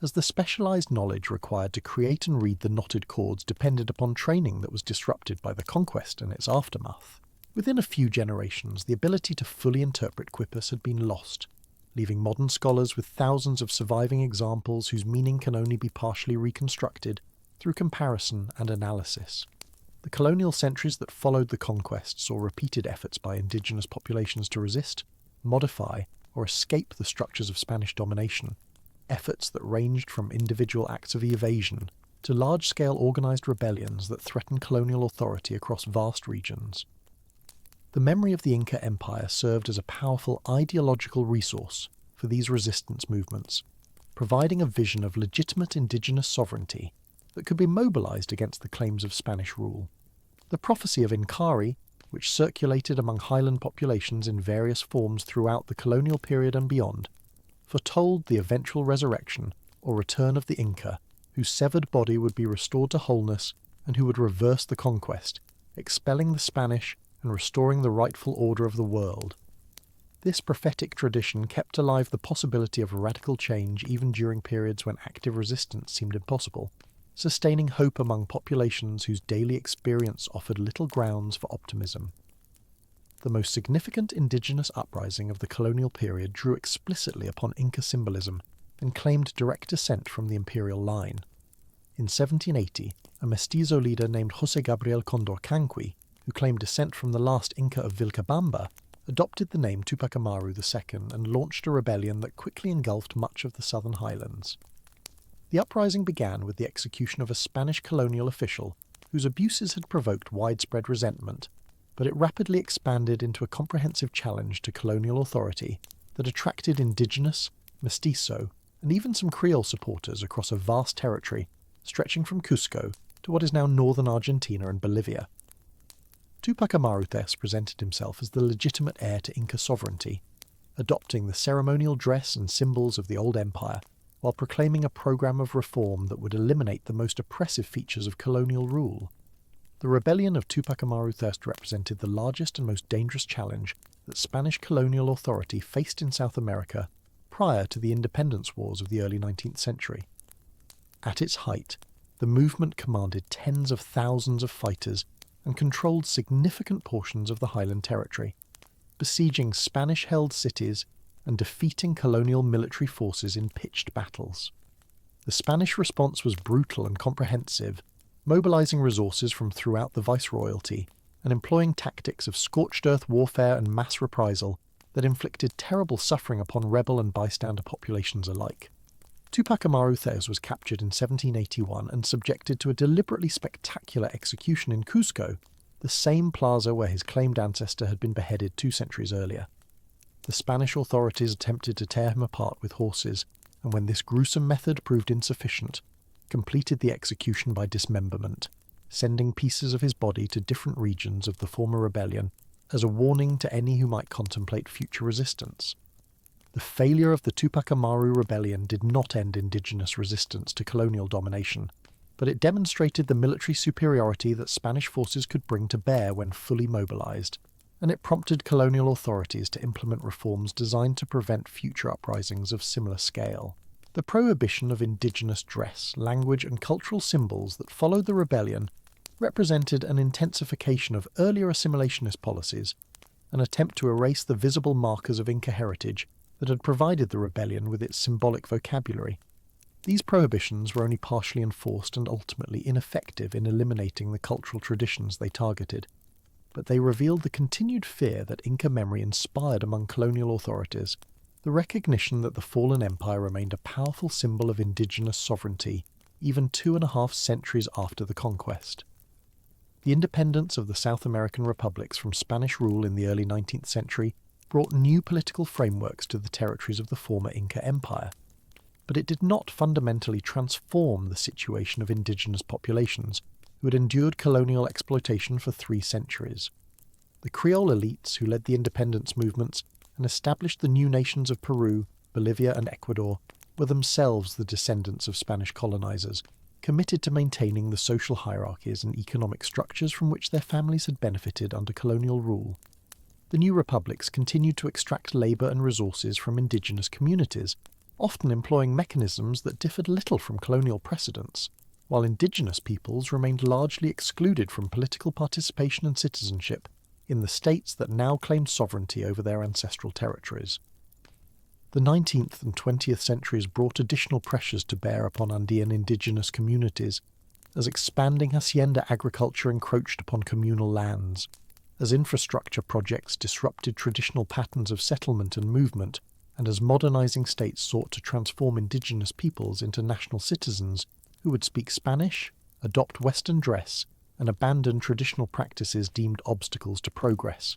as the specialised knowledge required to create and read the knotted cords depended upon training that was disrupted by the conquest and its aftermath. Within a few generations, the ability to fully interpret quippus had been lost, leaving modern scholars with thousands of surviving examples whose meaning can only be partially reconstructed through comparison and analysis. The colonial centuries that followed the conquest saw repeated efforts by indigenous populations to resist, modify, or escape the structures of Spanish domination, efforts that ranged from individual acts of evasion to large-scale organised rebellions that threatened colonial authority across vast regions. The memory of the Inca Empire served as a powerful ideological resource for these resistance movements, providing a vision of legitimate indigenous sovereignty that could be mobilised against the claims of Spanish rule. The prophecy of Inkari, which circulated among highland populations in various forms throughout the colonial period and beyond, foretold the eventual resurrection or return of the Inca, whose severed body would be restored to wholeness and who would reverse the conquest, expelling the Spanish and restoring the rightful order of the world. This prophetic tradition kept alive the possibility of radical change even during periods when active resistance seemed impossible, sustaining hope among populations whose daily experience offered little grounds for optimism. The most significant indigenous uprising of the colonial period drew explicitly upon Inca symbolism and claimed direct descent from the imperial line. In 1780, a mestizo leader named José Gabriel Condorcanqui, who claimed descent from the last Inca of Vilcabamba, adopted the name Tupac Amaru II and launched a rebellion that quickly engulfed much of the southern highlands. The uprising began with the execution of a Spanish colonial official whose abuses had provoked widespread resentment, but it rapidly expanded into a comprehensive challenge to colonial authority that attracted indigenous, mestizo, and even some Creole supporters across a vast territory stretching from Cusco to what is now northern Argentina and Bolivia. Tupac Amaru thus presented himself as the legitimate heir to Inca sovereignty, adopting the ceremonial dress and symbols of the old empire, while proclaiming a program of reform that would eliminate the most oppressive features of colonial rule. The rebellion of Tupac Amaru thus represented the largest and most dangerous challenge that Spanish colonial authority faced in South America prior to the independence wars of the early 19th century. At its height, the movement commanded tens of thousands of fighters and controlled significant portions of the Highland territory, besieging Spanish-held cities and defeating colonial military forces in pitched battles. The Spanish response was brutal and comprehensive, mobilizing resources from throughout the viceroyalty and employing tactics of scorched earth warfare and mass reprisal that inflicted terrible suffering upon rebel and bystander populations alike. Tupac Amaru Thez was captured in 1781 and subjected to a deliberately spectacular execution in Cusco, the same plaza where his claimed ancestor had been beheaded 2 centuries earlier. The Spanish authorities attempted to tear him apart with horses, and when this gruesome method proved insufficient, completed the execution by dismemberment, sending pieces of his body to different regions of the former rebellion as a warning to any who might contemplate future resistance. The failure of the Tupac Amaru rebellion did not end indigenous resistance to colonial domination, but it demonstrated the military superiority that Spanish forces could bring to bear when fully mobilized, and it prompted colonial authorities to implement reforms designed to prevent future uprisings of similar scale. The prohibition of indigenous dress, language, and cultural symbols that followed the rebellion represented an intensification of earlier assimilationist policies, an attempt to erase the visible markers of Inca heritage that had provided the rebellion with its symbolic vocabulary. These prohibitions were only partially enforced and ultimately ineffective in eliminating the cultural traditions they targeted, but they revealed the continued fear that Inca memory inspired among colonial authorities, the recognition that the fallen empire remained a powerful symbol of indigenous sovereignty even 2.5 centuries after the conquest. The independence of the South American republics from Spanish rule in the early 19th century brought new political frameworks to the territories of the former Inca Empire, but it did not fundamentally transform the situation of indigenous populations who had endured colonial exploitation for 3 centuries. The Creole elites who led the independence movements and established the new nations of Peru, Bolivia, and Ecuador were themselves the descendants of Spanish colonizers, committed to maintaining the social hierarchies and economic structures from which their families had benefited under colonial rule. the new republics continued to extract labour and resources from indigenous communities, often employing mechanisms that differed little from colonial precedents, while indigenous peoples remained largely excluded from political participation and citizenship in the states that now claimed sovereignty over their ancestral territories. The 19th and 20th centuries brought additional pressures to bear upon Andean indigenous communities, as expanding hacienda agriculture encroached upon communal lands, as infrastructure projects disrupted traditional patterns of settlement and movement, and as modernizing states sought to transform indigenous peoples into national citizens who would speak Spanish, adopt Western dress, and abandon traditional practices deemed obstacles to progress.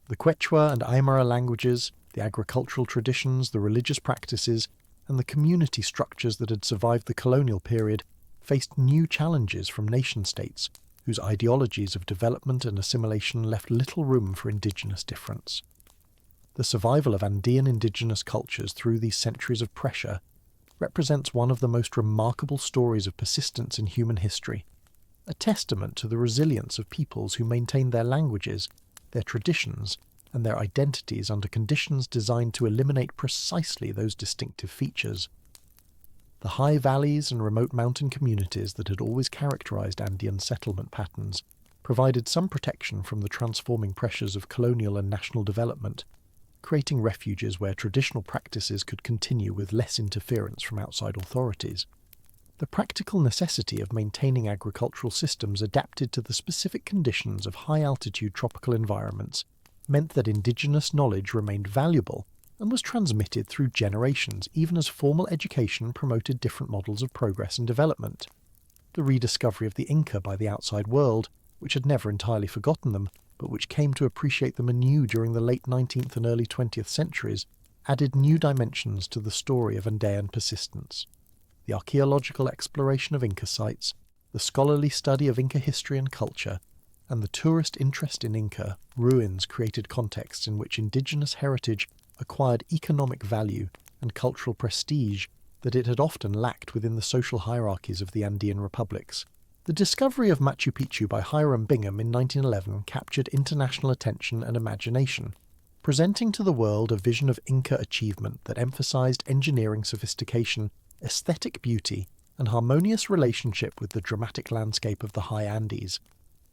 The Quechua and Aymara languages, the agricultural traditions, the religious practices, and the community structures that had survived the colonial period faced new challenges from nation-states whose ideologies of development and assimilation left little room for indigenous difference. The survival of Andean indigenous cultures through these centuries of pressure represents one of the most remarkable stories of persistence in human history, a testament to the resilience of peoples who maintained their languages, their traditions, and their identities under conditions designed to eliminate precisely those distinctive features. The high valleys and remote mountain communities that had always characterized Andean settlement patterns provided some protection from the transforming pressures of colonial and national development, creating refuges where traditional practices could continue with less interference from outside authorities. The practical necessity of maintaining agricultural systems adapted to the specific conditions of high-altitude tropical environments meant that indigenous knowledge remained valuable and was transmitted through generations, even as formal education promoted different models of progress and development. The rediscovery of the Inca by the outside world, which had never entirely forgotten them, but which came to appreciate them anew during the late 19th and early 20th centuries, added new dimensions to the story of Andean persistence. The archaeological exploration of Inca sites, the scholarly study of Inca history and culture, and the tourist interest in Inca ruins created contexts in which indigenous heritage acquired economic value and cultural prestige that it had often lacked within the social hierarchies of the Andean republics. The discovery of Machu Picchu by Hiram Bingham in 1911 captured international attention and imagination, presenting to the world a vision of Inca achievement that emphasized engineering sophistication, aesthetic beauty, and harmonious relationship with the dramatic landscape of the high Andes.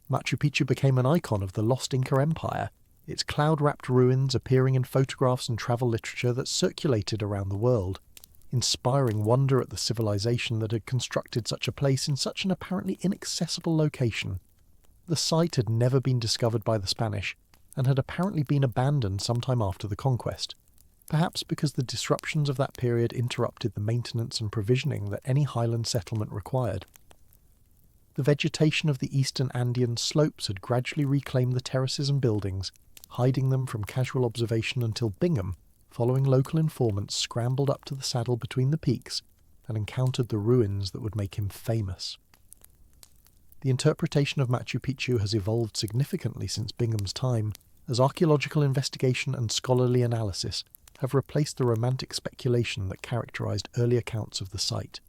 Machu Picchu became an icon of the lost Inca Empire, its cloud-wrapped ruins appearing in photographs and travel literature that circulated around the world, inspiring wonder at the civilization that had constructed such a place in such an apparently inaccessible location. The site had never been discovered by the Spanish, and had apparently been abandoned sometime after the conquest, perhaps because the disruptions of that period interrupted the maintenance and provisioning that any highland settlement required. The vegetation of the eastern Andean slopes had gradually reclaimed the terraces and buildings, hiding them from casual observation until Bingham, following local informants, scrambled up to the saddle between the peaks and encountered the ruins that would make him famous. The interpretation of Machu Picchu has evolved significantly since Bingham's time, as archaeological investigation and scholarly analysis have replaced the romantic speculation that characterized early accounts of the site.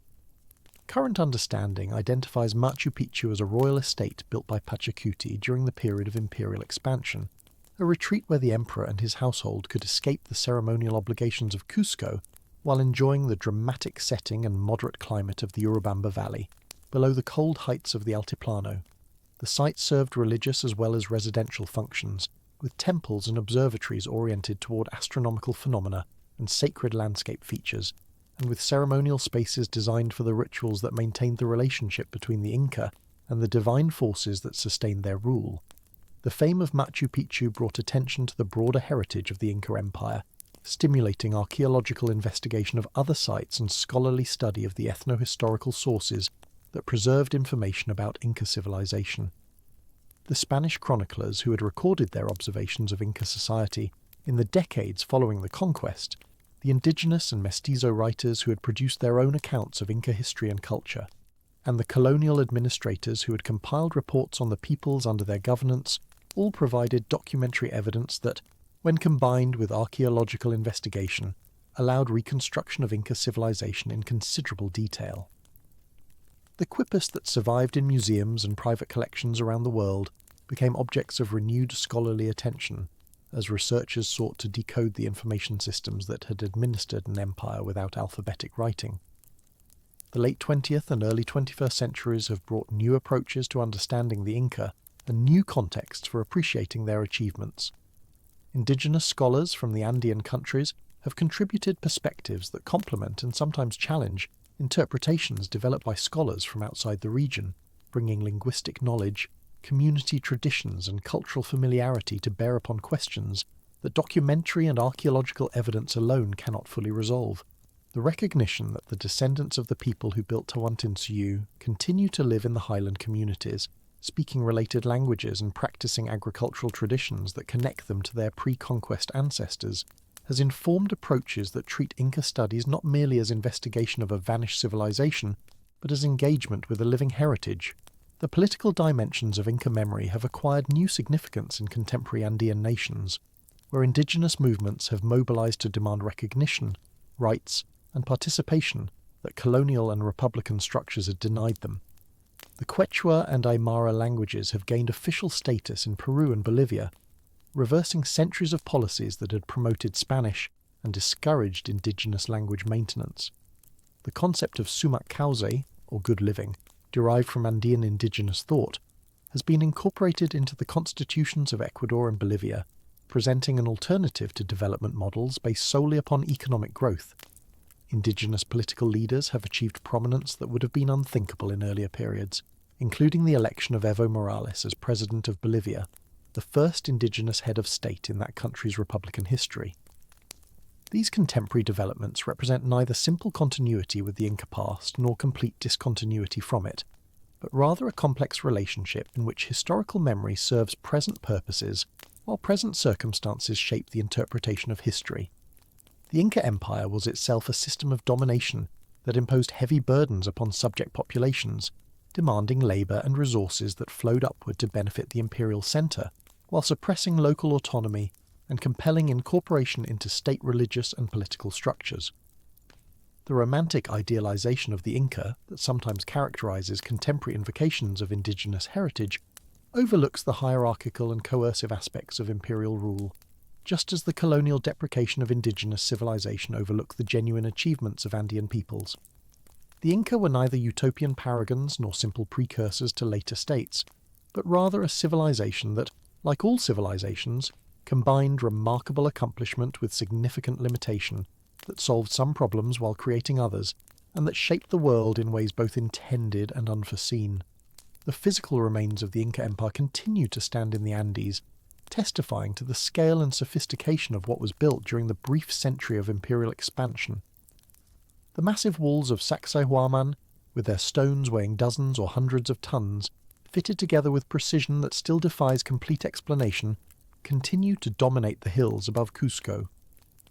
Current understanding identifies Machu Picchu as a royal estate built by Pachacuti during the period of imperial expansion, a retreat where the emperor and his household could escape the ceremonial obligations of Cusco while enjoying the dramatic setting and moderate climate of the Urubamba Valley, below the cold heights of the Altiplano. The site served religious as well as residential functions, with temples and observatories oriented toward astronomical phenomena and sacred landscape features, and with ceremonial spaces designed for the rituals that maintained the relationship between the Inca and the divine forces that sustained their rule. The fame of Machu Picchu brought attention to the broader heritage of the Inca Empire, stimulating archaeological investigation of other sites and scholarly study of the ethno-historical sources that preserved information about Inca civilization. The Spanish chroniclers who had recorded their observations of Inca society in the decades following the conquest, the indigenous and mestizo writers who had produced their own accounts of Inca history and culture, and the colonial administrators who had compiled reports on the peoples under their governance all provided documentary evidence that, when combined with archaeological investigation, allowed reconstruction of Inca civilization in considerable detail. The quippus that survived in museums and private collections around the world became objects of renewed scholarly attention, as researchers sought to decode the information systems that had administered an empire without alphabetic writing. The late 20th and early 21st centuries have brought new approaches to understanding the Inca and new contexts for appreciating their achievements. Indigenous scholars from the Andean countries have contributed perspectives that complement and sometimes challenge interpretations developed by scholars from outside the region, bringing linguistic knowledge, community traditions and cultural familiarity to bear upon questions that documentary and archaeological evidence alone cannot fully resolve. The recognition that the descendants of the people who built Tawantinsuyu continue to live in the highland communities, speaking related languages and practicing agricultural traditions that connect them to their pre-conquest ancestors, has informed approaches that treat Inca studies not merely as investigation of a vanished civilization, but as engagement with a living heritage. The political dimensions of Inca memory have acquired new significance in contemporary Andean nations, where indigenous movements have mobilized to demand recognition, rights, and participation that colonial and republican structures had denied them. The Quechua and Aymara languages have gained official status in Peru and Bolivia, reversing centuries of policies that had promoted Spanish and discouraged indigenous language maintenance. The concept of sumak causa, or good living, derived from Andean indigenous thought, has been incorporated into the constitutions of Ecuador and Bolivia, presenting an alternative to development models based solely upon economic growth. Indigenous political leaders have achieved prominence that would have been unthinkable in earlier periods, including the election of Evo Morales as president of Bolivia, the first indigenous head of state in that country's republican history. These contemporary developments represent neither simple continuity with the Inca past nor complete discontinuity from it, but rather a complex relationship in which historical memory serves present purposes while present circumstances shape the interpretation of history. The Inca Empire was itself a system of domination that imposed heavy burdens upon subject populations, demanding labour and resources that flowed upward to benefit the imperial centre, while suppressing local autonomy and compelling incorporation into state religious and political structures. The romantic idealization of the Inca that sometimes characterizes contemporary invocations of indigenous heritage overlooks the hierarchical and coercive aspects of imperial rule, just as the colonial deprecation of indigenous civilization overlooked the genuine achievements of Andean peoples. The Inca were neither utopian paragons nor simple precursors to later states, but rather a civilization that, like all civilizations, combined remarkable accomplishment with significant limitation, that solved some problems while creating others, and that shaped the world in ways both intended and unforeseen. The physical remains of the Inca Empire continue to stand in the Andes, testifying to the scale and sophistication of what was built during the brief century of imperial expansion. The massive walls of Sacsayhuaman, with their stones weighing dozens or hundreds of tons, fitted together with precision that still defies complete explanation, continue to dominate the hills above Cusco.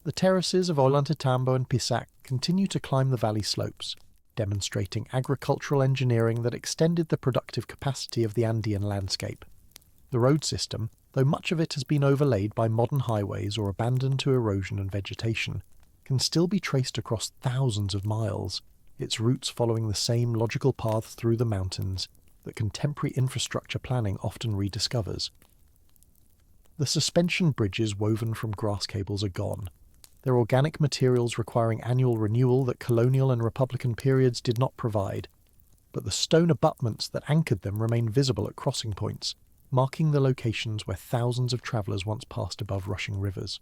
The terraces of Ollantaytambo and Pisac continue to climb the valley slopes, demonstrating agricultural engineering that extended the productive capacity of the Andean landscape. The road system, though much of it has been overlaid by modern highways or abandoned to erosion and vegetation, can still be traced across thousands of miles, its routes following the same logical paths through the mountains that contemporary infrastructure planning often rediscovers. The suspension bridges woven from grass cables are gone, their organic materials requiring annual renewal that colonial and republican periods did not provide, but the stone abutments that anchored them remain visible at crossing points, marking the locations where thousands of travellers once passed above rushing rivers.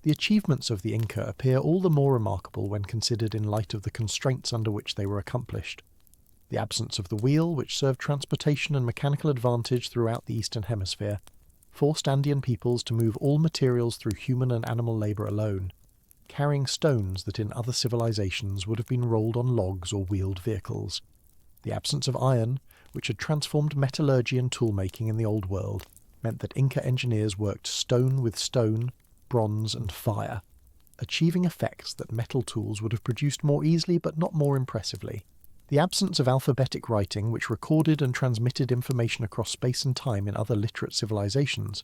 The achievements of the Inca appear all the more remarkable when considered in light of the constraints under which they were accomplished. The absence of the wheel, which served transportation and mechanical advantage throughout the Eastern Hemisphere, forced Andean peoples to move all materials through human and animal labour alone, carrying stones that in other civilizations would have been rolled on logs or wheeled vehicles. The absence of iron, which had transformed metallurgy and toolmaking in the Old World, meant that Inca engineers worked stone with stone, bronze and fire, achieving effects that metal tools would have produced more easily but not more impressively. The absence of alphabetic writing, which recorded and transmitted information across space and time in other literate civilizations,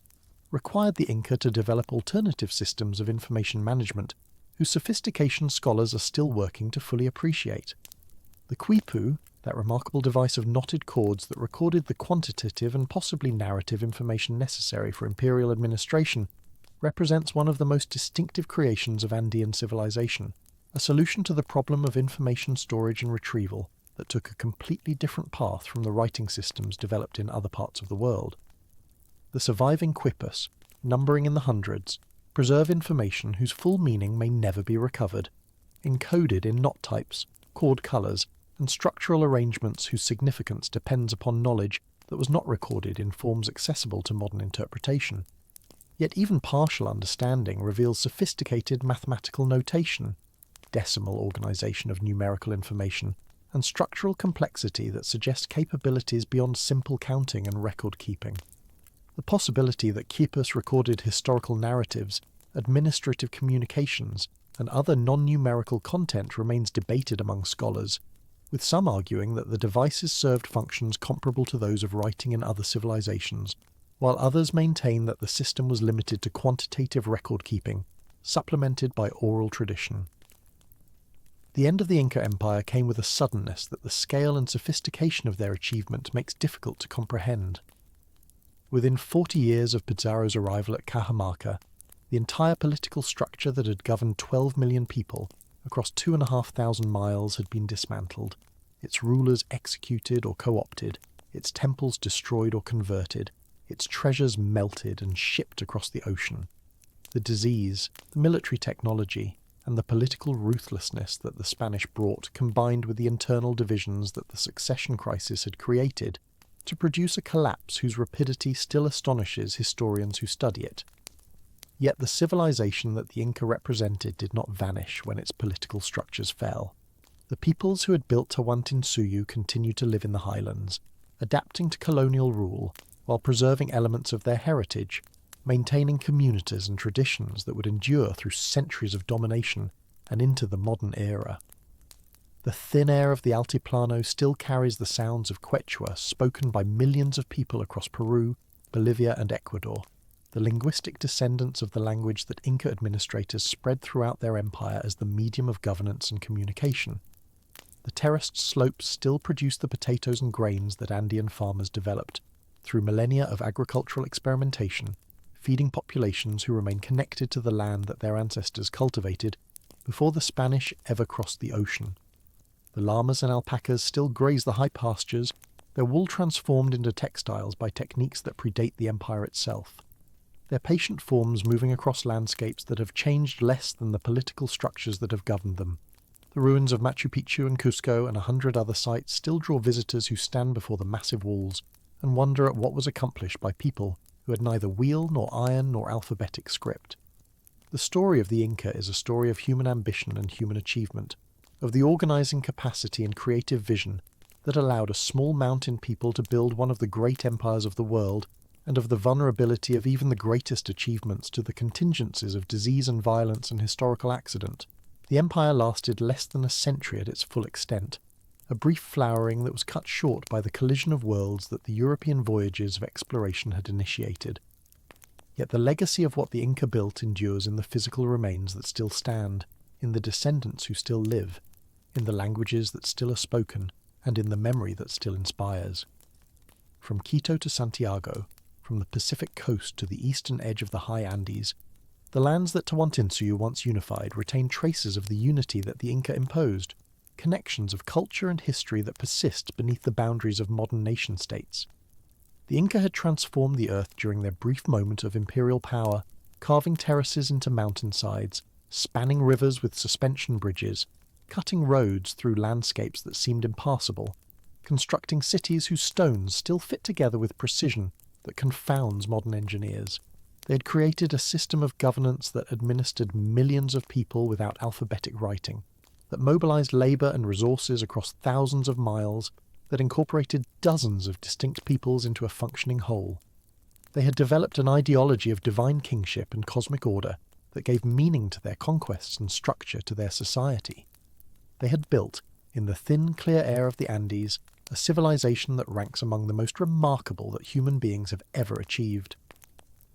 required the Inca to develop alternative systems of information management, whose sophistication scholars are still working to fully appreciate. The quipu, that remarkable device of knotted cords that recorded the quantitative and possibly narrative information necessary for imperial administration, represents one of the most distinctive creations of Andean civilization, a solution to the problem of information storage and retrieval that took a completely different path from the writing systems developed in other parts of the world. The surviving quipus, numbering in the hundreds, preserve information whose full meaning may never be recovered, encoded in knot types, chord colours, and structural arrangements whose significance depends upon knowledge that was not recorded in forms accessible to modern interpretation. Yet even partial understanding reveals sophisticated mathematical notation, decimal organisation of numerical information, and structural complexity that suggests capabilities beyond simple counting and record-keeping. The possibility that quipus recorded historical narratives, administrative communications, and other non-numerical content remains debated among scholars, with some arguing that the devices served functions comparable to those of writing in other civilizations, while others maintain that the system was limited to quantitative record-keeping, supplemented by oral tradition. The end of the Inca Empire came with a suddenness that the scale and sophistication of their achievement makes difficult to comprehend. Within 40 years of Pizarro's arrival at Cajamarca, the entire political structure that had governed 12 million people across 2,500 miles had been dismantled, its rulers executed or co-opted, its temples destroyed or converted, its treasures melted and shipped across the ocean. The disease, the military technology, and the political ruthlessness that the Spanish brought combined with the internal divisions that the succession crisis had created to produce a collapse whose rapidity still astonishes historians who study it. Yet the civilization that the Inca represented did not vanish when its political structures fell. The peoples who had built Tawantinsuyu continued to live in the highlands, adapting to colonial rule while preserving elements of their heritage, maintaining communities and traditions that would endure through centuries of domination and into the modern era. The thin air of the Altiplano still carries the sounds of Quechua spoken by millions of people across Peru, Bolivia and Ecuador, the linguistic descendants of the language that Inca administrators spread throughout their empire as the medium of governance and communication. The terraced slopes still produce the potatoes and grains that Andean farmers developed, through millennia of agricultural experimentation, feeding populations who remain connected to the land that their ancestors cultivated before the Spanish ever crossed the ocean. The llamas and alpacas still graze the high pastures, their wool transformed into textiles by techniques that predate the empire itself. Their patient forms moving across landscapes that have changed less than the political structures that have governed them. The ruins of Machu Picchu and Cusco and 100 other sites still draw visitors who stand before the massive walls and wonder at what was accomplished by people who had neither wheel nor iron nor alphabetic script. The story of the Inca is a story of human ambition and human achievement, of the organising capacity and creative vision that allowed a small mountain people to build one of the great empires of the world, and of the vulnerability of even the greatest achievements to the contingencies of disease and violence and historical accident. The empire lasted less than a century at its full extent, a brief flowering that was cut short by the collision of worlds that the European voyages of exploration had initiated. Yet the legacy of what the Inca built endures in the physical remains that still stand, in the descendants who still live, in the languages that still are spoken, and in the memory that still inspires. From Quito to Santiago, from the Pacific coast to the eastern edge of the high Andes, the lands that Tawantinsuyu once unified retain traces of the unity that the Inca imposed, connections of culture and history that persist beneath the boundaries of modern nation-states. The Inca had transformed the earth during their brief moment of imperial power, carving terraces into mountainsides, spanning rivers with suspension bridges, cutting roads through landscapes that seemed impassable, constructing cities whose stones still fit together with precision that confounds modern engineers. They had created a system of governance that administered millions of people without alphabetic writing, that mobilized labour and resources across thousands of miles, that incorporated dozens of distinct peoples into a functioning whole. They had developed an ideology of divine kingship and cosmic order that gave meaning to their conquests and structure to their society. They had built, in the thin, clear air of the Andes, a civilization that ranks among the most remarkable that human beings have ever achieved.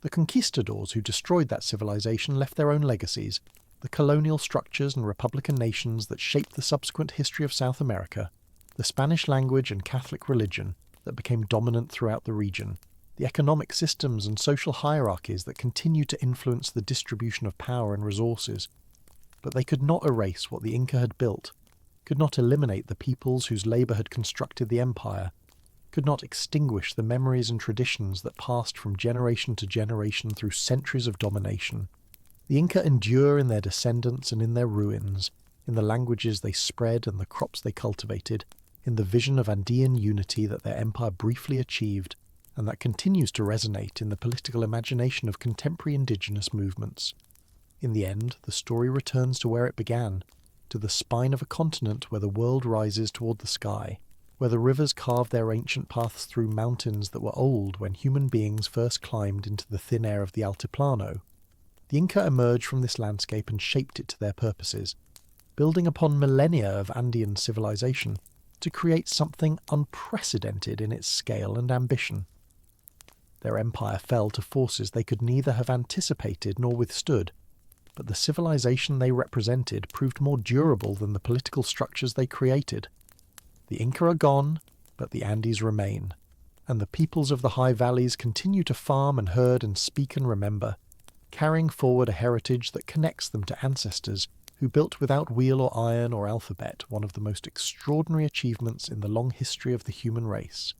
The conquistadors who destroyed that civilization left their own legacies, the colonial structures and republican nations that shaped the subsequent history of South America, the Spanish language and Catholic religion that became dominant throughout the region, the economic systems and social hierarchies that continue to influence the distribution of power and resources. But they could not erase what the Inca had built, could not eliminate the peoples whose labour had constructed the empire, could not extinguish the memories and traditions that passed from generation to generation through centuries of domination. The Inca endure in their descendants and in their ruins, in the languages they spread and the crops they cultivated, in the vision of Andean unity that their empire briefly achieved, and that continues to resonate in the political imagination of contemporary indigenous movements. In the end, the story returns to where it began, to the spine of a continent where the world rises toward the sky, where the rivers carve their ancient paths through mountains that were old when human beings first climbed into the thin air of the Altiplano. The Inca emerged from this landscape and shaped it to their purposes, building upon millennia of Andean civilization to create something unprecedented in its scale and ambition. Their empire fell to forces they could neither have anticipated nor withstood, but the civilization they represented proved more durable than the political structures they created. The Inca are gone, but the Andes remain, and the peoples of the high valleys continue to farm and herd and speak and remember, carrying forward a heritage that connects them to ancestors who built without wheel or iron or alphabet one of the most extraordinary achievements in the long history of the human race.